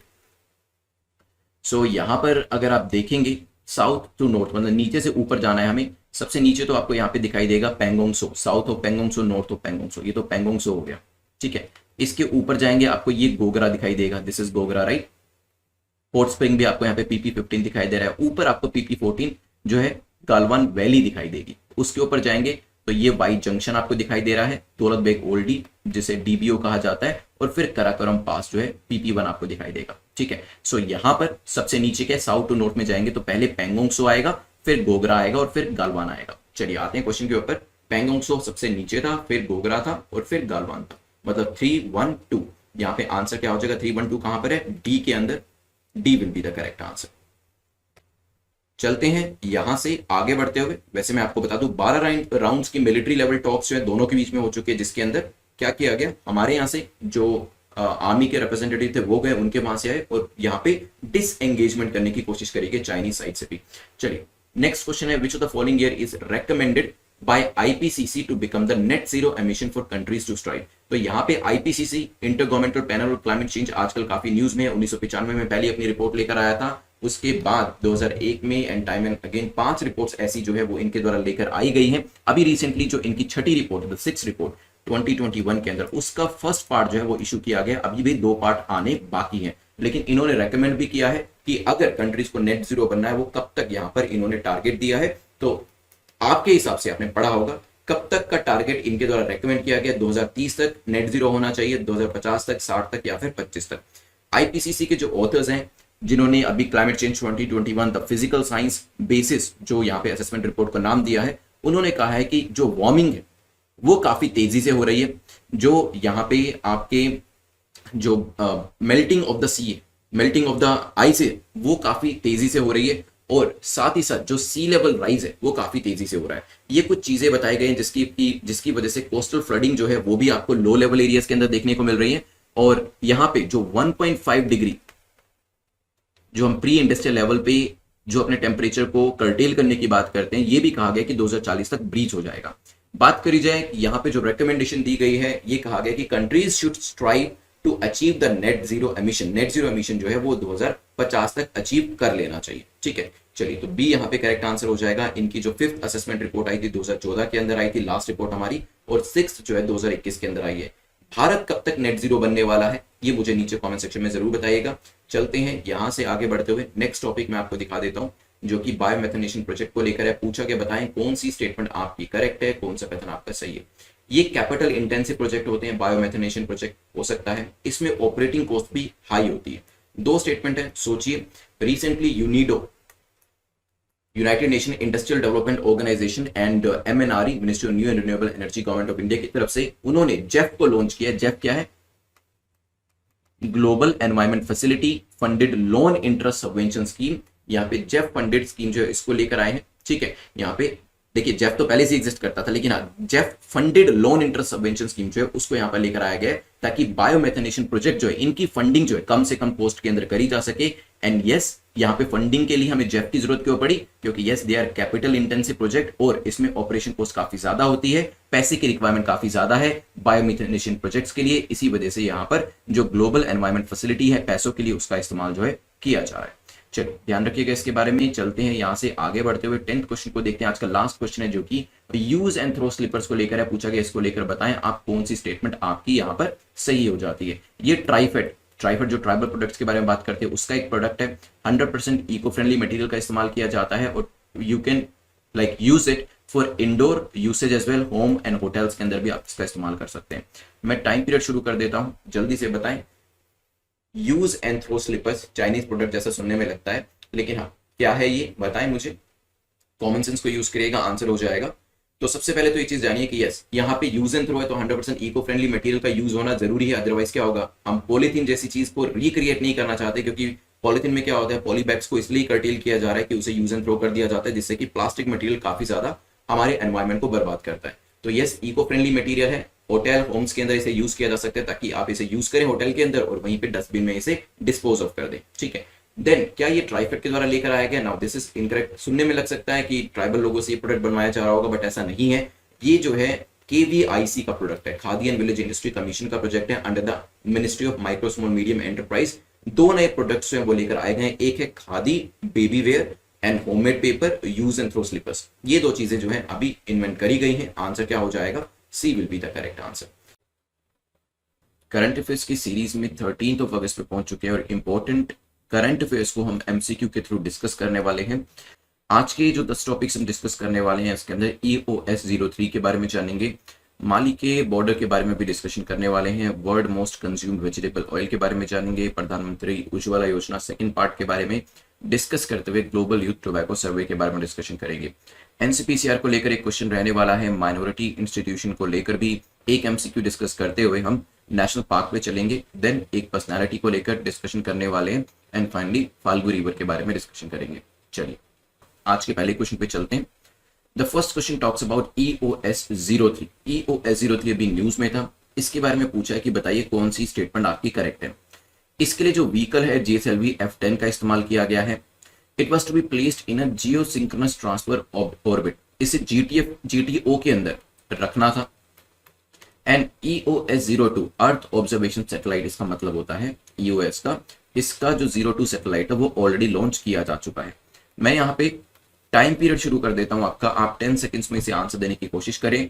सो यहां पर अगर आप देखेंगे साउथ टू नॉर्थ मतलब नीचे से ऊपर जाना है हमें। सबसे नीचे तो आपको यहाँ पे दिखाई देगा Pangong Tso, south of Pangong Tso, north of Pangong Tso, ये तो पैंगोंग सो हो गया। ठीक है, इसके ऊपर जाएंगे आपको ये गोगरा दिखाई देगा, this is Gogra right. Port spring भी आपको यहाँ पे PP15 दिखाई दे रहा है। ऊपर आपको PP14 जो है गालवान वैली दिखाई देगी। उसके ऊपर जाएंगे तो ये वाई जंक्शन आपको दिखाई दे रहा है, दौलत बेग ओल्डी जिसे DBO कहा जाता है, और फिर कराकोरम पास जो है PP1 आपको दिखाई देगा। ठीक है, सो यहाँ पर सबसे नीचे के साउथ टू नॉर्थ में जाएंगे तो पहले पैंगोंग सो आएगा, फिर गोगरा आएगा और फिर गालवान आएगा। चलिए आते हैं क्वेश्चन के ऊपर। पैंगोंग सो सबसे नीचे था, फिर गोगरा था और फिर गालवान था, मतलब 312। यहाँ पे आंसर क्या हो जाएगा, 312 कहां पर है, डी के अंदर। D will be the correct answer. चलते हैं यहां से आगे बढ़ते हुए। वैसे मैं आपको बता दूं 12 राउंड्स की मिलिट्री लेवल टॉक्स जो है दोनों के बीच में हो चुके हैं, जिसके अंदर क्या किया गया, हमारे यहाँ से जो आर्मी के रिप्रेजेंटेटिव थे वो गए, उनके वहां से आए और यहाँ पे डिसएंगेजमेंट करने की कोशिश करी गई चाइनीज साइड से भी। चलिए नेक्स्ट क्वेश्चन है, which of the following year is recommended by IPCC to become the net zero emission for countries to strive। तो यहाँ पे IPCC intergovernmental panel on climate change आजकल काफी न्यूज में है। 1995 में पहले अपनी रिपोर्ट लेकर आया था, उसके बाद 2001 में and time and again 5 reports ऐसी जो है वो इनके द्वारा लेकर आई गई हैं। अभी रिसेंटली जो इनकी छठी रिपोर्ट, द 6th रिपोर्ट 2021 के अंदर, उसका फर्स्ट पार्ट जो है वो इशू किया गया। अभी भी 2 पार्ट आने बाकी हैं, लेकिन इन्होंने रेकमेंड भी किया है कि अगर कंट्रीज को नेट जीरो बनना है वो कब तक यहाँ पर इन्होंने टारगेट दिया है। तो आपके हिसाब से आपने पढ़ा होगा कब तक का टारगेट इनके द्वारा रेकमेंड किया गया, 2030 तक नेट जीरो होना चाहिए, 2050 तक, 60 तक या फिर 25 तक। आईपीसीसी के जो ऑथर्स हैं जिन्होंने अभी climate change 2021 the physical science basis जो यहाँ पे असेसमेंट रिपोर्ट का नाम दिया है, उन्होंने कहा है कि जो वार्मिंग है वो काफी तेजी से हो रही है। जो यहाँ पे आपके जो melting of the sea, melting of the ice है वो काफी तेजी से हो रही है, और साथ ही साथ जो सी लेवल राइज है वो काफी तेजी से हो रहा है। ये कुछ चीजें बताई गई हैं जिसकी वजह से कोस्टल फ्लडिंग जो है वो भी आपको लो लेवल एरियाज के अंदर देखने को मिल रही है। और यहाँ पे जो 1.5 डिग्री जो हम प्री इंडस्ट्रियल लेवल पे जो अपने टेम्परेचर को कर्टेल करने की बात करते हैं, ये भी कहा गया कि 2040 तक ब्रीच हो जाएगा। बात करी जाए यहाँ पे जो रिकमेंडेशन दी गई है, ये कहा गया कि countries should strive to achieve the net zero emission. Net zero emission जो है वो 2050 तक अचीव कर लेना चाहिए। ठीक है, चलिए तो बी यहाँ पे करेक्ट आंसर हो जाएगा। इनकी जो 5th असेसमेंट रिपोर्ट आई थी 2014 के अंदर आई थी लास्ट रिपोर्ट हमारी, और 6th जो है 2021 के अंदर आई है। भारत कब तक नेट जीरो बनने वाला है ये मुझे नीचे कमेंट सेक्शन में जरूर बताइएगा। चलते हैं यहां से आगे बढ़ते हुए नेक्स्ट टॉपिक मैं आपको दिखा देता हूं, जो कि बायोमेथनेशन प्रोजेक्ट को लेकर है। पूछा गया बताएं कौन सी स्टेटमेंट आपकी करेक्ट है, कौन सा कथन आपका सही है। ये कैपिटल इंटेंसिव प्रोजेक्ट होते हैं, बायोमेथनेशन प्रोजेक्ट हो सकता है, इसमें ऑपरेटिंग कॉस्ट भी हाई होती है। 2 स्टेटमेंट है, सोचिए। Recently UNIDO, united nation industrial development organisation and MNRE, ministry of new and renewable energy, government of India की तरफ से उन्होंने जेफ को लॉन्च किया। जेफ क्या है? Global environment facility funded loan interest subvention scheme. यहाँ पे जेफ फंडेड स्कीम जो है इसको लेकर आए हैं। ठीक है, यहाँ पे देखिए जेफ तो पहले से एग्जिस्ट करता था, लेकिन Jeff funded loan interest subvention scheme जो है उसको यहाँ पर लेकर आया गया है, ताकि बायोमेथनेशन प्रोजेक्ट जो है इनकी फंडिंग जो है कम से कम कॉस्ट के अंदर करी जा सके। एंड यस, यहाँ पे फंडिंग के लिए हमें जेफ की जरूरत क्यों पड़ी? क्योंकि yes they are capital intensive project, और इसमें ऑपरेशन कॉस्ट काफी ज्यादा होती है, पैसे की रिक्वायरमेंट काफी ज्यादा है बायोमेथनेशन प्रोजेक्ट्स के लिए। इसी वजह से यहाँ पर जो ग्लोबल एनवायरमेंट फैसिलिटी है पैसों के लिए उसका इस्तेमाल जो है किया जा रहा है। चलो ध्यान रखिएगा इसके बारे में। चलते हैं यहाँ से आगे बढ़ते हुए 10th क्वेश्चन को देखते हैं। आज का लास्ट क्वेश्चन है जो कि यूज एंड थ्रो स्लीपर्स को लेकर है। पूछा गया इसको लेकर बताएं आप कौन सी स्टेटमेंट आपकी यहाँ पर सही हो जाती है। ये ट्राइफेड जो ट्राइबल प्रोडक्ट्स के बारे में बात करते हैं उसका एक प्रोडक्ट है। 100% इको फ्रेंडली मटेरियल का इस्तेमाल किया जाता है, और you can like use it for indoor usage as well, home and hotels के अंदर भी आप इसका इस्तेमाल कर सकते हैं। मैं टाइम पीरियड शुरू कर देता हूं, जल्दी से बताएं। Use and throw slippers Chinese product जैसा सुनने में लगता है, लेकिन हाँ क्या है ये बताएं मुझे। कॉमन सेंस को यूज करिएगा, आंसर हो जाएगा। तो सबसे पहले तो ये चीज जानिए कि यस यहाँ पे यूज एंड थ्रो है तो 100% इको फ्रेंडली मटेरियल का यूज होना जरूरी है, अदरवाइज क्या होगा, हम पॉलीथीन जैसी चीज को रिक्रिएट नहीं करना चाहते, क्योंकि पॉलीथीन में क्या होता है, पॉलीबैग्स को इसलिए कर्टेल किया जा रहा है कि उसे यूज एंड थ्रो कर दिया जाता है, जिससे कि प्लास्टिक मटेरियल काफी ज्यादा हमारे एनवायरमेंट को बर्बाद करता है। तो यस इको फ्रेंडली मटेरियल है, होटल होम्स के अंदर इसे यूज किया जा सकता है, ताकि आप इसे यूज करें होटल के अंदर और वहीं पे डस्टबिन में इसे डिस्पोज ऑफ कर दें। ठीक है, देन क्या ये ट्राइफेड के द्वारा लेकर आया गया? Now this is incorrect. सुनने में लग सकता है कि ट्राइबल लोगों से ये प्रोडक्ट बनवाया जा रहा होगा, बट ऐसा नहीं है। ये जो है KVIC का प्रोडक्ट है, khadi and village industry commission का प्रोजेक्ट है under the ministry of micro small medium enterprise. 2 नए प्रोडक्ट्स हैं वो लेकर आए गए, एक है khadi baby wear and homemade paper use and throw slippers. ये 2 चीजें जो है अभी इन्वेंट करी गई हैं। आंसर क्या हो जाएगा? C will be the correct answer. Current affairs की सीरीज में 13 अगस्त पे पहुंच चुके हैं, और इंपॉर्टेंट करंट अफेयर्स को हम MCQ के थ्रू डिस्कस करने वाले हैं। आज के जो 10 टॉपिक्स हम डिस्कस करने वाले हैं इसके अंदर EOS 03 के बारे में जानेंगे, माली के बॉर्डर के बारे में भी डिस्कशन करने वाले हैं, world most consumed vegetable oil के बारे में जानेंगे, प्रधानमंत्री उज्ज्वला योजना सेकंड पार्ट के बारे में डिस्कस करते हुए ग्लोबल यूथ टोबैको सर्वे के बारे में डिस्कशन करेंगे। NCPCR को लेकर एक क्वेश्चन रहने वाला है, माइनॉरिटी इंस्टीट्यूशन को लेकर भी एक MCQ डिस्कस करते हुए हम नेशनल पार्क पे चलेंगे। देन एक पर्सनैलिटी को लेकर डिस्कशन करने वाले हैं, एंड फाइनली फाल्गु रिवर के बारे में डिस्कशन करेंगे। चलिए आज के पहले क्वेश्चन पे चलते हैं। The first question talks about EOS 03। EOS 03 अभी न्यूज में था, इसके बारे में पूछा है कि बताइए कौन सी स्टेटमेंट आपकी करेक्ट है। इसके लिए जो व्हीकल है GSLV F10 का इस्तेमाल किया गया है। It was to be placed in a geosynchronous transfer orbit, इसे GTO के अंदर रखना था। And EOS 02 earth observation satellite इसका मतलब होता है EOS का। इसका जो 02 सैटेलाइट है वो ऑलरेडी लॉन्च किया जा चुका है। मैं यहाँ पे टाइम पीरियड शुरू कर देता हूं आपका, आप 10 सेकंड्स में इसे आंसर देने की कोशिश करें।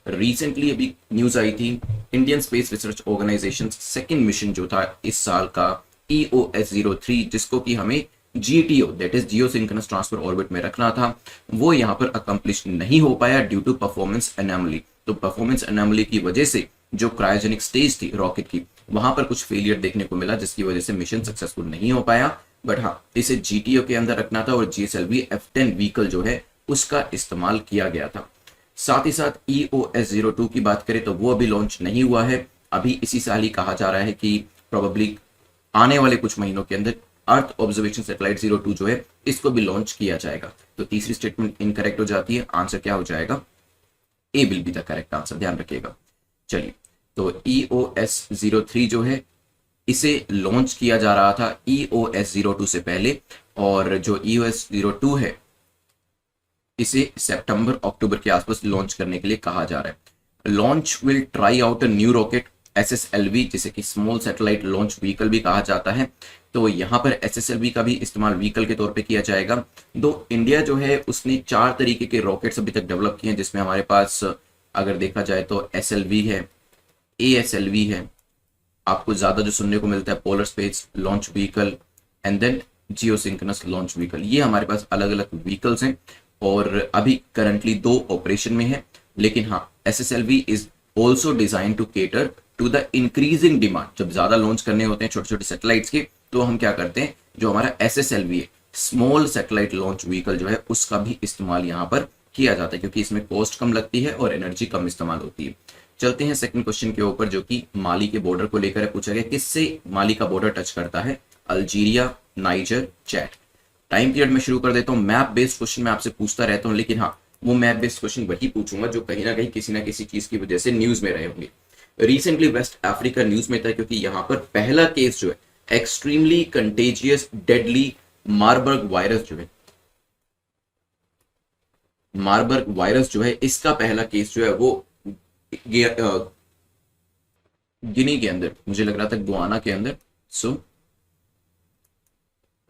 रिसेंटली अभी न्यूज आई थी, Indian space research organisation second mission जो था इस साल का EOS 03, जिसको कि हमें GTO that is geosynchronous transfer orbit में रखना था, वो यहाँ पर अकम्प्लिश नहीं हो पाया ड्यू टू परफॉर्मेंस एनोमली। तो परफॉर्मेंस एनोमली की वजह से जो क्रायोजेनिक स्टेज थी रॉकेट की वहां पर कुछ फेलियर देखने को मिला जिसकी वजह से मिशन सक्सेसफुल नहीं हो पाया। बट हाँ, इसे जीटीओ के अंदर रखना था और जीएसएलवी F10 व्हीकल जो है उसका इस्तेमाल किया गया था। साथ ही साथ EOS-02 की बात करें तो वो अभी लॉन्च नहीं हुआ है, अभी इसी साल ही कहा जा रहा है कि प्रोबेबली आने वाले कुछ महीनों के अंदर अर्थ ऑब्जर्वेशन सैटेलाइट 02 जो है इसको भी लॉन्च किया जाएगा। तो तीसरी स्टेटमेंट इनकरेक्ट हो जाती है, आंसर क्या हो जाएगा? A will be the correct answer, ध्यान रखिएगा। चलिए, तो EOS-03 जो है इसे लॉन्च किया जा रहा था EOS-02 से पहले, और जो EOS-02 है इसे सितंबर अक्टूबर के आसपास लॉन्च करने के लिए कहा जा रहा है। Launch will try out a new rocket SSLV, जिसे कि स्मॉल सैटेलाइट लॉन्च व्हीकल भी कहा जाता है। तो यहाँ पर SSLV का भी इस्तेमाल व्हीकल के तौर पे किया जाएगा। दो इंडिया जो है उसने 4 तरीके के रॉकेट्स अभी तक डेवलप किए हैं, जिसमें हमारे पास अगर देखा जाए तो SLV है, ASLV है, आपको ज्यादा जो सुनने को मिलता है polar space launch vehicle, and then geosynchronous launch vehicle. ये हमारे पास अलग अलग व्हीकल्स हैं और अभी करंटली 2 ऑपरेशन में है। लेकिन हाँ, SSLV is also design to cater to the increasing demand. जब ज्यादा लॉन्च करने होते हैं छोटे छोटे सैटेलाइट्स के, तो हम क्या करते हैं, जो हमारा SSLV है स्मॉल सैटेलाइट लॉन्च व्हीकल जो है उसका भी इस्तेमाल यहाँ पर किया जाता है, क्योंकि इसमें कॉस्ट कम लगती है और एनर्जी कम इस्तेमाल होती है। चलते हैं सेकंड क्वेश्चन के ऊपर, जो कि माली के बॉर्डर को लेकर पूछा गया, किससे माली का बॉर्डर टच करता है? Algeria, niger, Chad. Time period में शुरू कर देता हूँ। मैप बेस्ड क्वेश्चन मैं आपसे पूछता रहता हूँ, लेकिन हाँ, वो मैप बेस्ड क्वेश्चन वही पूछूंगा जो कहीं ना किसी चीज की वजह से न्यूज में रहे होंगे। रिसेंटली वेस्ट अफ्रीका न्यूज में था, क्योंकि यहाँ पर पहला केस जो है extremely contagious deadly Marburg virus जो है इसका पहला केस जो है वो गिनी के अंदर, मुझे लग रहा था गुआना के अंदर,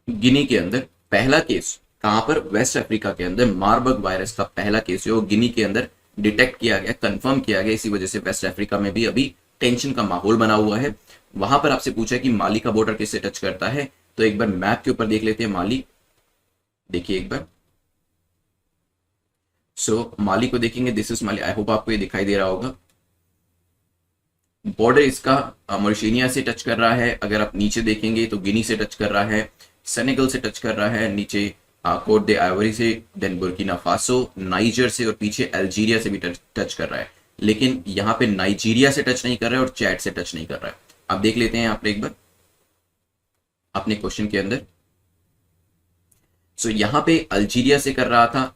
गिनी के अंदर पहला केस, कहां पर? वेस्ट अफ्रीका के अंदर मार्बर्ग वायरस का पहला केस जो गिनी के अंदर डिटेक्ट किया गया, कंफर्म किया गया। इसी वजह से वेस्ट अफ्रीका में भी अभी टेंशन का माहौल बना हुआ है। वहां पर आपसे पूछा कि माली का बॉर्डर किससे टच करता है, तो एक बार मैप के ऊपर देख लेते हैं। माली देखिए एक बार, माली को देखेंगे, this is Mali. I hope आपको ये दिखाई दे रहा होगा। बॉर्डर इसका मॉरिशनिया से टच कर रहा है, अगर आप नीचे देखेंगे तो गिनी से टच कर रहा है, सेनेगल से टच कर रहा है, नीचे कोट दे आइवरी से, देन बुर्किना फासो, नाइजर से, और पीछे अल्जीरिया से भी टच कर रहा है। लेकिन यहाँ पे नाइजीरिया से टच नहीं कर रहा है और चैड से टच नहीं कर रहा है। अब देख लेते हैं यहाँ पे एक बार अपने क्वेश्चन के अंदर। यहाँ पे अल्जीरिया से कर रहा था,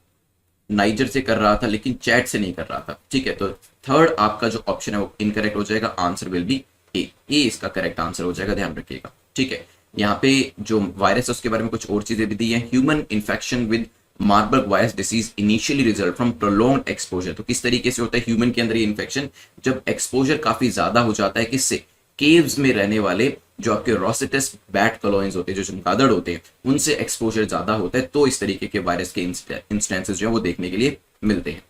नाइजर से कर रहा था, लेकिन चैड से नहीं कर रहा था। ठीक है, तो थर्ड आपका जो ऑप्शन है वो इनकरेक्ट हो जाएगा। आंसर विल बी ए इसका करेक्ट आंसर हो जाएगा, ध्यान रखिएगा। ठीक है, यहाँ पे जो वायरस है उसके बारे में कुछ और चीजें भी दी है। Human infection with Marburg virus disease initially result from prolonged exposure. तो किस तरीके से होता है ह्यूमन के अंदर ये इन्फेक्शन? जब एक्सपोजर काफी ज्यादा हो जाता है, किससे? केव्स में रहने वाले जो आपके रोसेटस बैट कॉलोनीज होते हैं, जो चमगादड़ होते हैं, उनसे एक्सपोजर ज्यादा होता है, तो इस तरीके के वायरस के इंस्टेंसेस जो है वो देखने के लिए मिलते हैं।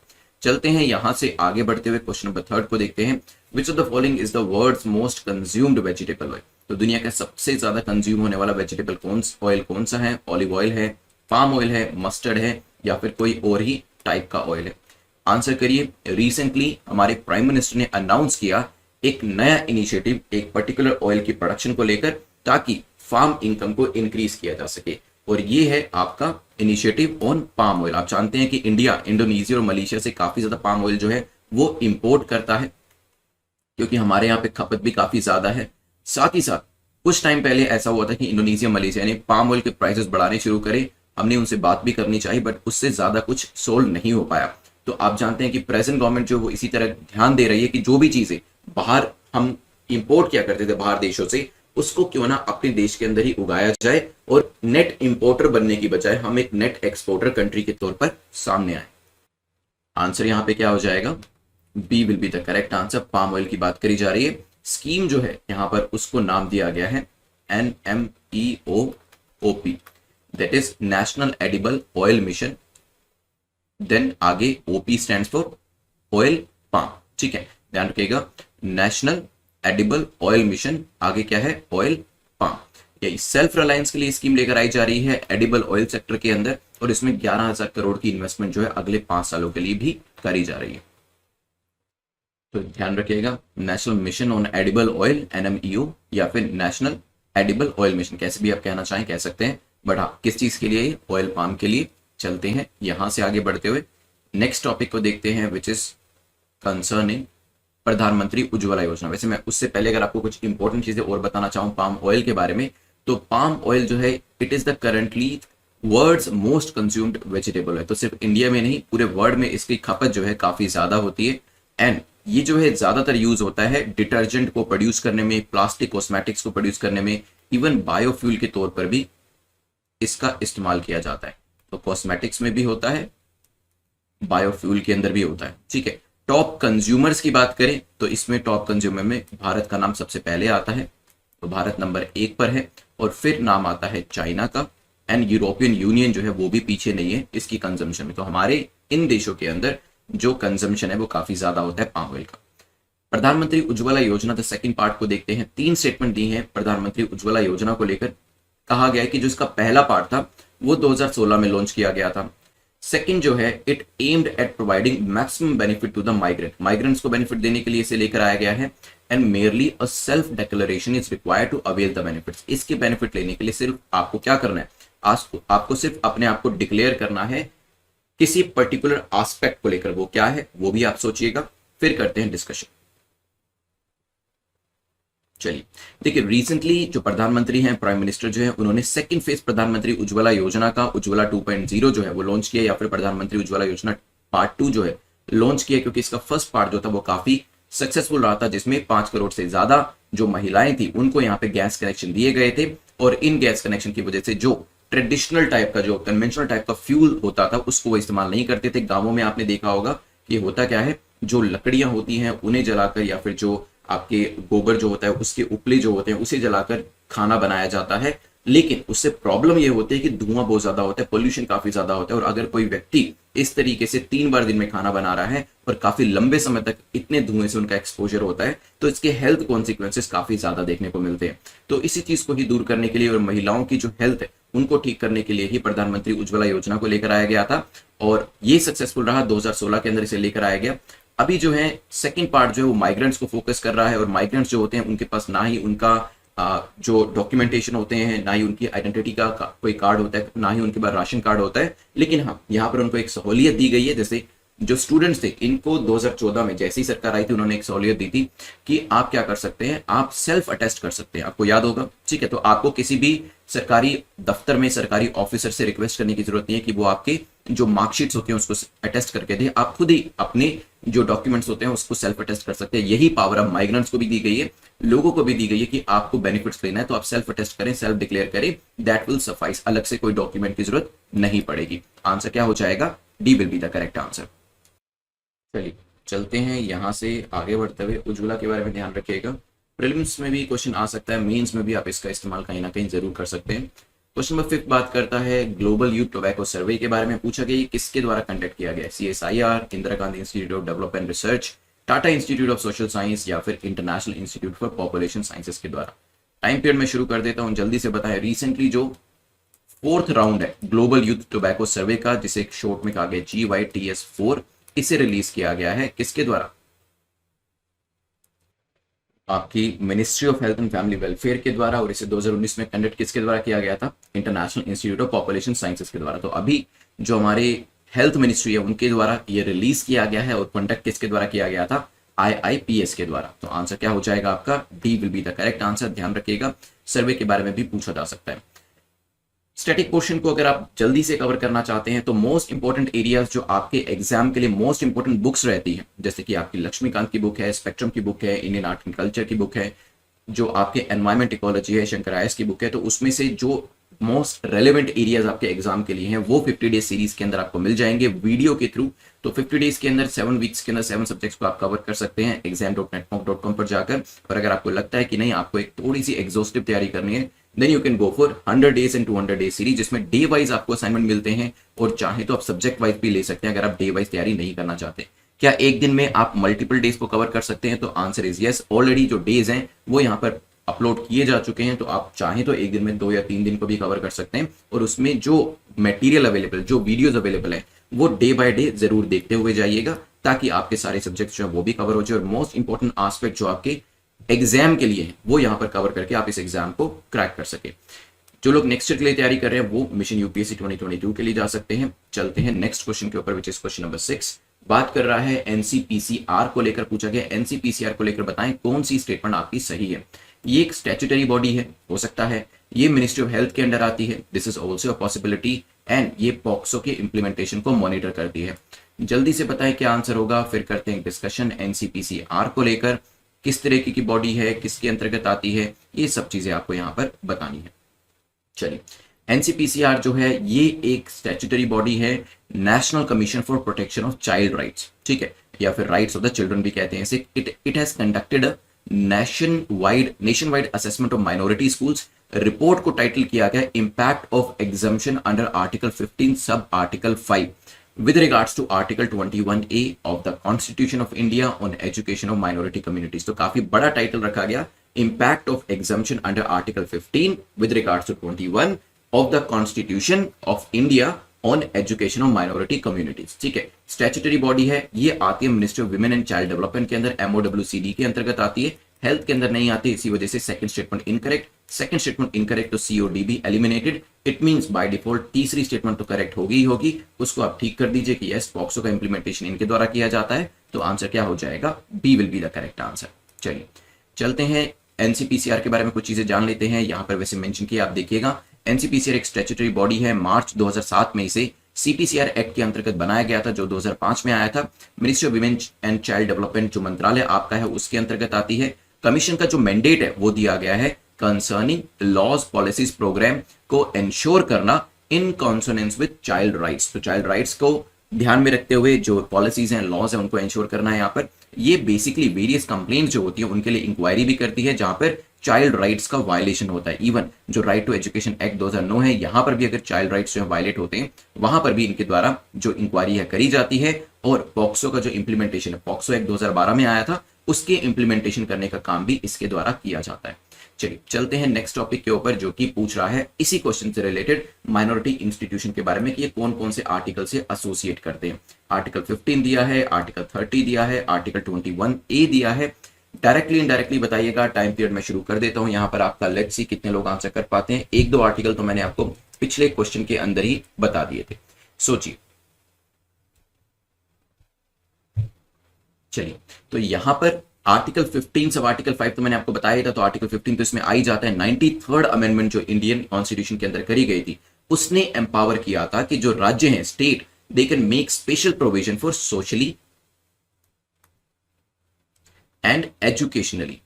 चलते हैं यहां से आगे बढ़ते हुए क्वेश्चन नंबर थर्ड को देखते हैं। Which of the following is the world's most consumed vegetable oil? तो दुनिया का सबसे ज्यादा कंज्यूम होने वाला वेजिटेबल ऑयल कौन सा है? ऑलिव ऑयल है, पाम ऑयल है, मस्टर्ड है, या फिर कोई और ही टाइप का ऑयल है? आंसर करिए। रिसेंटली हमारे प्राइम मिनिस्टर ने अनाउंस किया एक नया इनिशिएटिव एक पर्टिकुलर ऑयल की प्रोडक्शन को लेकर, ताकि फार्म इनकम को इंक्रीज किया जा सके, और ये है आपका इनिशिएटिव ऑन पाम ऑयल। आप जानते हैं कि इंडिया, इंडोनेशिया और मलेशिया से काफी ज्यादा पाम ऑयल जो है वो इंपोर्ट करता है, क्योंकि हमारे यहाँ पे खपत भी काफी ज्यादा है। साथ ही साथ कुछ टाइम पहले ऐसा हुआ था कि इंडोनेशिया, मलेशिया ने पाम ऑयल के प्राइसेस बढ़ाने शुरू करे। हमने उनसे बात भी करनी चाहिए, बट उससे ज्यादा कुछ सोल्व नहीं हो पाया। तो आप जानते हैं कि प्रेजेंट गवर्नमेंट जो वो इसी तरह ध्यान दे रही है कि जो भी चीजें बाहर हम इंपोर्ट किया करते थे बाहर देशों से, उसको क्यों ना अपने देश के अंदर ही उगाया जाए, और नेट इंपोर्टर बनने की बजाय हम एक नेट एक्सपोर्टर कंट्री के तौर पर सामने आए। आंसर यहां पे क्या हो जाएगा? B will be the correct answer. Palm oil की बात करी जा रही है। स्कीम जो है यहां पर उसको नाम दिया गया है NMEOOP, that is national edible oil mission. Then आगे OP stands for oil palm. ठीक है, ध्यान रखिएगा, नेशनल एडिबल ऑयल मिशन, आगे क्या है? Oil palm. यही सेल्फ रिलायंस के लिए स्कीम लेकर आई जा रही है एडिबल ऑयल सेक्टर के अंदर, और इसमें 11,000 करोड़ की इन्वेस्टमेंट जो है अगले 5 सालों के लिए भी करी जा रही है। तो ध्यान रखिएगा, national mission on edible oil NMEO, या फिर नेशनल एडिबल ऑयल मिशन, कैसे भी आप कहना चाहें कह सकते हैं, बट हाँ किस चीज के लिए? ऑयल पाम के लिए। चलते हैं यहां से आगे बढ़ते हुए नेक्स्ट टॉपिक को देखते हैं, विच इज कंसर्निंग प्रधानमंत्री उज्ज्वला योजना। वैसे मैं उससे पहले अगर आपको कुछ इंपॉर्टेंट चीजें और बताना चाहूँ पाम ऑयल के बारे में, तो पाम ऑयल जो है it is the currently world's most consumed vegetable है। तो सिर्फ इंडिया में नहीं, पूरे वर्ल्ड में इसकी खपत जो है काफी ज्यादा होती है। एंड ये जो है ज्यादातर यूज होता है डिटर्जेंट को प्रोड्यूस करने में, प्लास्टिक कॉस्मेटिक्स को प्रोड्यूस करने में, इवन बायोफ्यूल के तौर पर भी इसका इस्तेमाल किया जाता है। तो कॉस्मेटिक्स में भी होता है, बायोफ्यूल के अंदर भी होता है, ठीक है। टॉप कंज्यूमर्स की बात करें तो इसमें टॉप कंज्यूमर में भारत का नाम सबसे पहले आता है, तो भारत नंबर 1 पर है, और फिर नाम आता है चाइना का, एंड यूरोपियन यूनियन जो है वो भी पीछे नहीं है इसकी कंजम्पशन में। तो हमारे इन देशों के अंदर जो कंजम्पशन है वो काफी ज्यादा होता है पाम ऑयल का। प्रधानमंत्री उज्ज्वला योजना द सेकंड पार्ट को देखते हैं। 3 स्टेटमेंट दी हैं प्रधानमंत्री उज्ज्वला योजना को लेकर। कहा गया है कि जो इसका पहला पार्ट था वो 2016 में लॉन्च किया गया था। सेकंड जो है, it aimed at providing maximum benefit to the migrants को बेनिफिट देने के लिए इसे लेकर आया गया है। And merely a self declaration is required to avail the benefits. इसके बेनिफिट लेने के लिए सिर्फ आपको क्या करना है, आपको सिर्फ अपने आप को डिक्लेयर करना है किसी पर्टिकुलर एस्पेक्ट को लेकर। वो क्या है वो भी आप सोचिएगा, फिर करते हैं डिस्कशन। चलिए देखिए, रिसेंटली जो प्रधानमंत्री हैं, प्राइम मिनिस्टर जो है, उन्होंने सेकंड फेज प्रधानमंत्री उज्ज्वला योजना का, उज्ज्वला 2.0 जो है वो लॉन्च किया, या फिर प्रधानमंत्री उज्ज्वला योजना पार्ट 2 जो है लॉन्च किया, क्योंकि इसका फर्स्ट पार्ट जो था वो काफी सक्सेसफुल रहा था, जिसमें 5 करोड़ से ज्यादा जो महिलाएं थी उनको यहाँ पे गैस कनेक्शन दिए गए थे। और इन गैस कनेक्शन की वजह से जो ट्रेडिशनल टाइप का, जो कन्वेंशनल टाइप का फ्यूल होता था उसको वो इस्तेमाल नहीं करते थे। गांवों में आपने देखा होगा कि होता क्या है, जो लकड़ियां होती हैं उन्हें जलाकर, या फिर जो आपके गोबर जो होता है उसके उपले जो होते हैं उसे जलाकर खाना बनाया जाता है। लेकिन उससे प्रॉब्लम ये होती है कि धुआं बहुत ज्यादा होता है, पोल्यूशन काफी ज्यादा होता है। और अगर कोई व्यक्ति इस तरीके से 3 बार दिन में खाना बना रहा है और काफी लंबे समय तक इतने धुएं से उनका एक्सपोजर होता है, तो इसके हेल्थ कॉन्सिक्वेंसेस काफी ज्यादा देखने को मिलते हैं। तो इसी चीज को ही दूर करने के लिए और महिलाओं की जो हेल्थ है उनको ठीक करने के लिए ही प्रधानमंत्री उज्ज्वला योजना को लेकर आया गया था, और ये सक्सेसफुल रहा। 2016 के अंदर इसे लेकर आया गया। अभी जो है सेकंड पार्ट जो है वो माइग्रेंट्स को फोकस कर रहा है, और माइग्रेंट्स जो होते हैं उनके पास ना ही उनका जो डॉक्यूमेंटेशन होते हैं, ना ही उनकी आइडेंटिटी का कोई कार्ड होता है, ना ही उनके पास राशन कार्ड होता है। लेकिन हाँ, यहाँ पर उनको एक सहूलियत दी गई है। जैसे जो स्टूडेंट्स थे, इनको 2014 में जैसी सरकार आई थी उन्होंने एक सहूलियत दी थी कि आप क्या कर सकते हैं, आप सेल्फ अटेस्ट कर सकते हैं। आपको याद होगा, ठीक है। तो आपको किसी भी सरकारी दफ्तर में सरकारी ऑफिसर से रिक्वेस्ट करने की जरूरत नहीं है कि वो आपके जो मार्कशीट्स होती हैं उसको अटेस्ट करके दे। आप खुद ही अपने जो डॉक्यूमेंट्स होते हैं उसको सेल्फ अटेस्ट कर सकते हैं। यही पावर अब माइग्रेंट्स को भी दी गई है, लोगों को भी दी गई है कि आपको बेनिफिट्स लेना है तो आप सेल्फ अटेस्ट करें, सेल्फ डिक्लेयर करें, दैट विल सफाइस। अलग से कोई डॉक्यूमेंट की जरूरत नहीं पड़ेगी। आंसर क्या हो जाएगा? D will be the correct answer. चलिए चलते हैं यहां से आगे बढ़ते हुए। उज्ज्वला के बारे में ध्यान रखिएगा, प्रीलिम्स में भी क्वेश्चन आ सकता है, मेंस में भी आप इसका इस्तेमाल कहीं ना कहीं जरूर कर सकते हैं। क्वेश्चन नंबर 5 बात करता है ग्लोबल यूथ टोबैको सर्वे के बारे में। पूछा गया किसके द्वारा कंडक्ट किया गया? CSIR, Indira Gandhi institute of development research, Tata institute of social science, या फिर international institute for population sciences के द्वारा। टाइम पीरियड में शुरू कर देता हूं, जल्दी से बताएं। रिसेंटली जो 4th राउंड है ग्लोबल यूथ टोबैको सर्वे का, जिसे एक शॉर्ट में कहा गया GYTS4, इसे रिलीज किया गया है किसके द्वारा? आपकी ministry of health and family welfare के द्वारा। और इसे 2019 में कंडक्ट किसके द्वारा किया गया था? International institute of population sciences के द्वारा। तो अभी जो हमारे हेल्थ मिनिस्ट्री है उनके द्वारा ये रिलीज किया गया है, और कंडक्ट किसके द्वारा किया गया था? IIPS के द्वारा। तो आंसर क्या हो जाएगा आपका? D will be the correct answer. ध्यान रखिएगा, सर्वे के बारे में भी पूछा जा सकता है। स्टैटिक पोर्शन को अगर आप जल्दी से कवर करना चाहते हैं तो मोस्ट इंपोर्टेंट एरियाज जो आपके एग्जाम के लिए मोस्ट इंपोर्टेंट बुक्स रहती हैं, जैसे कि आपकी लक्ष्मीकांत की बुक है, स्पेक्ट्रम की बुक है, इंडियन आर्ट एंड कल्चर की बुक है, जो आपके एनवायरमेंट इकोलॉजी है, शंकर आयस की बुक है, तो उसमें से जो मोस्ट रेलेवेंट एरियाज आपके एग्जाम के लिए हैं वो 50 डेज सीरीज के अंदर आपको मिल जाएंगे वीडियो के थ्रू। तो 50 डेज के अंदर 7 वीक्स के अंदर 7 सब्जेक्ट्स को आप कवर कर सकते हैं exam.netmonk.com पर जाकर। और अगर आपको लगता है कि नहीं, आपको एक थोड़ी सी एग्जॉस्टिव तैयारी करनी है, then you can go for 100 days and 200 days series, जिसमें डे वाइज आपको असाइनमेंट मिलते हैं, और चाहे तो आप सब्जेक्ट वाइज भी ले सकते हैं अगर आप डे वाइज तैयारी नहीं करना चाहते। क्या एक दिन में आप मल्टीपल डेज को कवर कर सकते हैं? तो आंसर इज यस। ऑलरेडी जो डेज हैं वो यहाँ पर अपलोड किए जा चुके हैं, तो आप चाहें तो एक दिन में 2 या 3 दिन को भी कवर कर सकते हैं। और उसमें जो मटेरियल अवेलेबल, जो वीडियोस अवेलेबल है, वो डे बाय डे जरूर देखते हुए जाइएगा, ताकि आपके सारे सब्जेक्ट जो है वो भी कवर हो जाए और मोस्ट इंपॉर्टेंट एस्पेक्ट जो आपके एग्जाम के लिए है वो यहाँ पर कवर करके आप इस एग्जाम को क्रैक कर सके। जो लोग नेक्स्ट ईयर के लिए तैयारी कर रहे हैं वो मिशन यूपीएससी 2022 के लिए जा सकते हैं। चलते हैं नेक्स्ट क्वेश्चन के ऊपर, विच इज क्वेश्चन नंबर 6। बात कर रहा है एनसीपीसीआर को लेकर, पूछा गया एनसीपीसीआर को लेकर बताएं कौन सी स्टेटमेंट आपकी सही है। ये एक स्टैट्यूटरी बॉडी है, हो सकता है ये मिनिस्ट्री ऑफ हेल्थ के अंडर आती है, this is also a possibility, and ये पॉक्सो के इंप्लीमेंटेशन को मॉनिटर करती है। जल्दी से बताएं क्या आंसर होगा, फिर करते हैं डिस्कशन एनसीपीसीआर को लेकर, किस तरह की बॉडी है, किसके अंतर्गत आती है, ये सब चीजें आपको यहाँ पर बतानी है। चलिए, एनसीपीसीआर जो है ये एक स्टैट्यूटरी बॉडी है, national commission for protection of child rights, ठीक है, या फिर राइट्स ऑफ द चिल्ड्रन भी कहते हैं इसे। It has conducted a nation wide assessment of minority schools. Report को टाइटल किया गया impact of exemption under article 15 sub article 5 with regards to article 21A of the constitution of India on education of minority communities। तो काफी बड़ा टाइटल रखा गया, impact of exemption under article 15 with regards to 21 of the constitution of India on education of minority communities। ठीक है, स्टैट्यूटरी बॉडी है, ये आती है ministry of women and child development के अंदर, MOWCD के अंतर्गत आती है, हेल्थ के अंदर नहीं आती, इसी वजह से second statement incorrect. Second statement incorrect तो COD भी eliminated. It means by default तीसरी स्टेटमेंट तो करेक्ट होगी ही होगी, उसको आप ठीक कर दीजिए कि यस पॉक्सो का इंप्लीमेंटेशन इनके द्वारा किया जाता है, तो आंसर क्या हो जाएगा, B will be the correct answer. चलिए चलते हैं एनसीपीसीआर के बारे में कुछ चीजें जान लेते हैं। यहाँ पर वैसे मेंशन किया, आप देखिएगा एनसीपीसीआर एक स्टैट्यूटरी बॉडी है, मार्च 2007 में इसे CPCR एक्ट के अंतर्गत बनाया गया था जो 2005 में आया था। Ministry of women and child development जो मंत्रालय आपका है उसके अंतर्गत आती है। कमीशन का जो मैंडेट है वो दिया गया है कंसर्निंग लॉज पॉलिसीज प्रोग्राम को इंश्योर करना इन कॉन्सोनेंस विद चाइल्ड राइट्स। तो चाइल्ड राइट्स को ध्यान में रखते हुए जो पॉलिसीज हैं, लॉज हैं, उनको इंश्योर करना है। यहाँ पर ये बेसिकली वेरियस कंप्लेंट जो होती है उनके लिए इंक्वायरी भी करती है जहां पर चाइल्ड राइट्स का वायलेशन होता है। इवन जो राइट टू एजुकेशन एक्ट 2009 है, यहां पर भी अगर चाइल्ड राइट्स जो है वायलेट होते हैं, वहां पर भी इनके द्वारा जो इंक्वायरी है करी जाती है। और पॉक्सो का जो इंप्लीमेंटेशन है, पॉक्सो एक्ट 2012 में आया था, उसके इंप्लीमेंटेशन करने का काम भी इसके द्वारा किया जाता है। चलिए चलते हैं नेक्स्ट टॉपिक के ऊपर, जो कि पूछ रहा है इसी क्वेश्चन से रिलेटेड माइनॉरिटी इंस्टीट्यूशन के बारे में कि ये कौन कौन से आर्टिकल से एसोसिएट करते हैं। आर्टिकल 15 दिया है, आर्टिकल 30 दिया है, आर्टिकल 21A दिया है। डायरेक्टली इनडायरेक्टली बताइएगा। टाइम पीरियड में शुरू कर देता हूं यहाँ पर आपका, लेट्स सी कितने लोग आंसर कर पाते हैं। एक दो आर्टिकल तो मैंने आपको पिछले क्वेश्चन के अंदर ही बता दिए थे, सोचिए। चलिए तो यहां पर आर्टिकल 15 सब आर्टिकल 5 तो मैंने आपको बताया था, तो आर्टिकल 15 तो इसमें आ ही जाता है। 93rd अमेंडमेंट जो इंडियन कॉन्स्टिट्यूशन के अंदर करी गई थी, उसने एम्पावर किया था कि जो राज्य हैं, state, they can make special provision for socially and educationally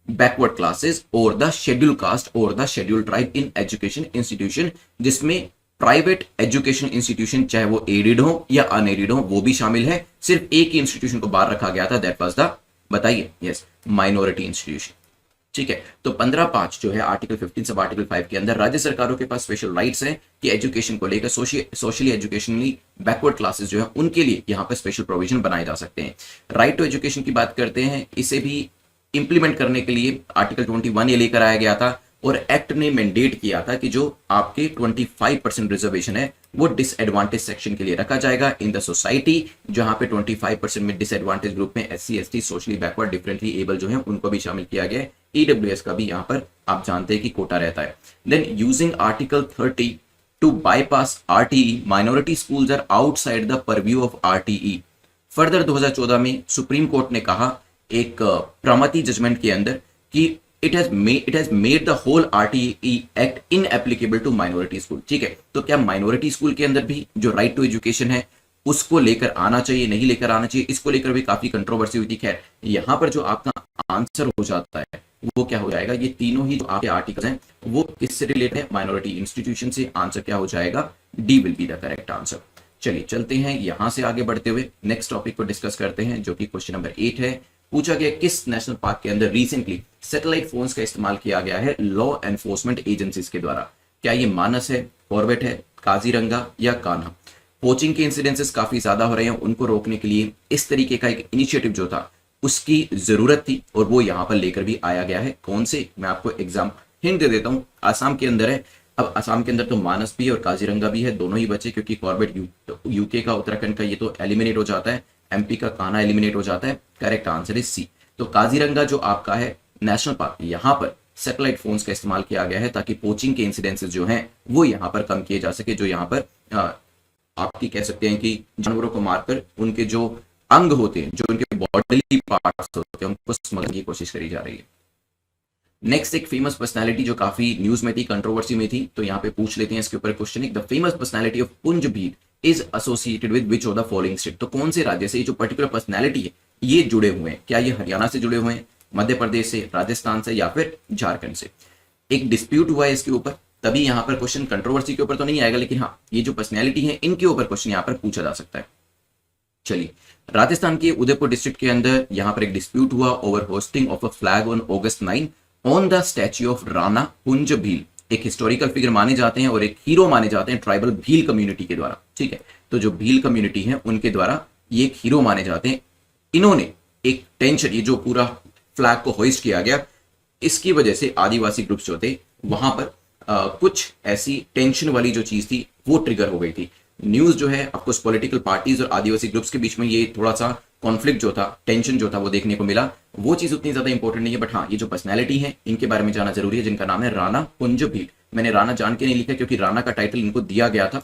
backward classes और द शेड्यूल कास्ट और the schedule tribe in education institution, जिसमें प्राइवेट एजुकेशन इंस्टीट्यूशन चाहे वो एडेड हो या अनएडेड हो वो भी शामिल है। सिर्फ एक ही इंस्टीट्यूशन को बाहर रखा गया था, दैट वाज द, बताइए, यस, माइनॉरिटी इंस्टीट्यूशन। ठीक है, तो 15(5) जो है आर्टिकल 15 सब आर्टिकल 5 के अंदर राज्य सरकारों के पास स्पेशल राइट्स हैं कि एजुकेशन को लेकर सोशली एजुकेशनली बैकवर्ड क्लासेस जो है उनके लिए यहां पर स्पेशल प्रोविजन बनाए जा सकते हैं। राइट टू एजुकेशन की बात करते हैं, इसे भी इंप्लीमेंट करने के लिए आर्टिकल 21A लेकर आया गया था और एक्ट ने मैंडेट किया था कि जो आपके 25% रिजर्वेशन है वो डिसएडवांटेज सेक्शन के लिए रखा जाएगा इन द सोसाइटी, जहां पे 25% में डिसएडवांटेज ग्रुप में SC ST socially backward differently able जो है उनको भी शामिल किया गया है। EWS का भी यहां पर आप जानते हैं कि कोटा रहता है। Then using article 30 to bypass RTE, minority schools are outside the purview of RTE। Further 2014 में सुप्रीम कोर्ट ने कहा एक प्रमति जजमेंट के अंदर कि it has made the whole RTE Act inapplicable to minority school। ठीक है, तो क्या माइनॉरिटी स्कूल के अंदर भी जो राइट टू एजुकेशन है उसको लेकर आना चाहिए, नहीं लेकर आना चाहिए, इसको लेकर भी काफी कंट्रोवर्सी हुई थी। खैर यहां पर जो आपका आंसर हो जाता है वो क्या हो जाएगा, ये तीनों ही जो आपके आर्टिकल्स हैं वो किससे रिलेटेड है, माइनॉरिटी इंस्टीट्यूशन से। आंसर क्या हो जाएगा, D will be the correct answer. चलिए चलते हैं यहां से आगे बढ़ते हुए नेक्स्ट टॉपिक को डिस्कस करते हैं, जो कि क्वेश्चन नंबर 8 है। पूछा गया किस नेशनल पार्क के अंदर रिसेंटली सैटेलाइट फोन्स का इस्तेमाल किया गया है लॉ एनफोर्समेंट एजेंसीज के द्वारा। क्या ये मानस है, कॉर्बेट है, काजीरंगा या कान्हा। पोचिंग के इंसिडेंसेस काफी ज्यादा हो रहे हैं, उनको रोकने के लिए इस तरीके का एक इनिशिएटिव जो था उसकी जरूरत थी और वो यहां पर लेकर भी आया गया है। कौन से, मैं आपको एग्जाम हिंट दे देता हूं। आसाम के अंदर है अब असम के अंदर तो मानस भी और काजीरंगा भी है, दोनों ही बचे क्योंकि कॉर्बेट यूके का, उत्तराखंड का ये तो एलिमिनेट हो जाता है, एमपी का कान्हा एलिमिनेट हो जाता है। Correct answer is C. तो काजीरंगा जो आपका है नेशनल पार्क, यहाँ पर सैटेलाइट फोन्स का इस्तेमाल किया गया है ताकि पोचिंग के इंसिडेंसेस जो हैं वो यहाँ पर कम किए जा सके, जो यहाँ पर आपकी कह सकते हैं कि जानवरों को मारकर उनके जो अंग होते हैं, जो उनके बॉडीली पार्ट्स होते हैं, उनको स्मगलिंग की कोशिश करी जा रही है। नेक्स्ट एक फेमस पर्सनालिटी जो काफी न्यूज में थी, कंट्रोवर्सी में थी, तो यहाँ पे पूछ लेते हैं इसके ऊपर question. The famous personality of Punj Bhil is associated with which of the following state. तो कौन से राज्य से ये जो पर्टिकुलर पर्सनालिटी है ये जुड़े हुए हैं? क्या ये हरियाणा से जुड़े हुए हैं, मध्य प्रदेश से, राजस्थान से, या फिर झारखंड से? एक डिस्प्यूट हुआ है इसके ऊपर, तभी यहाँ पर क्वेश्चन कंट्रोवर्सी के ऊपर तो नहीं आएगा, लेकिन हाँ ये जो पर्सनैलिटी है इनके ऊपर क्वेश्चन यहाँ पर पूछा जा सकता है। चलिए, राजस्थान के उदयपुर डिस्ट्रिक्ट के अंदर यहाँ पर एक डिस्प्यूट हुआ over hosting of a flag on August 9 on the statue of Rana पुंज भील। एक हिस्टोरिकल फिगर माने जाते हैं और एक हीरो माने जाते हैं ट्राइबल भील कम्युनिटी के द्वारा। ठीक है, तो जो भील कम्युनिटी है उनके द्वारा ये एक हीरो माने जाते हैं। इन्होंने एक टेंशन, ये जो पूरा फ्लैग को होइस्ट किया गया, इसकी वजह से आदिवासी ग्रुप्स जो थे वहां पर कुछ ऐसी टेंशन वाली जो चीज थी वो ट्रिगर हो गई थी। न्यूज जो है ऑफकोर्स पॉलिटिकल पार्टीज और आदिवासी ग्रुप्स के बीच में ये थोड़ा सा कॉन्फ्लिक्ट जो था, टेंशन जो था वो देखने को मिला। वो चीज उतनी ज्यादा इंपॉर्टेंट नहीं है, बट हाँ ये जो पर्सनैलिटी है इनके बारे में जाना जरूरी है, जिनका नाम है राणा पुंज भील। मैंने राणा जान के नहीं लिखा क्योंकि राणा का टाइटल इनको दिया गया था।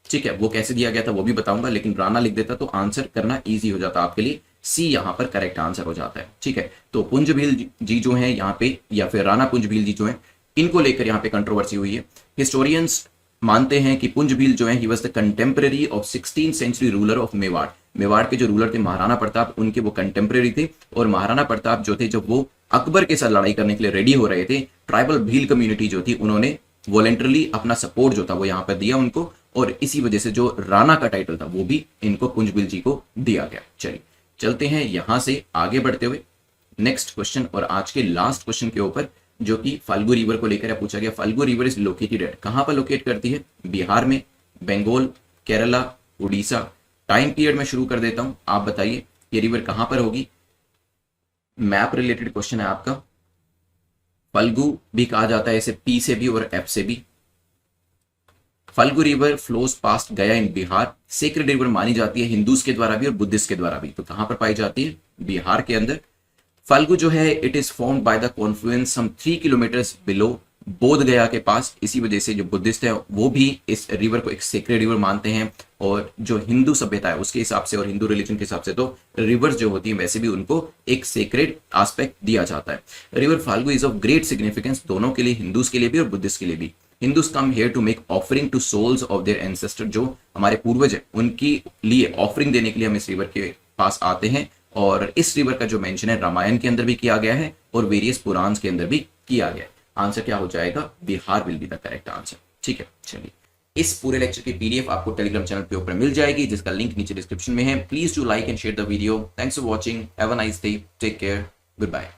ठीक है, वो कैसे दिया गया था वो भी बताऊंगा, लेकिन राणा लिख देता तो आंसर करना ईजी हो जाता आपके लिए। सी यहां पर करेक्ट आंसर हो जाता है। ठीक है, तो पुंज भील जी जो है यहाँ पे, या फिर राणा पुंज भील जी जो है, इनको लेकर यहाँ पे कंट्रोवर्सी हुई है। हिस्टोरियंस मानते हैं कि पुंज भील जो है he was the contemporary of 16th century ruler of Mewar. Mewar के जो रूलर थे महाराणा प्रताप, उनके वो कंटेम्पररी थे। और महाराणा प्रताप जो थे, जब वो अकबर के साथ लड़ाई करने के लिए रेडी हो रहे थे, ट्राइबल भील कम्युनिटी जो थी उन्होंने वॉलेंटरली अपना सपोर्ट जो था वो यहाँ पर दिया उनको, और इसी वजह से जो राणा का टाइटल था वो भी इनको पुंज भील जी को दिया गया। चलिए चलते हैं यहां से आगे बढ़ते हुए नेक्स्ट क्वेश्चन और आज के लास्ट क्वेश्चन के ऊपर, जो कि फाल्गु रिवर को लेकर पूछा गया। Falgu river is located at, कहां पर लोकेट करती है? बिहार में, बंगाल, केरला, उड़ीसा। टाइम पीरियड में शुरू कर देता हूं, आप बताइए ये रिवर कहां पर होगी। मैप रिलेटेड क्वेश्चन है आपका। फाल्गु भी कहा जाता है इसे पी से भी और एफ से भी। फाल्गु रिवर फ्लोज पास्ट गया इन बिहार। सेक्रेड रिवर मानी जाती है हिंदूज के द्वारा भी और बुद्धिस्ट के द्वारा भी। तो कहां पर पाई जाती है? बिहार के अंदर। फाल्गु जो है it is formed by the confluence some 3 kilometres below Bodh Gaya के पास। इसी वजह से जो बुद्धिस्ट है वो भी इस रिवर को एक सेक्रेड रिवर मानते हैं, और जो हिंदू सभ्यता है उसके हिसाब से और हिंदू रिलीजन के हिसाब से तो रिवर्स जो होती है वैसे भी उनको एक सेक्रेड एस्पेक्ट दिया जाता है। River Falgu is of great significance, दोनों के लिए, हिंदूज के लिए भी और बुद्धिस्ट के लिए भी। Hindus come here to make offering to souls of their ancestor, जो हमारे पूर्वज है उनकी लिए ऑफरिंग देने के लिए हम इस रिवर के पास आते हैं। और इस रिवर का जो मेंशन है रामायण के अंदर भी किया गया है और वेरियस पुराण के अंदर भी किया गया है। आंसर क्या हो जाएगा? Bihar will be the correct answer. ठीक है, चलिए इस पूरे लेक्चर की पीडीएफ आपको टेलीग्राम चैनल पे ऊपर मिल जाएगी, जिसका लिंक नीचे डिस्क्रिप्शन में है। Please do like and share the video. Thanks for watching, have a nice day, take care, good bye.